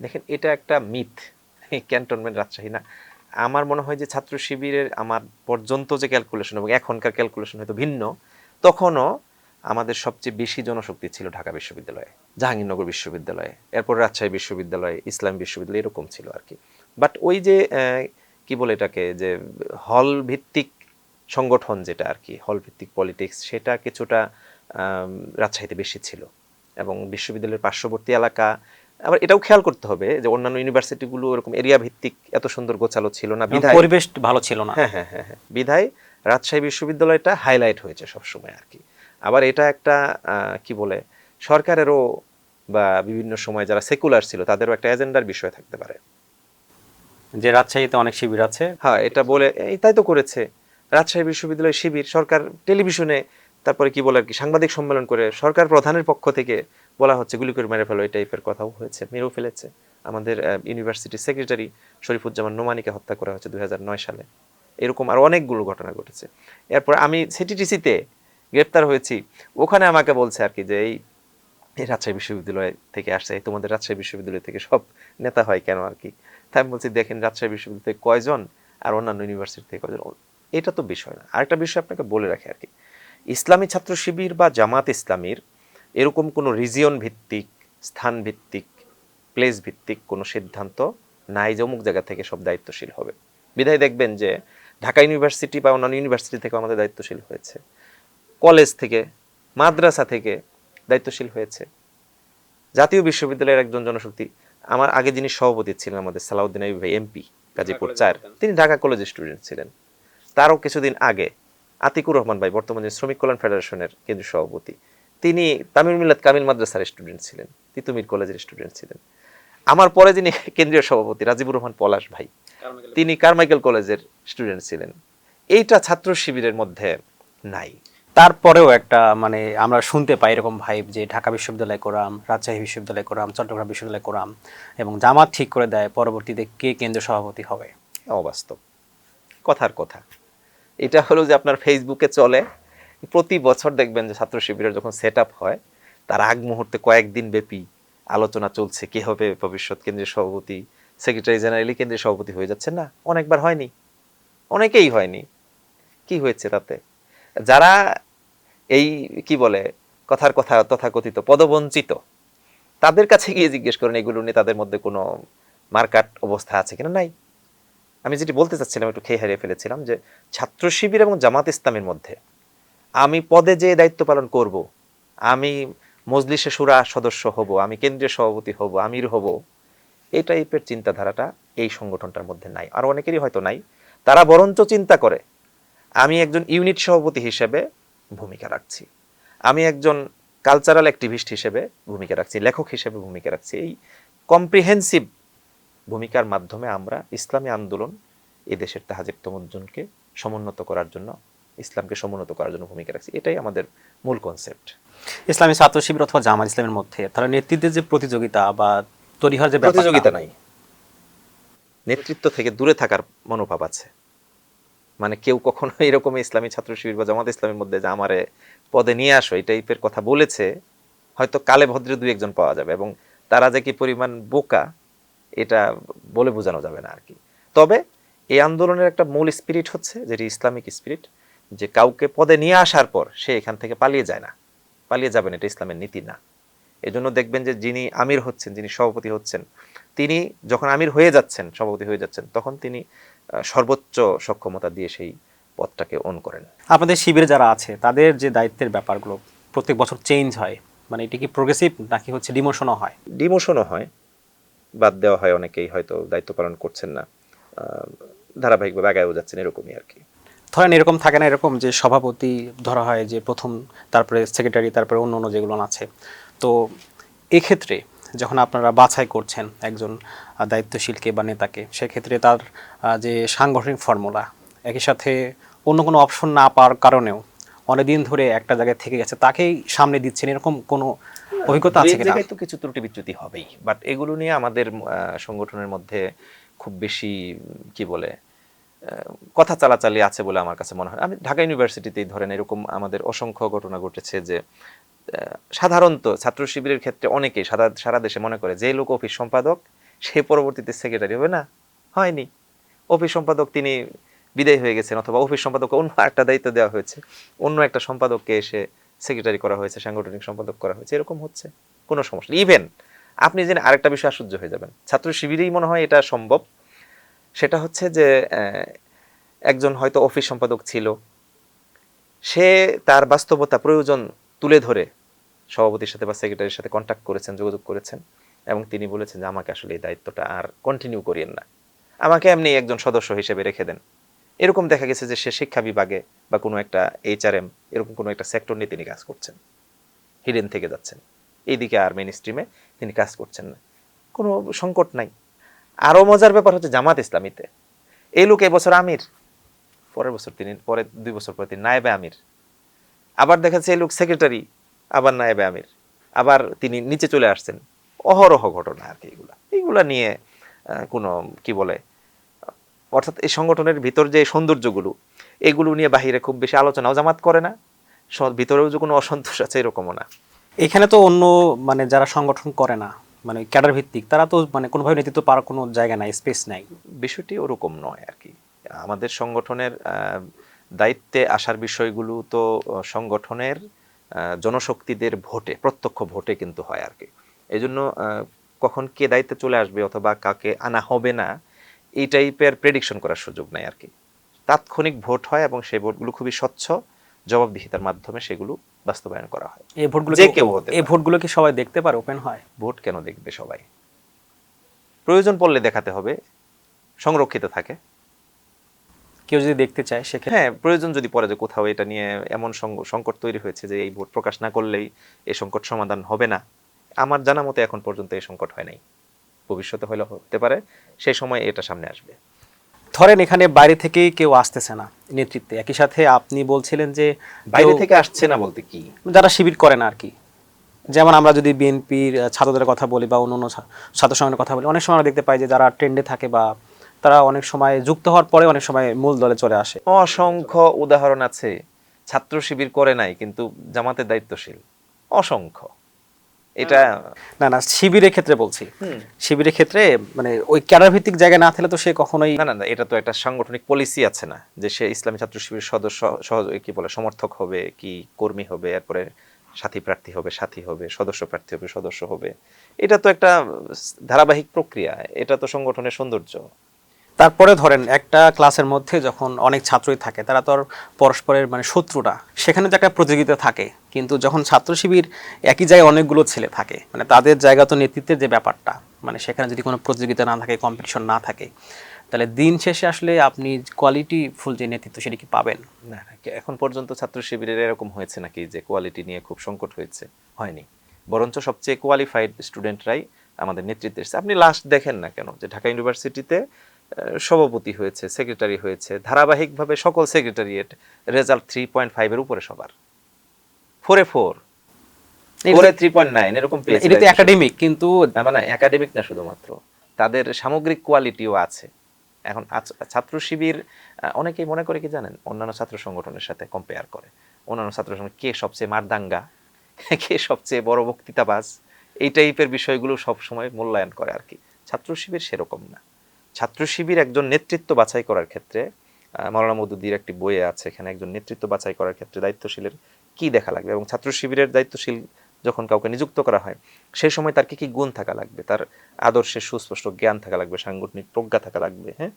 দেখেন, এটা একটা মিথ, ক্যান্টনমেন্ট রাজশাহী না। আমার মনে হয় যে ছাত্র শিবিরের আমার পর্যন্ত যে ক্যালকুলেশন এবং এখনকার ক্যালকুলেশন হয়তো ভিন্ন, তখনও আমাদের সবচেয়ে বেশি জনশক্তি ছিল ঢাকা বিশ্ববিদ্যালয়ে, জাহাঙ্গীরনগর বিশ্ববিদ্যালয়ে, এরপর রাজশাহী বিশ্ববিদ্যালয়, ইসলাম বিশ্ববিদ্যালয়, এরকম ছিল আর কি। বাট ওই যে কি বলে এটাকে, যে হল ভিত্তিক সংগঠন যেটা আর কি, হল ভিত্তিক পলিটিক্স, সেটা কিছুটা রাজশাহীতে বেশি ছিল। এবং বিশ্ববিদ্যালয়ের পার্শ্ববর্তী এলাকা, আবার এটাও খেয়াল করতে হবে যে অন্যান্য ইউনিভার্সিটিগুলো এরকম এরিয়া ভিত্তিক এত সুন্দর গোছালো ছিল না, বিধায় পরিবেশ ভালো ছিল না। হ্যাঁ হ্যাঁ হ্যাঁ হ্যাঁ, বিধায় রাজশাহী বিশ্ববিদ্যালয়টা হাইলাইট হয়েছে সবসময় আর কি। আবার এটা একটা কি বলে সরকারেরও বা বিভিন্ন সময় যারা সেকুলার ছিল তাদেরও একটা এজেন্ডার বিষয় থাকতে পারে। যে রাজশাহীতে অনেক শিবির আছে। হ্যাঁ, এটা বলে তাই তো করেছে রাজশাহী বিশ্ববিদ্যালয় শিবির, সরকার টেলিভিশনে তারপরে কি বলে আর কি সাংবাদিক সম্মেলন করে সরকার প্রধানের পক্ষ থেকে বলা হচ্ছে গুলি করে মেরে ফেলো, এই টাইপের কথাও হয়েছে, মেরেও ফেলেছে। আমাদের ইউনিভার্সিটির সেক্রেটারি শরীফুজ্জামান নোমানীকে হত্যা করা হয়েছে 2009 সালে। এরকম আর অনেকগুলো ঘটনা ঘটেছে। এরপর আমি সিটিটিসিতে গ্রেপ্তার হয়েছি, ওখানে আমাকে বলছে আর কি যে এই রাজশাহী বিশ্ববিদ্যালয় থেকে আসছে, তোমাদের রাজশাহী বিশ্ববিদ্যালয় থেকে সব নেতা হয় কেন আর কি। তাই আমি বলছি দেখেন রাজশাহী বিশ্ববিদ্যালয় থেকে কয়জন আর অন্যান্য ইউনিভার্সিটি থেকে কয়জন, এটা তো বিষয় না। আরেকটা বিষয় আপনাকে বলে রাখি আর কি, ইসলামী ছাত্র শিবির বা জামাত ইসলামীর এরকম কোনো রিজিয়ন ভিত্তিক, স্থান ভিত্তিক, প্লেস ভিত্তিক কোনো সিদ্ধান্ত নাই যে অমুক জায়গা থেকে সব দায়িত্বশীল হবে। বিধায় দেখবেন যে ঢাকা ইউনিভার্সিটি বা অন্যান্য ইউনিভার্সিটি থেকে আমাদের দায়িত্বশীল হয়েছে, কলেজ থেকে, মাদ্রাসা থেকে দায়িত্বশীল হয়েছে। জাতীয় বিশ্ববিদ্যালয়ের একজন জনশক্তি, আমার আগে যিনি সভাপতি ছিলেন আমাদের সালাউদ্দিন আইয়ুব ভাই, এমপি গাজীপুর 4, তিনি ঢাকা কলেজের স্টুডেন্ট ছিলেন। তারও কিছুদিন আগে আতিকুর রহমান ভাই, বর্তমানে শ্রমিক কল্যাণ ফেডারেশনের কেন্দ্রীয় সভাপতি, তিনি তামিল মিল্লাত কামিল মাদ্রাসার স্টুডেন্ট ছিলেন, তিতুমির কলেজের স্টুডেন্ট ছিলেন। আমার পরে যিনি কেন্দ্রীয় সভাপতি রাজিবুর রহমান পলাশ ভাই, তিনি কারমাইকেল কলেজের স্টুডেন্ট ছিলেন। এইটা ছাত্র শিবিরের মধ্যে নাই। তারপরেও একটা মানে আমরা শুনতে পাই এরকম ভাইব যে ঢাকা বিশ্ববিদ্যালয় করাম, রাজশাহী বিশ্ববিদ্যালয় করাম, চট্টগ্রাম বিশ্ববিদ্যালয় করাম, এবং জামাত ঠিক করে দেয় পরবর্তীতে কে কেন্দ্রীয় সভাপতি হবে। অবাস্তব, কথার কথা। এটা হলো যে আপনার ফেসবুকে চলে, প্রতি বছর দেখবেন যে ছাত্র শিবিরের যখন সেট আপ হয় তার আগ মুহূর্তে কয়েকদিন ব্যাপী আলোচনা চলছে কে হবে ভবিষ্যৎ কেন্দ্রীয় সভাপতি, সেক্রেটারি জেনারেলি কেন্দ্রীয় সভাপতি হয়ে যাচ্ছে না, অনেকবার হয়নি, অনেকেই হয়নি। কি হয়েছে তাতে? যারা এই কি বলে কথার কথা তথাকথিত পদবঞ্চিত, তাদের কাছে গিয়ে জিজ্ঞেস করেন এগুলো নিয়ে তাদের মধ্যে কোনো মার্কাট অবস্থা আছে কিনা। নাই। আমি যেটি বলতে চাচ্ছিলাম, একটু খেয়ে হারিয়ে ফেলেছিলাম, যে ছাত্র শিবির এবং জামাত ইসলামের মধ্যে আমি পদে যে দায়িত্ব পালন করব, আমি মজলিসে শুরা সদস্য হব, আমি কেন্দ্রীয় সভাপতি হব, আমির হব, এই টাইপের চিন্তাধারাটা এই সংগঠনটার মধ্যে নাই। আর অনেকেরই হয়তো নাই। তারা বরঞ্চ চিন্তা করে আমি একজন ইউনিট সভাপতি হিসেবে ভূমিকা রাখছি, আমি একজন কালচারাল অ্যাক্টিভিস্ট হিসেবে ভূমিকা রাখছি, লেখক হিসেবে ভূমিকা রাখছি। এই কম্প্রিহেন্সিভ ভূমিকার মাধ্যমে আমরা ইসলামী আন্দোলন এদেশের তাহাজিব তমদ্দুনকে সমুন্নত করার জন্য, ইসলামকে সমুন্নত করার জন্য ভূমিকা রাখছি। এটাই আমাদের মূল কনসেপ্ট। ইসলামী ছাত্র শিবির অথবা জামাত ইসলামের মধ্যে তারা নেতৃত্বের যে প্রতিযোগিতা বা তৈরি হওয়ার যে প্রতিযোগিতা নাই, নেতৃত্ব থেকে দূরে থাকার মনোভাব আছে। মানে কেউ কখনো এরকম ইসলামী ছাত্র শিবির বা জামাত ইসলামের মধ্যে যে আমারে পদে নিয়ে আসো এই টাইপের কথা বলেছে হয়তো কালে ভদ্রে দুই একজন পাওয়া যাবে, এবং তারা যে কি পরিমাণ বোকা এটা বলে বোঝানো যাবে না আর কি। তবে এই আন্দোলনের একটা মূল স্পিরিট হচ্ছে যেটি ইসলামিক স্পিরিট, যে কাউকে পদে নিয়ে আসার পর সে এখান থেকে পালিয়ে যায় না, পালিয়ে যাবেন, এটা ইসলামের নীতি না। এজন্য দেখবেন যে যিনি আমির হচ্ছেন, যিনি সভাপতি হচ্ছেন, তিনি যখন আমির হয়ে যাচ্ছেন, সভাপতি হয়ে যাচ্ছেন, তখন তিনি সর্বোচ্চ সক্ষমতা দিয়ে সেই পদটাকে অন করেন। আপনাদের শিবিরে যারা আছে তাদের যে দায়িত্বের ব্যাপারগুলো প্রত্যেক বছর চেঞ্জ হয়, মানে এটা কি প্রোগ্রেসিভ নাকি হচ্ছে ডিমোশনও হয়? ডিমোশনও হয়, বাদ দেওয়া হয়, অনেকেই হয়তো দায়িত্ব পালন করছেন না, ধারাবাহিকভাবে আগায়ও যাচ্ছেন, এরকমই আর কি। ধরেন এরকম থাকে না এরকম যে সভাপতি ধরা হয় যে প্রথম, তারপরে সেক্রেটারি, তারপরে অন্য অন্য যেগুলো আছে। তো এক্ষেত্রে যখন আপনারা বাছাই করছেন একজন দায়িত্বশীলকে বা নেতাকে, সেক্ষেত্রে তার যে সাংগঠনিক ফর্মুলা, একই সাথে অন্য কোনো অপশন না পাওয়ার কারণেও অনেকদিন ধরে একটা জায়গায় থেকে গেছে, তাকেই সামনে দিচ্ছেন, এরকম কোনো অভিজ্ঞতা আছে দুই কিনা? জায়গায় তো কিছু ত্রুটি বিচ্যুতি হবেই, বাট এগুলো নিয়ে আমাদের সংগঠনের মধ্যে খুব বেশি কি বলে কথা চালাচালি আছে বলে আমার কাছে মনে হয়। আমি ঢাকা ইউনিভার্সিটিতেই ধরেন এরকম আমাদের অসংখ্য ঘটনা ঘটেছে যে সাধারণত ছাত্র শিবিরের ক্ষেত্রে অনেকেই সারা দেশে মনে করে যে লোক অফিস সম্পাদক সে পরবর্তীতে সেক্রেটারি হবে না, হয়নি। অফিস সম্পাদক তিনি বিদায় হয়ে গেছেন, অথবা অফিস সম্পাদককে অন্য একটা দায়িত্ব দেওয়া হয়েছে, অন্য একটা সম্পাদককে এসে সেক্রেটারি করা হয়েছে, সাংগঠনিক সম্পাদক করা হয়েছে, এরকম হচ্ছে, কোনো সমস্যা। ইভেন আপনি জেনে আরেকটা বিষয় আশ্চর্য হয়ে যাবেন, ছাত্র শিবিরেই মনে হয় এটা সম্ভব। সেটা হচ্ছে যে একজন হয়তো অফিস সম্পাদক ছিল, সে তার বাস্তবতা প্রয়োজন তুলে ধরে সভাপতির সাথে বা সেক্রেটারির সাথে কন্ট্যাক্ট করেছেন, যোগাযোগ করেছেন, এবং তিনি বলেছেন যে আমাকে আসলে এই দায়িত্বটা আর কন্টিনিউ করিয়েন না, আমাকে এমনি একজন সদস্য হিসেবে রেখে দেন, এরকম দেখা গেছে যে সে শিক্ষা বিভাগে বা কোনো একটা HRM এরকম কোনো একটা সেক্টর নিয়ে তিনি কাজ করছেন, হিডেন থেকে যাচ্ছেন, এইদিকে আর মেইন স্ট্রিমে তিনি কাজ করছেন না, কোনো সংকট নাই। আরও মজার ব্যাপার হচ্ছে জামাত ইসলামীতে এই লোক এবছর আমির, পরের বছর তিনি, পরে 2 বছর পরে তিনি নায়েবে আমির, আবার দেখা যাচ্ছে এই লোক সেক্রেটারি, আবার নায়েবে আমির, আবার তিনি নিচে চলে আসছেন। অহরহ ঘটনা আর কি এইগুলা নিয়ে কোনো কি বলে, অর্থাৎ এই সংগঠনের ভিতর যে সৌন্দর্যগুলো এগুলো নিয়ে বাহিরে খুব বেশি আলোচনাও জামাত করে না, ভিতরেও যে কোনো অসন্তোষ আছে এরকমও না। এখানে তো অন্য মানে যারা সংগঠন করে না, মানে ক্যাডার ভিত্তিক, তারা তো মানে কোনোভাবে নেতৃত্ব পাওয়ার কোনো জায়গা নাই, স্পেস নাই। বিষয়টি ওরকম নয় আর কি। আমাদের সংগঠনের দায়িত্বে আসার বিষয়গুলো তো সংগঠনের জনশক্তিদের ভোটে, প্রত্যক্ষ ভোটে কিন্তু হয় আর কি। এই জন্য কখন কে দায়িত্বে চলে আসবে অথবা কাকে আনা হবে না এই টাইপের প্রেডিকশন করার সুযোগ নাই আর কি। তাৎক্ষণিক ভোট হয় এবং সেই ভোটগুলো খুবই স্বচ্ছ, জবাবদিহিতার মাধ্যমে সেগুলো বাস্তবায়ন করা হয়। এই ভোটগুলো যে কেউ হতে এই পারে। ভোটগুলো কি সবাই দেখতে পারে, ওপেন হয়? ভোট কেন দেখবে সবাই? প্রয়োজন পড়লে দেখাতে হবে, সংরক্ষিত থাকে। কেউ যদি দেখতে চায় সেক্ষেত্রে হ্যাঁ, প্রয়োজন যদি পড়ে যে কোথাও এটা নিয়ে এমন সংকট তৈরি হয়েছে যে এই ভোট প্রকাশ না করলেই এই সংকট সমাধান হবে না, আমার জানা মতে এখন পর্যন্ত এই সংকট হয় নাই, ভবিষ্যতে হলে হতে পারে, সেই সময় এটা সামনে আসবে। ধরেন এখানে বাইরে থেকেই কেউ আসতেছে না নেতৃত্বে, একই সাথে আপনি বলছিলেন যে বাইরে কেউ- থেকে আসছে না বলতে কি? যারা শিবির করে না আর কি, যেমন আমরা যদি বিএনপির ছাত্রদের কথা বলি বা অন্য ছাত্র সংগঠনের কথা বলি, অনেক সময় আমরা দেখতে পাই যে যারা ট্রেন্ডে থাকে বা তারা অনেক সময় যুক্ত হওয়ার পরে অনেক সময় মূল দলে চলে আসে। অসংখ্য উদাহরণ আছে, ছাত্র শিবির করে নাই কিন্তু জামাতের দায়িত্বশীল, অসংখ্য। এটা না না, শিবিরের ক্ষেত্রে বলছি, শিবিরের ক্ষেত্রে মানে ওই ক্যাডার ভিত্তিক জায়গায় না থাকলে তো সে কখনোই না না না, এটা তো একটা সাংগঠনিক পলিসি আছে না যে সে ইসলামী ছাত্র শিবিরের সদস্য, কি বলে, সমর্থক হবে কি কর্মী হবে, এরপরে সাথী প্রার্থী হবে, সাথী হবে, সদস্য প্রার্থী হবে, সদস্য হবে। এটা তো একটা ধারাবাহিক প্রক্রিয়া, এটা তো সংগঠনের সৌন্দর্য। তারপরে ধরেন একটা ক্লাসের মধ্যে যখন অনেক ছাত্রই থাকে, তারা তো আর পরস্পরের মানে শত্রুটা, সেখানে তো একটা প্রতিযোগিতা থাকে। কিন্তু যখন ছাত্র শিবির একই জায়গায় অনেকগুলো ছেলে থাকে, মানে তাদের জায়গা তো নেতৃত্বের যে ব্যাপারটা, মানে সেখানে যদি কোনো প্রতিযোগিতা না থাকে, কম্পিটিশন না থাকে, তাহলে দিন শেষে আসলে আপনি কোয়ালিটি ফুল যে নেতৃত্ব সেটা কি পাবেন? না না, এখন পর্যন্ত ছাত্র শিবিরের এরকম হয়েছে নাকি যে কোয়ালিটি নিয়ে খুব সংকট হয়েছে? হয়নি, বরঞ্চ সবচেয়ে কোয়ালিফাইড স্টুডেন্টরাই আমাদের নেতৃত্বে এসেছে। আপনি লাস্ট দেখেন না কেন যে ঢাকা ইউনিভার্সিটিতে সভাপতি হয়েছে, সেক্রেটারি হয়েছে, ধারাবাহিকভাবে সকল সেক্রেটারিয়েট রেজাল্ট 3.5 এর উপরে, সবার 4-এ 4, 4-এ 3.9 এরকম পেয়েছে। এটা তো একাডেমিক, কিন্তু না মানে একাডেমিক না শুধুমাত্র, তাদের সামগ্রিক কোয়ালিটিও আছে। এখন ছাত্র শিবির অনেকেই মনে করে কি জানেন, অন্যান্য ছাত্র সংগঠনের সাথে কম্পেয়ার করে, অন্যান্য ছাত্র সংগঠন কে সবচেয়ে মারদাঙ্গা, কে সবচেয়ে বড় বক্তৃতাবাজ, এই টাইপের বিষয়গুলো সব সময় মূল্যায়ন করে আর কি। ছাত্র শিবির সেরকম না। ছাত্র শিবির একজন নেতৃত্ব বাছাই করার ক্ষেত্রে, মাওলানা মওদুদীর একটি বইয়ে আছে, এখানে একজন নেতৃত্ব বাছাই করার ক্ষেত্রে দায়িত্বশীলের কি দেখা লাগবে, এবং ছাত্র শিবিরের দায়িত্বশীল যখন কাউকে নিযুক্ত করা হয় সেই সময় তার কি কি গুণ থাকা লাগবে, তার আদর্শের সুস্পষ্ট জ্ঞান থাকা লাগবে, সাংগঠনিক প্রজ্ঞা থাকা লাগবে, হ্যাঁ,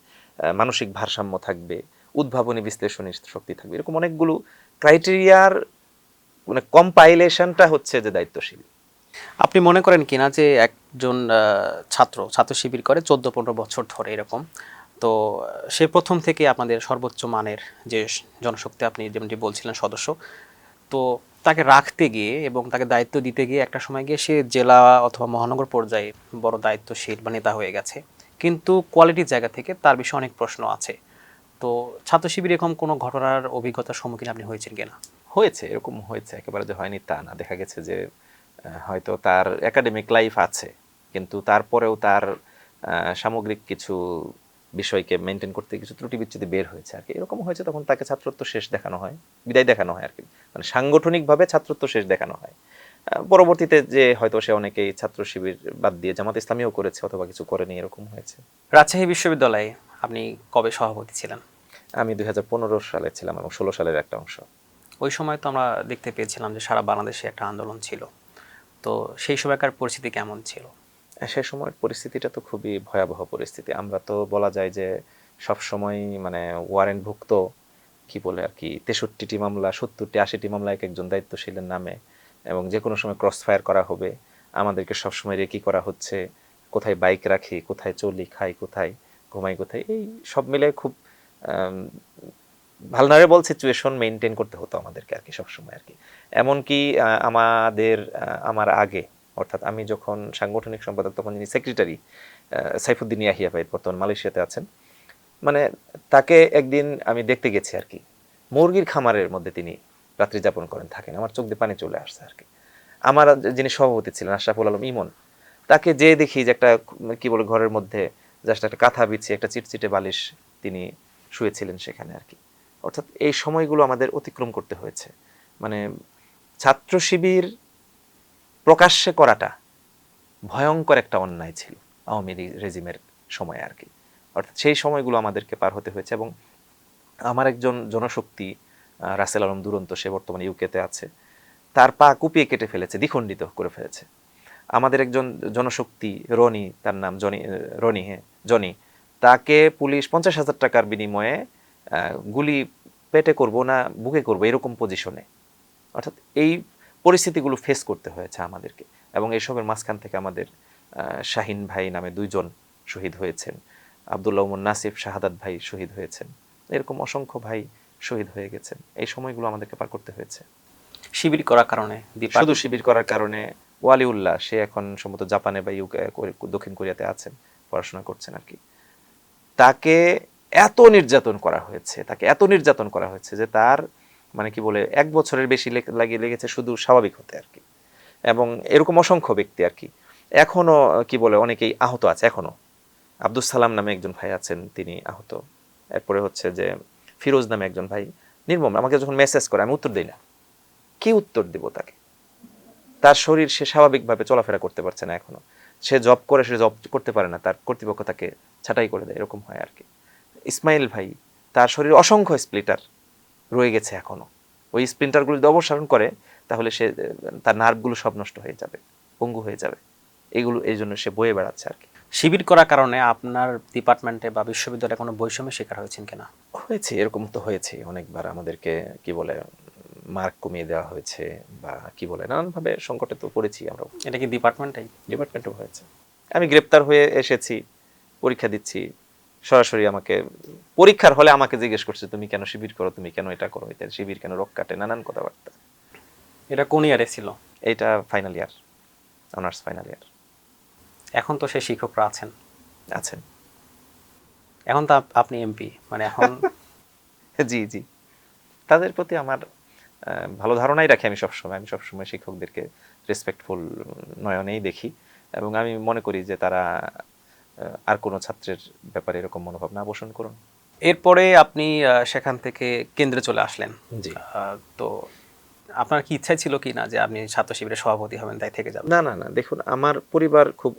মানসিক ভারসাম্য থাকবে, উদ্ভাবনী বিশ্লেষণী শক্তি থাকবে, এরকম অনেকগুলো ক্রাইটেরিয়ার মানে কম্পাইলেশনটা হচ্ছে যে দায়িত্বশীল। আপনি মনে করেন কিনা যে একজন ছাত্র শিবির করে 14-15 বছর ধরে এরকম, তো সে প্রথম থেকে আপনাদের সর্বোচ্চ মানের যে জনশক্তি আপনি যেমনটি বলছিলেন সদস্য, তো তাকে রাখতে গিয়ে এবং তাকে দায়িত্ব দিতে গিয়ে একটা সময় গিয়ে সে জেলা অথবা মহানগর পর্যায়ে বড় দায়িত্বশীল বা নেতা হয়ে গেছে, কিন্তু কোয়ালিটির জায়গা থেকে তার বিষয়ে অনেক প্রশ্ন আছে। তো ছাত্র শিবির এরকম কোনো ঘটনার অভিজ্ঞতার সম্মুখীন আপনি হয়েছেন কিনা? হয়েছে, এরকম হয়েছে, একেবারে যে হয়নি তা না। দেখা গেছে যে হয়তো তার একাডেমিক লাইফ আছে কিন্তু তারপরেও তার সামগ্রিক কিছু বিষয়কে মেনটেন করতে কিছু ত্রুটি বিচ্যুতি বের হয়েছে আর কি, এরকম হয়েছে, তখন তাকে ছাত্রত্ব শেষ দেখানো হয়, বিদায় দেখানো হয় আর কি, মানে সাংগঠনিকভাবে ছাত্রত্ব শেষ দেখানো হয়। পরবর্তীতে যে হয়তো সে অনেকেই ছাত্র শিবির বাদ দিয়ে জামাত ইসলামীও করেছে অথবা কিছু করেনি, এরকম হয়েছে। রাজশাহী বিশ্ববিদ্যালয়ে আপনি কবে সভাপতি ছিলেন? আমি 2015 সালে ছিলাম এবং 16 সালের একটা অংশ। ওই সময় তো আমরা দেখতে পেয়েছিলাম যে সারা বাংলাদেশে একটা আন্দোলন ছিল, তো সেই সময়কার পরিস্থিতি কেমন ছিল? সে সময়ের পরিস্থিতিটা তো খুবই ভয়াবহ পরিস্থিতি। আমরা তো বলা যায় যে সব সময় মানে ওয়ারেন্টভুক্ত, কি বলে আর কি, 63টি মামলা, 70টি 80টি মামলা এক একজন দায়িত্বশীলের নামে, এবং যে কোনো সময় ক্রস ফায়ার করা হবে, আমাদেরকে সবসময় রেকি করা হচ্ছে, কোথায় বাইক রাখি, কোথায় চলি, খাই কোথায়, ঘুমাই কোথায়, এই সব মিলে খুব ভালনারেবল সিচুয়েশন মেনটেন করতে হতো আমাদেরকে আর কি সবসময় আর কি। এমনকি আমার আগে, অর্থাৎ আমি যখন সাংগঠনিক সম্পাদক তখন যিনি সেক্রেটারি সাইফুদ্দিন ইয়াহিয়া ভাই বর্তমান মালয়েশিয়াতে আছেন, মানে তাকে একদিন আমি দেখতে গেছি আর কি, মুরগির খামারের মধ্যে তিনি রাত্রি যাপন করেন থাকেন। আমার চোখ দিয়ে পানি চলে আসছে আর কি। আমার যিনি সভাপতি ছিলেন আশরাফুল আলম ইমন, তাকে যে দেখি যে একটা কি বলে ঘরের মধ্যে জাস্ট একটা কাঁথা বিছিয়ে একটা চিটচিটে বালিশ তিনি শুয়েছিলেন সেখানে আর কি। অর্থাৎ এই সময়গুলো আমাদের অতিক্রম করতে হয়েছে। মানে ছাত্র শিবির প্রকাশ্যে করাটা ভয়ঙ্কর একটা অন্যায় ছিল আওয়ামী রেজিমের সময় আর কি। অর্থাৎ সেই সময়গুলো আমাদেরকে পার হতে হয়েছে। এবং আমার একজন জনশক্তি রাসেল আলম দুরন্ত, সে বর্তমানে ইউকেতে আছে, তার পা কুপিয়ে কেটে ফেলেছে, দ্বিখণ্ডিত করে ফেলেছে। আমাদের একজন জনশক্তি রনি, তার নাম জনি, তাকে পুলিশ 50,000 টাকার বিনিময়ে গুলি পেটে করব না বুকে করব এরকম পজিশনে, অর্থাৎ এই পরিস্থিতিগুলো ফেস করতে হয়েছে আমাদেরকে। এবং এইসবের মাঝখান থেকে আমাদের শাহিন ভাই নামে 2 জন শহীদ হয়েছেন, আব্দুল্লাহ উমর নাসিফ শাহাদাত ভাই শহীদ হয়েছেন, এরকম অসংখ্য ভাই শহীদ হয়ে গেছেন। এই সময়গুলো আমাদেরকে পার করতে হয়েছে শিবির করার কারণে। শুধু শিবির করার কারণে। ওয়ালিউল্লাহ, সে এখন সম্ভবত জাপানে বা দক্ষিণ কোরিয়াতে আছেন, পড়াশোনা করছেন আর কি। তাকে এত নির্যাতন করা হয়েছে যে তার মানে কি বলে 1 বছরের বেশি লেগেছে শুধু স্বাভাবিক হতে আর কি। এবং এরকম অসংখ্য ব্যক্তি আর কি এখনো কি বলে অনেকেই আহত আছে এখনো। আব্দুস সালাম নামে একজন ভাই আছেন, তিনি আহত। এরপরে হচ্ছে যে ফিরোজ নামে একজন ভাই নির্মম, আমাকে যখন মেসেজ করে আমি উত্তর দিই না, কি উত্তর দিব তাকে? তার শরীর, সে স্বাভাবিকভাবে চলাফেরা করতে পারছে না এখনো, সে জব করে, সে জব করতে পারে না, তার কর্তৃপক্ষ তাকে ছাঁটাই করে দেয়, এরকম হয় আর কি। ইসমাইল ভাই, তার শরীর অসংখ্য স্প্লিটার রয়ে গেছে এখনো, ওই স্প্লিন্টারগুলো যদি অপসারণ করে তাহলে সে তার নার্ভগুলো সব নষ্ট হয়ে যাবে, পঙ্গু হয়ে যাবে, এইগুলো এই জন্য সে বয়ে বেড়াচ্ছে আর কি। শিবির করার কারণে আপনার ডিপার্টমেন্টে বা বিশ্ববিদ্যালয়ে কোনো বৈষম্যের শিকার হয়েছেন কিনা? হয়েছে, এরকম তো হয়েছে অনেকবার। আমাদেরকে কি বলে মার্ক কমিয়ে দেওয়া হয়েছে বা কি বলে নানানভাবে সংকটে তো পড়েছি আমরা। এটা কি ডিপার্টমেন্টেও হয়েছে। আমি গ্রেপ্তার হয়ে এসেছি, পরীক্ষা দিচ্ছি, সরাসরি আমাকে পরীক্ষার হলে আমাকে জিজ্ঞেস করছে তুমি কেন শিবির করো, তুমি কেন এটা করো, এটা শিবির কেন রক কাটে, নানান কথাবার্তা। এটা কোন ইয়ারে ছিল? এইটা final year, honours final year. এখন তো সেই শিক্ষকরা আছেন। এখন তো আপনি এমপি, মানে এখন জি তাদের প্রতি আমার ভালো ধারণাই রাখি। আমি সবসময় শিক্ষকদেরকে রেসপেক্টফুল নয়নেই দেখি, এবং আমি মনে করি যে তারা আর কোনো ছাত্রের ব্যাপারে এরকম মনোভাব না পোষণ করুন। এরপরে আপনি সেখান থেকে কেন্দ্রে চলে আসলেন। জি। তো আপনার কি ইচ্ছা ছিল কি না যে আপনি ছাত্র শিবিরের সভাপতি হবেন, তাই থেকে যাবেন? না, দেখুন আমার পরিবার খুব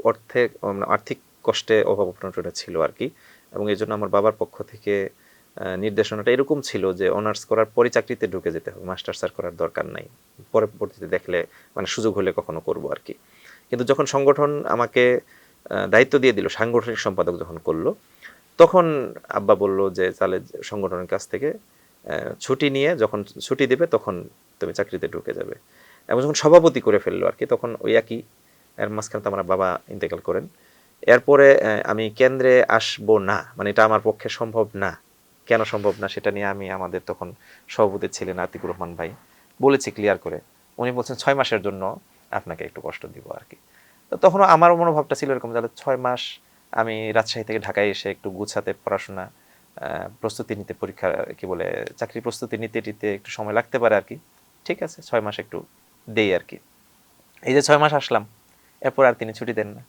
আর্থিক কষ্টে অভাব অনটনে ছিল আর কি, এবং এই জন্য আমার বাবার পক্ষ থেকে নির্দেশনাটা এরকম ছিল যে অনার্স করার পরে চাকরিতে ঢুকে যেতে হবে, মাস্টার্স আর করার দরকার নাই, পরবর্তীতে দেখলে মানে সুযোগ হলে কখনো করবো আর কি। কিন্তু যখন সংগঠন আমাকে দায়িত্ব দিয়ে দিল, সাংগঠনিক সম্পাদক যখন করলো, তখন আব্বা বলল যে তাহলে সংগঠনের কাছ থেকে ছুটি নিয়ে যখন ছুটি দেবে তখন তুমি চাকরিতে ঢুকে যাবে। এবং যখন সভাপতি করে ফেললো আর কি, তখন ওই একই, এর মাঝখানে তো আমার বাবা ইন্তেকাল করেন। এরপরে আমি কেন্দ্রে আসবো না, মানে এটা আমার পক্ষে সম্ভব না। কেন সম্ভব না সেটা নিয়ে আমি আমাদের তখন সভাপতি ছিলেন আতিকুর রহমান ভাই, বলেছি ক্লিয়ার করে। উনি বলছেন 6 মাসের জন্য আপনাকে একটু কষ্ট দিব আর কি। তো তখনও আমার মনোভাবটা ছিল এরকম, তাহলে 6 মাস আমি রাজশাহী থেকে ঢাকায় এসে একটু গুছাতে, পড়াশোনা প্রস্তুতি নিতে, পরীক্ষা কি বলে চাকরি প্রস্তুতি নিতে একটু সময় লাগতে পারে আর কি। ঠিক আছে, 6 মাস একটু দেই আর কি। এই যে 6 মাস আসলাম, এরপর আর তিনি ছুটি দেন না,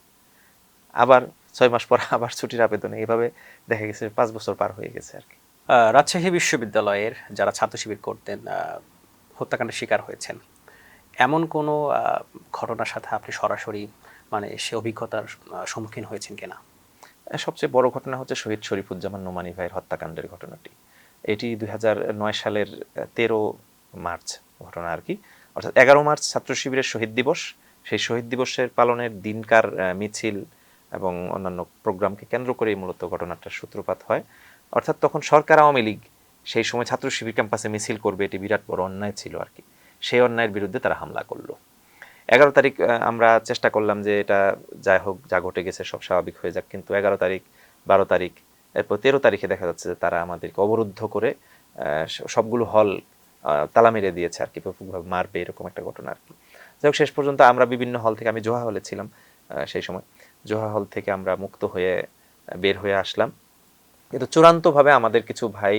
আবার 6 মাস পর আবার ছুটির আবেদনে, এইভাবে দেখা গেছে 5 বছর পার হয়ে গেছে আর কি। রাজশাহী বিশ্ববিদ্যালয়ের যারা ছাত্র শিবির করতেন হত্যাকাণ্ডের শিকার হয়েছেন, এমন কোনো ঘটনার সাথে আপনি সরাসরি মানে সে অভিজ্ঞতার সম্মুখীন হয়েছেন কিনা? সবচেয়ে বড় ঘটনা হচ্ছে শহীদ শরীফুজ্জামান নোমানী ভাইয়ের হত্যাকাণ্ডের ঘটনাটি। এটি 2009 সালের 13 মার্চ ঘটনা আর কি। অর্থাৎ 11 মার্চ ছাত্র শিবিরের শহীদ দিবস, সেই শহীদ দিবসের পালনের দিনকার মিছিল এবং অন্যান্য প্রোগ্রামকে কেন্দ্র করেই মূলত ঘটনাটার সূত্রপাত হয়। অর্থাৎ তখন সরকার আওয়ামী লীগ সেই সময় ছাত্র শিবির ক্যাম্পাসে মিছিল করবে, এটি বিরাট বড় অন্যায় ছিল আর কি। সেই অন্যায়ের বিরুদ্ধে তারা হামলা করলো। 11 তারিখ আমরা চেষ্টা করলাম যে এটা যাই হোক, যা ঘটে গেছে সব স্বাভাবিক হয়ে যাক, কিন্তু 11 তারিখ, 12 তারিখ, এরপর 13 তারিখে দেখা যাচ্ছে যে তারা আমাদেরকে অবরুদ্ধ করে সবগুলো হল তালা মেরে দিয়েছে আর কি, ব্যাপকভাবে মারবে এরকম একটা ঘটনা আর কি। যাই হোক, শেষ পর্যন্ত আমরা বিভিন্ন হল থেকে, আমি জোহা হলে ছিলাম সেই সময়, জোহা হল থেকে আমরা মুক্ত হয়ে বের হয়ে আসলাম। কিন্তু চূড়ান্তভাবে আমাদের কিছু ভাই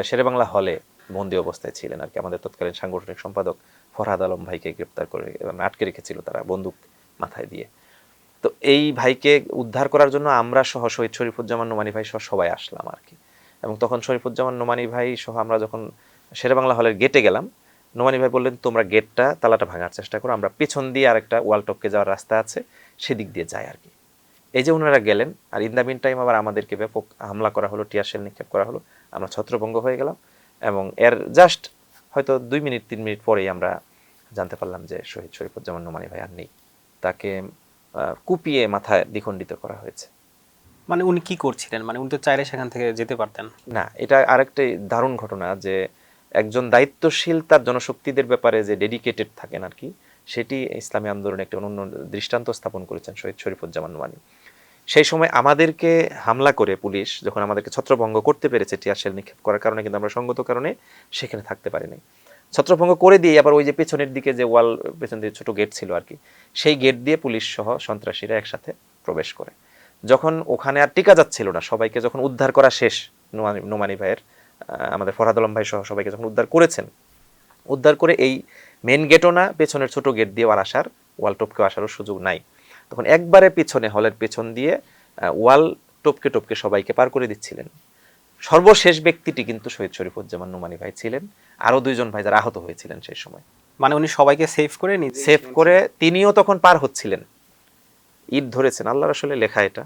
শেরেবাংলা হলে বন্দী অবস্থায় ছিলেন আর কি। আমাদের তৎকালীন সাংগঠনিক সম্পাদক ফরহাদ আলম ভাইকে গ্রেপ্তার করে আটকে রেখেছিল তারা বন্দুক মাথায় দিয়ে। তো এই ভাইকে উদ্ধার করার জন্য আমরা সহ শহীদ শরীফুজ্জামান নোমানী ভাই সহ সবাই আসলাম আর কি। এবং তখন শরীফুজ্জামান নোমানী ভাই সহ আমরা যখন শেরেবাংলা হলের গেটে গেলাম, নোমানী ভাই বললেন তোমরা গেটটা তালাটা ভাঙার চেষ্টা করো, আমরা পেছন দিয়ে আরেকটা ওয়াল টপকে যাওয়ার রাস্তা আছে সেদিক দিয়ে যাই আর কি। এই যে ওনারা গেলেন, আর ইন দ্য মিন টাইম আবার আমাদেরকে ব্যাপক হামলা করা হলো, টিয়ার শেল নিক্ষেপ করা হলো, আমরা ছত্রভঙ্গ হয়ে গেলাম। এবং এর জাস্ট হয়তো 2 মিনিট 3 মিনিট পরেই আমরা জানতে পারলাম যে শহীদ শরীফুজ্জামান নোমানী ভাই আর নেই। তাকে কুপিয়ে মাথায় দ্বিখণ্ডিত করা হয়েছে। মানে উনি কি করছিলেন? মানে উনি তো চাইলে সেখান থেকে যেতে পারতেন। না, এটা আরেকটা দারুণ ঘটনা যে একজন দায়িত্বশীল তার জনশক্তিদের ব্যাপারে যে ডেডিকেটেড থাকেন আর কি, সেটি ইসলামী আন্দোলনে একটা অনন্য দৃষ্টান্ত স্থাপন করেছেন শহীদ শরীফুজ্জামান নোমানী। সেই সময় আমাদেরকে হামলা করে পুলিশ যখন আমাদেরকে ছত্রভঙ্গ করতে পেরেছে টিয়ার শেল নিক্ষেপ করার কারণে, কিন্তু আমরা সঙ্গত কারণে সেখানে থাকতে পারিনি। ছত্রভঙ্গ করে দিয়ে আবার ওই যে পেছনের দিকে যে ওয়াল, পেছন দিয়ে ছোট গেট ছিল আর কি, সেই গেট দিয়ে পুলিশ সহ সন্ত্রাসীরা একসাথে প্রবেশ করে। যখন ওখানে আর টিকা যাচ্ছিল না, সবাইকে যখন উদ্ধার করা শেষ, নোমানী ভাইয়ের আমাদের ফরহাদ আলম ভাই সহ সবাইকে যখন উদ্ধার করেছেন, উদ্ধার করে এই মেন গেটও না, পেছনের ছোট গেট দিয়ে আর আসার, ওয়াল টপকে আসারও সুযোগ নাই। তখন একবারে পিছনে হলের পেছন দিয়ে ওয়াল টপকে টপকে সবাইকে পার করে দিচ্ছিলেন। সর্বশেষ ব্যক্তিটি কিন্তু শহীদ শরীফুজ্জামান নোমানী ভাই ছিলেন, আরো 2 জন ভাই যারা আহত হয়েছিলেন সেই সময়। মানে উনি সবাইকে সেভ করে নিজে সেভ করে তিনিও তখন পার হচ্ছিলেন, ইট ধরেছেন, আল্লাহর আসলে লেখা এটা,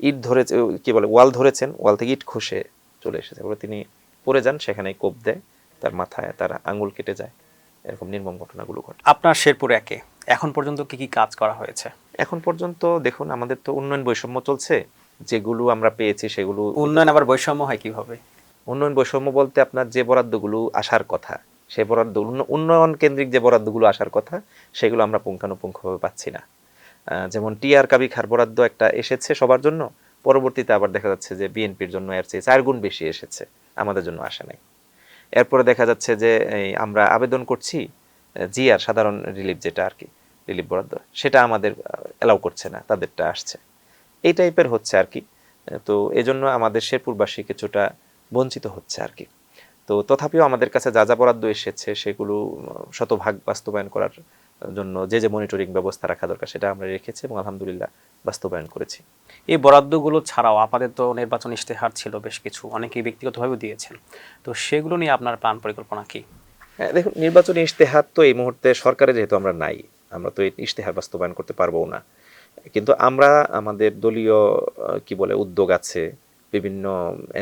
ইট ধরেছে, কি বলে, ওয়াল ধরেছেন, ওয়াল থেকে ইট খসে চলে এসেছে, এবার তিনি পড়ে যান, সেখানে কোপ দেয়, তার মাথায় তার আঙ্গুল কেটে যায়। এরকম নির্মম ঘটনাগুলো ঘটে। আপনার শেরপুর একে এখন পর্যন্ত কি কি কাজ করা হয়েছে? এখন পর্যন্ত দেখুন, আমাদের তো উন্নয়ন বৈষম্য চলছে, যেগুলো আমরা পেয়েছি সেগুলো। উন্নয়ন আবার বৈষম্য হয় কিভাবে? উন্নয়ন বৈষম্য বলতে আপনার যে বরাদ্দগুলো আসার কথা, সে বরাদ্দ, উন্নয়ন কেন্দ্রিক যে বরাদ্দগুলো আসার কথা, সেগুলো আমরা পুঙ্খানুপুঙ্খভাবে পাচ্ছি না। যেমন টিআর কাবি খার বরাদ্দ একটা এসেছে সবার জন্য, পরবর্তীতে আবার দেখা যাচ্ছে যে বিএনপির জন্য এর চেয়ে 4 গুণ বেশি এসেছে, আমাদের জন্য আসে নাই। এরপরে দেখা যাচ্ছে যে আমরা আবেদন করছি জিআর সাধারণ রিলিফ, যেটা আর কি রিলিফ বরাদ্দ, সেটা আমাদের অ্যালাউ করছে না, তাদেরটা আসছে। এই টাইপের হচ্ছে আর কি। তো এজন্য আমাদের শেরপুরবাসী কিছুটা বঞ্চিত হচ্ছে আর কি। তো তথাপিও আমাদের কাছে যা যা বরাদ্দ এসেছে সেগুলো শতভাগ বাস্তবায়ন করার জন্য যে মনিটরিং ব্যবস্থা রাখা দরকার সেটা আমরা রেখেছি এবং আলহামদুলিল্লাহ বাস্তবায়ন করেছি। এই বরাদ্দগুলো ছাড়াও আপনাদের তো নির্বাচন ইশতেহার ছিল বেশ কিছু, অনেকেই ব্যক্তিগতভাবেও দিয়েছেন, তো সেগুলো নিয়ে আপনার প্ল্যান পরিকল্পনা কি? হ্যাঁ, দেখুন, নির্বাচনী ইশতেহার তো এই মুহূর্তে সরকারে যেহেতু আমরা নাই, আমরা তো এই ইশতেহার বাস্তবায়ন করতে পারবো না। কিন্তু আমরা আমাদের দলীয় কি বলে উদ্যোগ আছে, বিভিন্ন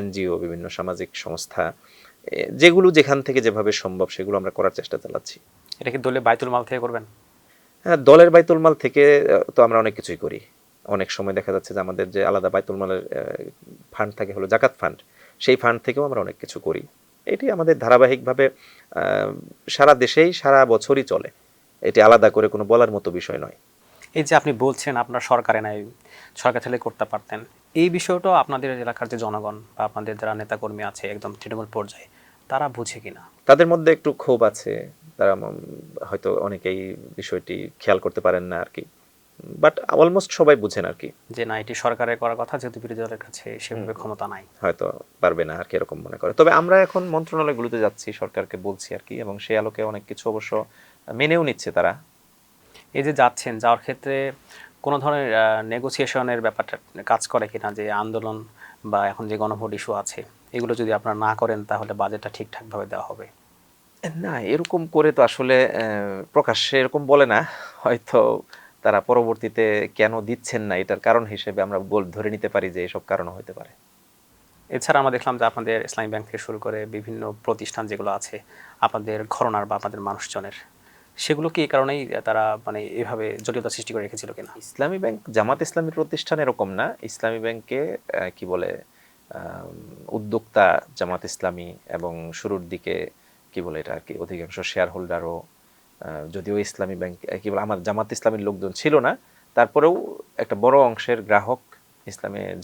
এনজিও, বিভিন্ন সামাজিক সংস্থা, যেগুলো যেখান থেকে যেভাবে সম্ভব সেগুলো আমরা করার চেষ্টা চালাচ্ছি। এটা কি দলে বাইতুল মাল থেকে করবেন? হ্যাঁ, দলের বাইতুল মাল থেকে তো আমরা অনেক কিছুই করি। অনেক সময় দেখা যাচ্ছে যে আমাদের যে আলাদা বাইতুল মালের ফান্ড থাকে, হলো জাকাত ফান্ড, সেই ফান্ড থেকেও আমরা অনেক কিছু করি। এটি আমাদের ধারাবাহিকভাবে সারা দেশেই সারা বছরই চলে, এটি আলাদা করে কোনো বলার মতো বিষয় নয়। এই যে আপনি বলছেন আপনার সরকারে নাই, সরকার চাইলে করতে পারতেন, এই বিষয়টাও আপনাদের এলাকার যে জনগণ বা আপনাদের যারা নেতাকর্মী আছে একদম তৃণমূল পর্যায়ে, তারা বুঝে কিনা? তাদের মধ্যে একটু ক্ষোভ আছে, তারা হয়তো অনেকেই বিষয়টি খেয়াল করতে পারেন না আর কি, বাট অলমোস্ট সবাই বুঝেন আর কি, যে না, এটি সরকারের করার কথা, যেহেতু বিরোধী দলের কাছে সেভাবে ক্ষমতা নাই, হয়তো পারবে না আর কি, এরকম মনে করে। তবে আমরা এখন মন্ত্রণালয়গুলোতে যাচ্ছি, সরকারকে বলছি আর কি, এবং সেই আলোকে অনেক কিছু অবশ্য মেনেও নিচ্ছে তারা। এই যে যাচ্ছেন, যাওয়ার ক্ষেত্রে কোনো ধরনের নেগোসিয়েশনের ব্যাপারটা কাজ করে কিনা, যে আন্দোলন বা এখন যে গণভোট ইস্যু আছে এগুলো যদি আপনারা না করেন তাহলে বাজেটটা ঠিকঠাকভাবে দেওয়া হবে? না, এরকম করে তো আসলে প্রকাশ্যে এরকম বলে না, হয়তো তারা পরবর্তীতে কেন দিচ্ছেন না এটার কারণ হিসেবে আমরা ধরে নিতে পারি যে এসব কারণ হতে পারে। এছাড়া আমরা দেখলাম যে আপনাদের ইসলামী ব্যাংক থেকে শুরু করে বিভিন্ন প্রতিষ্ঠান যেগুলো আছে আপনাদের ঘরনার বা আপনাদের মানুষজনের, সেগুলো কি এই কারণেই তারা মানে এভাবে জটিলতা সৃষ্টি করে রেখেছিল কিনা? ইসলামী ব্যাংক জামাত ইসলামী প্রতিষ্ঠান এরকম না, ইসলামী ব্যাংকে কি বলে উদ্যোক্তা জামাত ইসলামী, এবং শুরুর দিকে কি বলে এটা আর কি অধিকাংশ শেয়ার হোল্ডারও যদিও ইসলামী ব্যাংক কি বলে আমার জামাত ইসলামীর লোকজন ছিল না, তারপরেও একটা বড় অংশের গ্রাহক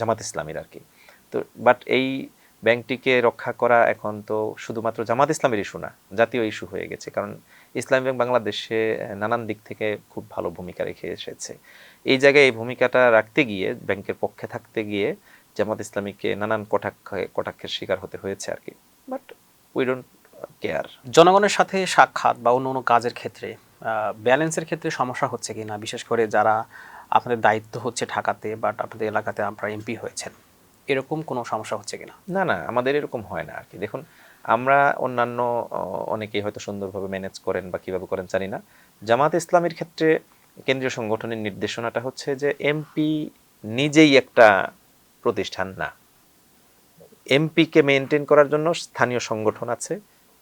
জামাত ইসলামীর আর কি। তো বাট এই ব্যাংকটিকে রক্ষা করা এখন তো শুধুমাত্র জামাত ইসলামের ইস্যু না, জাতীয় ইস্যু হয়ে গেছে। কারণ ইসলামী ব্যাংক বাংলাদেশে নানান দিক থেকে খুব ভালো ভূমিকা রেখে এসেছে। এই জায়গায় এই ভূমিকাটা রাখতে গিয়ে, ব্যাংকের পক্ষে থাকতে গিয়ে জামাত ইসলামীকে নানান কটাক্ষের শিকার হতে হয়েছে আর কি। But we don't care. জনগণের সাথে সাক্ষাৎ বা অন্য অন্য কাজের ক্ষেত্রে ব্যালেন্সের ক্ষেত্রে সমস্যা হচ্ছে কিনা, বিশেষ করে যারা আপনাদের দায়িত্ব হচ্ছে ঢাকাতে বাট আপনাদের এলাকাতে আপনারা এমপি হয়েছেন, এরকম কোনো সমস্যা হচ্ছে কিনা? না না, আমাদের এরকম হয় না আর কি। দেখুন, আমরা অন্যান্য অনেকেই হয়তো সুন্দরভাবে ম্যানেজ করেন বা কিভাবে করেন জানি না। জামাত ইসলামের ক্ষেত্রে কেন্দ্রীয় সংগঠনের নির্দেশনাটা হচ্ছে যে এমপি নিজেই একটা প্রতিষ্ঠান না, এমপিকে মেনটেন করার জন্য স্থানীয় সংগঠন আছে,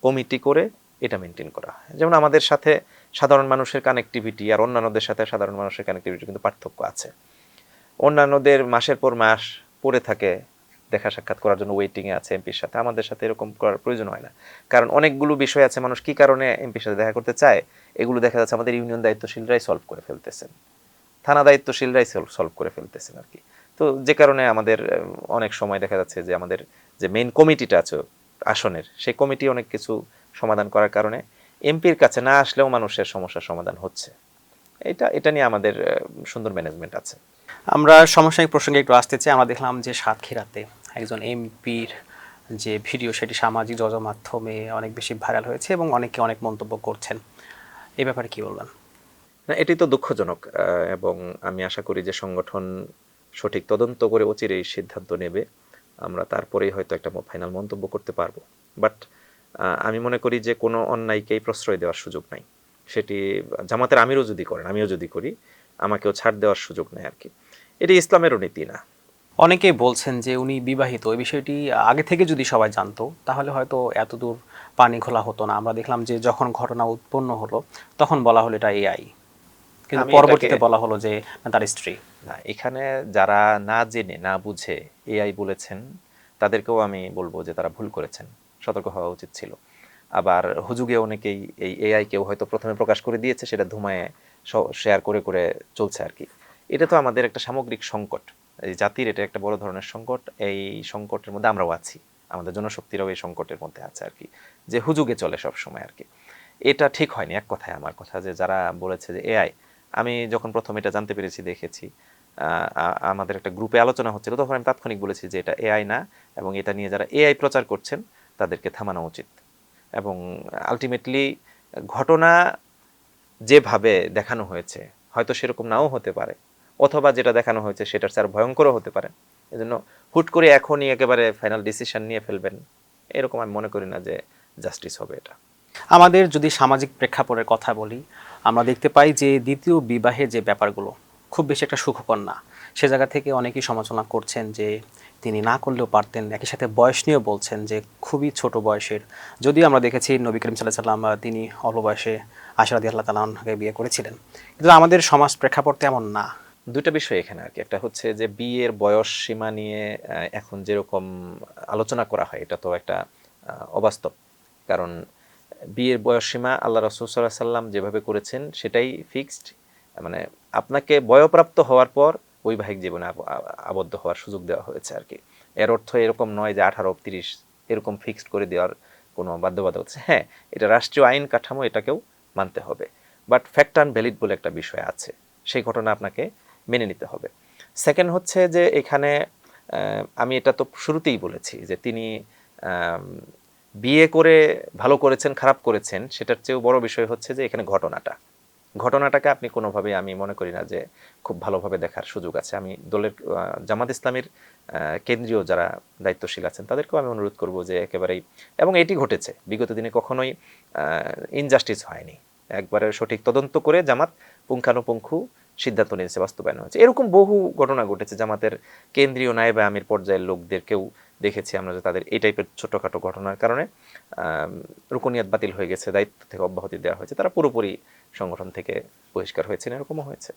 কমিটি করে এটা মেনটেন করা হয়। যেমন আমাদের সাথে সাধারণ মানুষের কানেক্টিভিটি আর অন্যান্যদের সাথে সাধারণ মানুষের কানেক্টিভিটি কিন্তু পার্থক্য আছে। অন্যান্যদের মাসের পর মাস পড়ে থাকে দেখা সাক্ষাৎ করার জন্য, ওয়েটিংয়ে আছে এমপির সাথে। আমাদের সাথে এরকম করার প্রয়োজন হয় না, কারণ অনেকগুলো বিষয় আছে মানুষ কী কারণে এমপির সাথে দেখা করতে চায়, এগুলো দেখা যাচ্ছে আমাদের ইউনিয়ন দায়িত্বশীলরাই সলভ করে ফেলতেছেন, থানা দায়িত্বশীলরাই সলভ করে ফেলতেছেন আর কি। তো যে কারণে আমাদের অনেক সময় দেখা যাচ্ছে যে আমাদের যে মেইন কমিটিটা আছে আসনের, সেই কমিটি অনেক কিছু সমাধান করার কারণে এমপির কাছে না আসলেও মানুষের সমস্যার সমাধান হচ্ছে। এটা নিয়ে আমাদের সুন্দর ম্যানেজমেন্ট আছে। আমরা সমসাময়িক প্রসঙ্গে একটু আসতে চাই। আমরা দেখলাম যে সাতক্ষীরাতে একজন এমপির যে ভিডিও, সেটি সামাজিক যোগাযোগ মাধ্যমে অনেক বেশি ভাইরাল হয়েছে এবং অনেকে অনেক মন্তব্য করছেন। এই ব্যাপারে কি বলবেন? না, এটি তো দুঃখজনক, এবং আমি আশা করি যে সংগঠন সঠিক তদন্ত করে অচিরেই সিদ্ধান্ত নেবে। আমরা তারপরেই হয়তো একটা ফাইনাল মন্তব্য করতে পারবো। বাট আমি মনে করি যে কোনো অন্যায়কেই প্রশ্রয় দেওয়ার সুযোগ নাই। সেটি জামাতের আমিরও যদি করেন, আমিও যদি করি, আমাকেও ছাড় দেওয়ার সুযোগ নেই আর কি। এটি ইসলামেরও নীতি না। অনেকেই বলছেন যে উনি বিবাহিত। এই বিষয়টি আগে থেকে যদি সবাই জানতো তাহলে হয়তো এতদূর পানি ঘোলা হতো না। আমরা দেখলাম যে যখন ঘটনা উৎপন্ন হলো তখন বলা হলো এটা এআই, কিন্তু আমি পরবর্তীতে এটাকে বলা হলো যে না, তার স্ত্রী। না, এখানে যারা না জেনে না বুঝে এআই বলেছেন, তাদেরকেও আমি বলবো যে তারা ভুল করেছেন, সতর্ক হওয়া উচিত ছিল। আবার হুজুগে অনেকেই এই এআই কেউ হয়তো প্রথমে প্রকাশ করে দিয়েছে, সেটা ধুমায় শেয়ার করে করে চলছে আর কি। এটা তো আমাদের একটা সামগ্রিক সংকট, এই জাতির এটা একটা বড় ধরনের সংকট। এই সংকটের মধ্যে আমরাও আছি, আমাদের জনশক্তিরাও এই সংকটের মধ্যে আছে আর কি, যে হুজুগে চলে সব সময় আর কি। এটা ঠিক হয়নি। এক কথায় আমার কথা যে যারা বলেছে যে এআই, আমি যখন প্রথম এটা জানতে পেরেছি, দেখেছি আমাদের একটা গ্রুপে আলোচনা হচ্ছিল, তখন আমি তাৎক্ষণিক বলেছি যে এটা এআই না, এবং এটা নিয়ে যারা এআই প্রচার করছেন তাদেরকে থামানো উচিত। এবং আলটিমেটলি ঘটনা যেভাবে দেখানো হয়েছে হয়তো সেরকম নাও হতে পারে, অথবা যেটা দেখানো হয়েছে সেটার চেয়ে আরো ভয়ঙ্করও হতে পারে। এজন্য হুট করে এখনই একেবারে ফাইনাল ডিসিশন নিয়ে ফেলবেন, এরকম আমি মনে করি না যে জাস্টিস হবে এটা। আমাদের যদি সামাজিক প্রেক্ষাপটের কথা বলি, আমরা দেখতে পাই যে দ্বিতীয় বিবাহের যে ব্যাপারগুলো খুব বেশি একটা সুখকর না। সে জায়গা থেকে অনেকেই সমালোচনা করছেন যে তিনি না করলেও পারতেন। একই সাথে বয়স নিয়েও বলছেন যে খুবই ছোট বয়সের। যদিও আমরা দেখেছি নবী করিম সাল্লাল্লাহু আলাইহি ওয়াসাল্লাম তিনি অল্প বয়সে আয়েশা রাদিয়াল্লাহু তাআলা আনহাকে বিয়ে করেছিলেন, কিন্তু আমাদের সমাজ প্রেক্ষাপট তেমন না। দুইটা বিষয় এখানে আর কি। একটা হচ্ছে যে বিয়ের বয়স সীমা নিয়ে এখন যেরকম আলোচনা করা হয়, এটা তো একটা অবাস্তব। কারণ বিয়ের বয়স সীমা আল্লাহ রাসূল সাল্লাল্লাহু আলাইহি সাল্লাম যেভাবে করেছেন সেটাই ফিক্সড। মানে আপনাকে বয়ঃপ্রাপ্ত হওয়ার পর বৈবাহিক জীবনে আবদ্ধ হওয়ার সুযোগ দেওয়া হয়েছে আর কি। এর অর্থ এরকম নয় যে 18-30 এরকম ফিক্সড করে দেওয়ার কোনো বাধ্যবাধকতা আছে। হ্যাঁ, এটা রাষ্ট্রীয় আইন কাঠামো, এটাকেও মানতে হবে। বাট ফ্যাক্ট অ্যান্ড ভ্যালিড বলে একটা বিষয় আছে, সেই ঘটনা আপনাকে মেনে নিতে হবে। সেকেন্ড হচ্ছে যে এখানে আমি এটা তো শুরুতেই বলেছি যে তিনি বিয়ে করে ভালো করেছেন খারাপ করেছেন, সেটার চেয়েও বড় বিষয় হচ্ছে যে এখানে ঘটনাটাকে আপনি কোনোভাবে, আমি মনে করি না যে খুব ভালোভাবে দেখার সুযোগ আছে। আমি দলের জামাত ইসলামীর কেন্দ্রীয় যারা দায়িত্বশীল আছেন তাদেরকেও আমি অনুরোধ করব যে একেবারেই, এবং এটি ঘটেছে বিগত দিনে, কখনোই ইনজাস্টিস হয়নি, একবারে সঠিক তদন্ত করে জামাত পুঙ্খানুপুঙ্খু সিদ্ধান্ত নিয়েছে, বাস্তবায়ন হয়েছে। এরকম বহু ঘটনা ঘটেছে। জামাতের কেন্দ্রীয় নায়েবে আমির পর্যায়ের লোকদেরকেও দেখেছি আমরা যে তাদের এই টাইপের ছোটোখাটো ঘটনার কারণে রুকনিয়াত বাতিল হয়ে গেছে, দায়িত্ব থেকে অব্যাহতি দেওয়া হয়েছে, তারা পুরোপুরি সংগঠন থেকে বহিষ্কার হয়েছেন, এরকমও হয়েছে।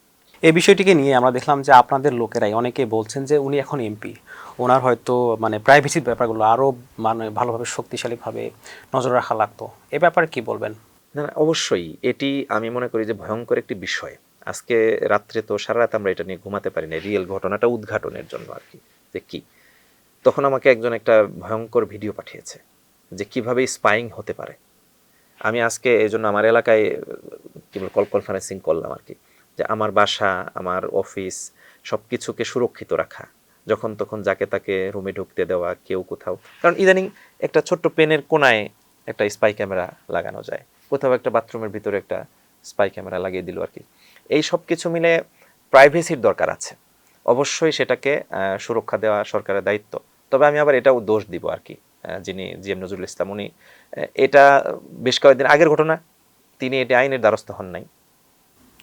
এই বিষয়টিকে নিয়ে আমরা দেখলাম যে আপনাদের লোকেরাই অনেকে বলছেন যে উনি এখন এমপি, ওনার হয়তো মানে প্রাইভেসির ব্যাপারগুলো আরও মানে ভালোভাবে শক্তিশালীভাবে নজর রাখা লাগতো। এ ব্যাপারে কি বলবেন? না না, অবশ্যই এটি আমি মনে করি যে ভয়ঙ্কর একটি বিষয়। আজকে রাত্রে তো সারা রাত আমরা এটা নিয়ে ঘুমাতে পারি না, রিয়েল ঘটনাটা উদ্ঘাটনের জন্য আর কি, যে কি তখন আমাকে একজন একটা ভয়ঙ্কর ভিডিও পাঠিয়েছে যে কিভাবে স্পাইং হতে পারে। আমি আজকে এই জন্য আমার এলাকায় কি বল কল কনফারেন্সিং করলাম আর কি, যে আমার বাসা, আমার অফিস সব কিছুকে সুরক্ষিত রাখা, যখন তখন যাকে তাকে রুমে ঢুকতে দেওয়া, কেউ কোথাও, কারণ ইদানিং একটা ছোট্ট পেনের কোনায় একটা স্পাই ক্যামেরা লাগানো যায়, কোথাও একটা বাথরুমের ভিতরে একটা স্পাই ক্যামেরা লাগিয়ে দিল আর কি। এই সব কিছু মিলে প্রাইভেসির দরকার আছে, অবশ্যই সেটাকে সুরক্ষা দেওয়া সরকারের দায়িত্ব। তবে আমি আবার এটাও দোষ দিব আর কি, যিনি জিএম নজরুল ইসলাম, উনি এটা বেশ কয়েকদিন আগের ঘটনা, তিনি এটি আইনের দ্বারস্থ হন নাই।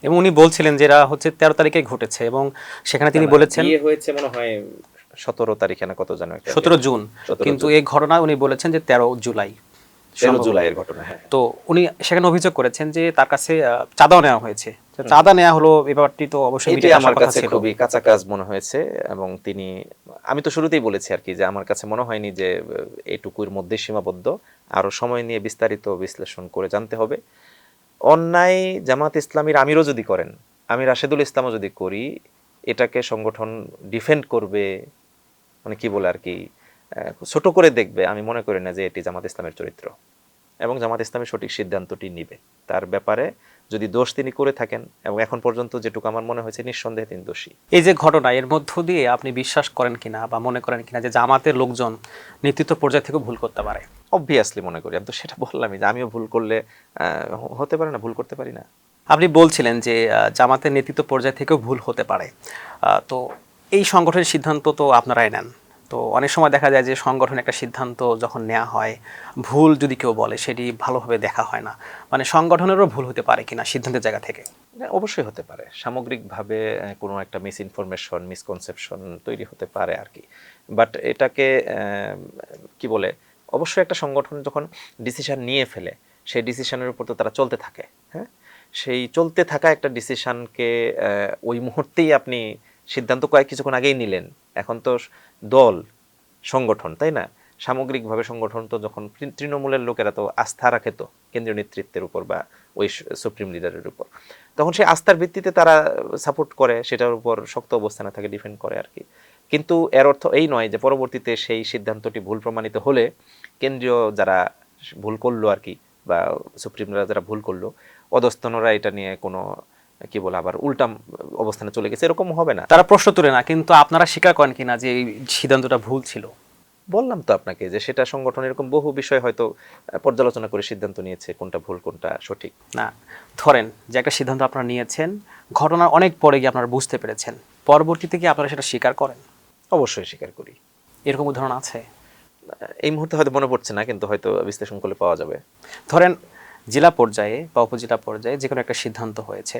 এবং উনি বলছিলেন যে এরা হচ্ছে 13 তারিখে ঘটেছে এবং সেখানে তিনি বলেছেন বিয়ে হয়েছে মনে হয় 17 তারিখে না কত জানো, 17 জুন, 17 কিন্তু জুন। এই ঘটনা উনি বলেছেন যে 13 জুলাই 13 সম্ভবত। জুলাইয়ের ঘটনা, হ্যাঁ। তো উনি সেখানে অভিযোগ করেছেন যে তার কাছে চাঁদাও নেওয়া হয়েছে। তো চাঁদা নেওয়া হলো, এই ব্যাপারটি তো অবশ্যই এটি মিডিয়াতে আমার আসার কথা কাছে ছিল। খুবই কাঁচা কাজ মনে হয়েছে, এবং তিনি, আমি তো শুরুতেই বলেছি আর কি যে আমার কাছে মনে হয়নি যে এইটুকুর মধ্যে সীমাবদ্ধ, আরো সময় নিয়ে বিস্তারিত বিশ্লেষণ করে জানতে হবে। অন্যায় জামাত ইসলামীর আমিরও যদি করেন, আমি রাশেদুল ইসলামও যদি করি, এটাকে সংগঠন ডিফেন্ড করবে, মানে কি বলে আর কি, ছোট করে দেখবে, আমি মনে করি না যে এটি জামাত ইসলামের চরিত্র, এবং জামাত ইসলামের সঠিক সিদ্ধান্তটি নিবে। তার ব্যাপারে যদি দোষ তিনি করে থাকেন, এবং এখন পর্যন্ত যেটুকু আমার মনে হয়েছে নিঃসন্দেহে তিনি দোষী। এই যে ঘটনা, এর মধ্য দিয়ে আপনি বিশ্বাস করেন কিনা বা মনে করেন কিনা যে জামাতের লোকজন নেতৃত্ব পর্যায়ে থেকে ভুল করতে পারে? অবভিয়াসলি মনে করি, আমি তো সেটা বললামই যে আমিও ভুল করলে হতে পারে না, ভুল করতে পারি না। আপনি বলছিলেন যে জামাতের নেতৃত্ব পর্যায় থেকেও ভুল হতে পারে। তো এই সংগঠনের সিদ্ধান্ত তো আপনারাই নেন। তো অনেক সময় দেখা যায় যে সংগঠনের একটা সিদ্ধান্ত যখন নেওয়া হয়, ভুল যদি কেউ বলে সেটি ভালোভাবে দেখা হয় না, মানে সংগঠনেরও ভুল হতে পারে কিনা সিদ্ধান্তের জায়গা থেকে? অবশ্যই হতে পারে, সামগ্রিকভাবে কোনো একটা মিস ইনফরমেশন, মিসকনসেপশন তৈরি হতে পারে আর কি। বাট এটাকে কি বলে, অবশ্যই একটা সংগঠন যখন ডিসিশন নিয়ে ফেলে, সেই ডিসিশনের উপর তো তারা চলতে থাকে। হ্যাঁ, সেই চলতে থাকা একটা ডিসিশনকে ওই মুহূর্তেই আপনি সিদ্ধান্ত কিছুক্ষণ আগেই নিলেন, এখন তো দল সংগঠন, তাই না? সামগ্রিকভাবে সংগঠন তো যখন তৃণমূলের লোকেরা তো আস্থা রাখে তো কেন্দ্রীয় নেতৃত্বের উপর বা ওই সুপ্রিম লিডারের উপর, তখন সেই আস্থার ভিত্তিতে তারা সাপোর্ট করে, সেটার উপর শক্ত অবস্থানে থাকে, ডিফেন্ড করে আর কি। কিন্তু এর অর্থ এই নয় যে পরবর্তীতে সেই সিদ্ধান্তটি ভুল প্রমাণিত হলে কেন্দ্রীয় যারা ভুল করলো আর কি, বা সুপ্রিমরা যারা ভুল করলো, অধস্তনরা এটা নিয়ে কোনো কি বলে আবার উল্টা অবস্থানে চলে গেছে, এরকম হবে না। তারা প্রশ্ন তুলে না, কিন্তু আপনারা স্বীকার করেন কিনা যে এই সিদ্ধান্তটা ভুল ছিল? বললাম তো আপনাকে যে সেটা সংগঠন এরকম বহু বিষয় হয়তো পর্যালোচনা করে সিদ্ধান্ত নিয়েছে কোনটা ভুল কোনটা সঠিক। না, ধরেন যে একটা সিদ্ধান্ত আপনারা নিয়েছেন, ঘটনার অনেক পরে গিয়ে আপনারা বুঝতে পেরেছেন, পরবর্তীতে কি আপনারা সেটা স্বীকার করেন? অবশ্যই স্বীকার করি। এরকম উদাহরণ আছে? এই মুহূর্তে হয়তো মনে পড়ছে না, কিন্তু হয়তো বিশ্লেষণ করলে পাওয়া যাবে। ধরেন জেলা পর্যায়ে বা উপজেলা পর্যায়ে যে কোনো একটা সিদ্ধান্ত হয়েছে,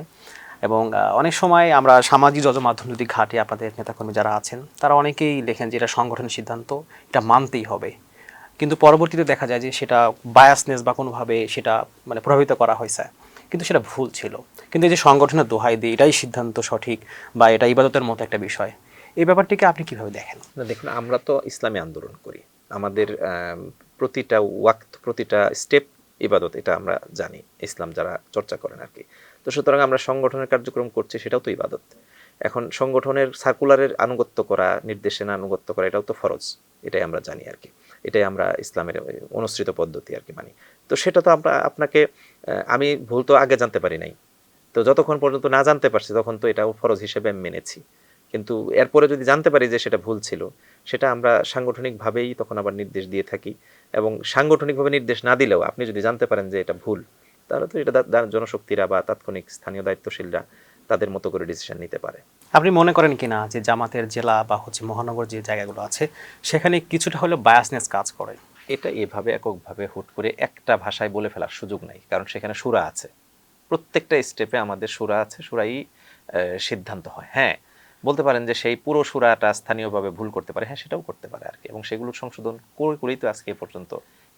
এবং অনেক সময় আমরা সামাজিক মাধ্যম যদি ঘাঁটি, আপনাদের নেতাকর্মী যারা আছেন তারা অনেকেই লেখেন যে এটা সংগঠনের সিদ্ধান্ত, এটা মানতেই হবে। কিন্তু পরবর্তীতে দেখা যায় যে সেটা বায়াসনেস বা কোনোভাবে সেটা মানে প্রভাবিত করা হয়েছে, কিন্তু সেটা ভুল ছিল। কিন্তু এই যে সংগঠনের দোহাই দিয়ে এটাই সিদ্ধান্ত সঠিক বা এটা ইবাদতের মতো একটা বিষয়, এই ব্যাপারটিকে আপনি কিভাবে দেখেন? না দেখুন, আমরা তো ইসলামী আন্দোলন করি, আমাদের প্রতিটা ওয়াক্ত, প্রতিটা স্টেপ ইবাদত, এটা আমরা জানি, ইসলাম যারা চর্চা করেন আর কি। তো সুতরাং আমরা সংগঠনের কার্যক্রম করছি, সেটাও তো ইবাদত। এখন সংগঠনের সার্কুলারের আনুগত্য করা, নির্দেশনা আনুগত্য করা, এটাও তো ফরজ, এটাই আমরা জানি আর কি, এটাই আমরা ইসলামের অনুসৃত পদ্ধতি আর কি মানি। তো সেটা তো আমরা আপনাকে, আমি ভুল তো আগে জানতে পারি নাই, তো যতক্ষণ পর্যন্ত না জানতে পারছি তখন তো এটাও ফরজ হিসেবে আমি মেনেছি। কিন্তু এরপরে যদি জানতে পারি যে সেটা ভুল ছিল, সেটা আমরা সাংগঠনিকভাবেই তখন আবার নির্দেশ দিয়ে থাকি। এবং সাংগঠনিকভাবে নির্দেশ না দিলেও আপনি যদি জানতে পারেন যে এটা ভুল, তাহলে তো এটা জনশক্তিরা বা তাৎক্ষণিক স্থানীয় দায়িত্বশীলরা তাদের মতো করে ডিসিশন নিতে পারে। আপনি মনে করেন কিনা যে জামাতের জেলা বা হচ্ছে মহানগর যে জায়গাগুলো আছে সেখানে কিছুটা হলেও বায়াসনেস কাজ করে? এটা এভাবে এককভাবে হুট করে একটা ভাষায় বলে ফেলার সুযোগ নাই, কারণ সেখানে সূরা আছে, প্রত্যেকটা স্টেপে আমাদের সূরা আছে, সূরাই সিদ্ধান্ত হয়। হ্যাঁ, বলতে পারেন যে সেই পুরো সূরাটা স্থানীয়ভাবে ভুল করতে পারে, হ্যাঁ সেটাও করতে পারে আর কি, এবং সেগুলোর সংশোধন করেই তো আজকে এ পর্যন্ত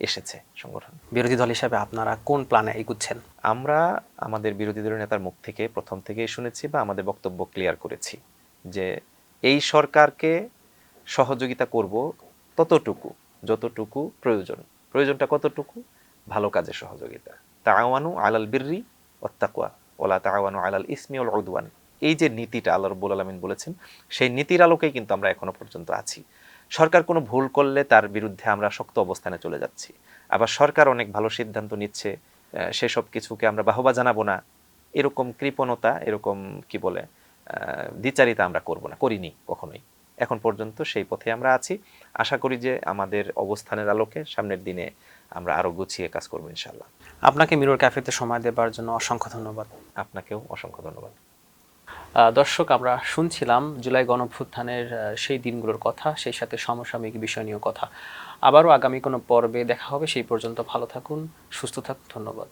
এসেছে সংগঠন। বিরোধী দল হিসাবে আপনারা কোন প্ল্যানে এগুচ্ছেন? আমরা আমাদের বিরোধী দলের নেতার মুখ থেকে প্রথম থেকেই শুনেছি বা আমাদের বক্তব্য ক্লিয়ার করেছি যে এই সরকারকে সহযোগিতা করব ততটুকু যতটুকু প্রয়োজন। প্রয়োজনটা কতটুকু? ভালো কাজে সহযোগিতা। তাআওয়ানু আলাল বিররি ওয়াত তাকওয়া ওয়ালা তাআওয়ানু আলাল ইসমি ওয়াল উদওয়ান, এই যে নীতিটা আল্লাহ রাব্বুল আলামিন বলেছেন, সেই নীতির আলোকেই কিন্তু আমরা এখনো পর্যন্ত আছি। সরকার কোনো ভুল করলে তার বিরুদ্ধে আমরা শক্ত অবস্থানে চলে যাচ্ছি, আবার সরকার অনেক ভালো সিদ্ধান্ত নিচ্ছে, সেসব কিছুকে আমরা বাহবা জানাবো না, এরকম কৃপণতা, এরকম কি বলে দ্বিচারিতা আমরা করব না, করিনি কখনোই। এখন পর্যন্ত সেই পথে আমরা আছি। আশা করি যে আমাদের অবস্থানের আলোকে সামনের দিনে আমরা আরো গুছিয়ে কাজ করবো ইনশাআল্লাহ। আপনাকে মিরর ক্যাফেতে সময় দেওয়ার জন্য অসংখ্য ধন্যবাদ। আপনাকেও অসংখ্য ধন্যবাদ। দর্শক, আমরা শুনছিলাম জুলাই গণঅভ্যুত্থানের সেই দিনগুলোর কথা, সেই সাথে সমসাময়িক বিষয় নিয়েও কথা। আবারও আগামী কোনো পর্বে দেখা হবে, সেই পর্যন্ত ভালো থাকুন, সুস্থ থাকুন, ধন্যবাদ।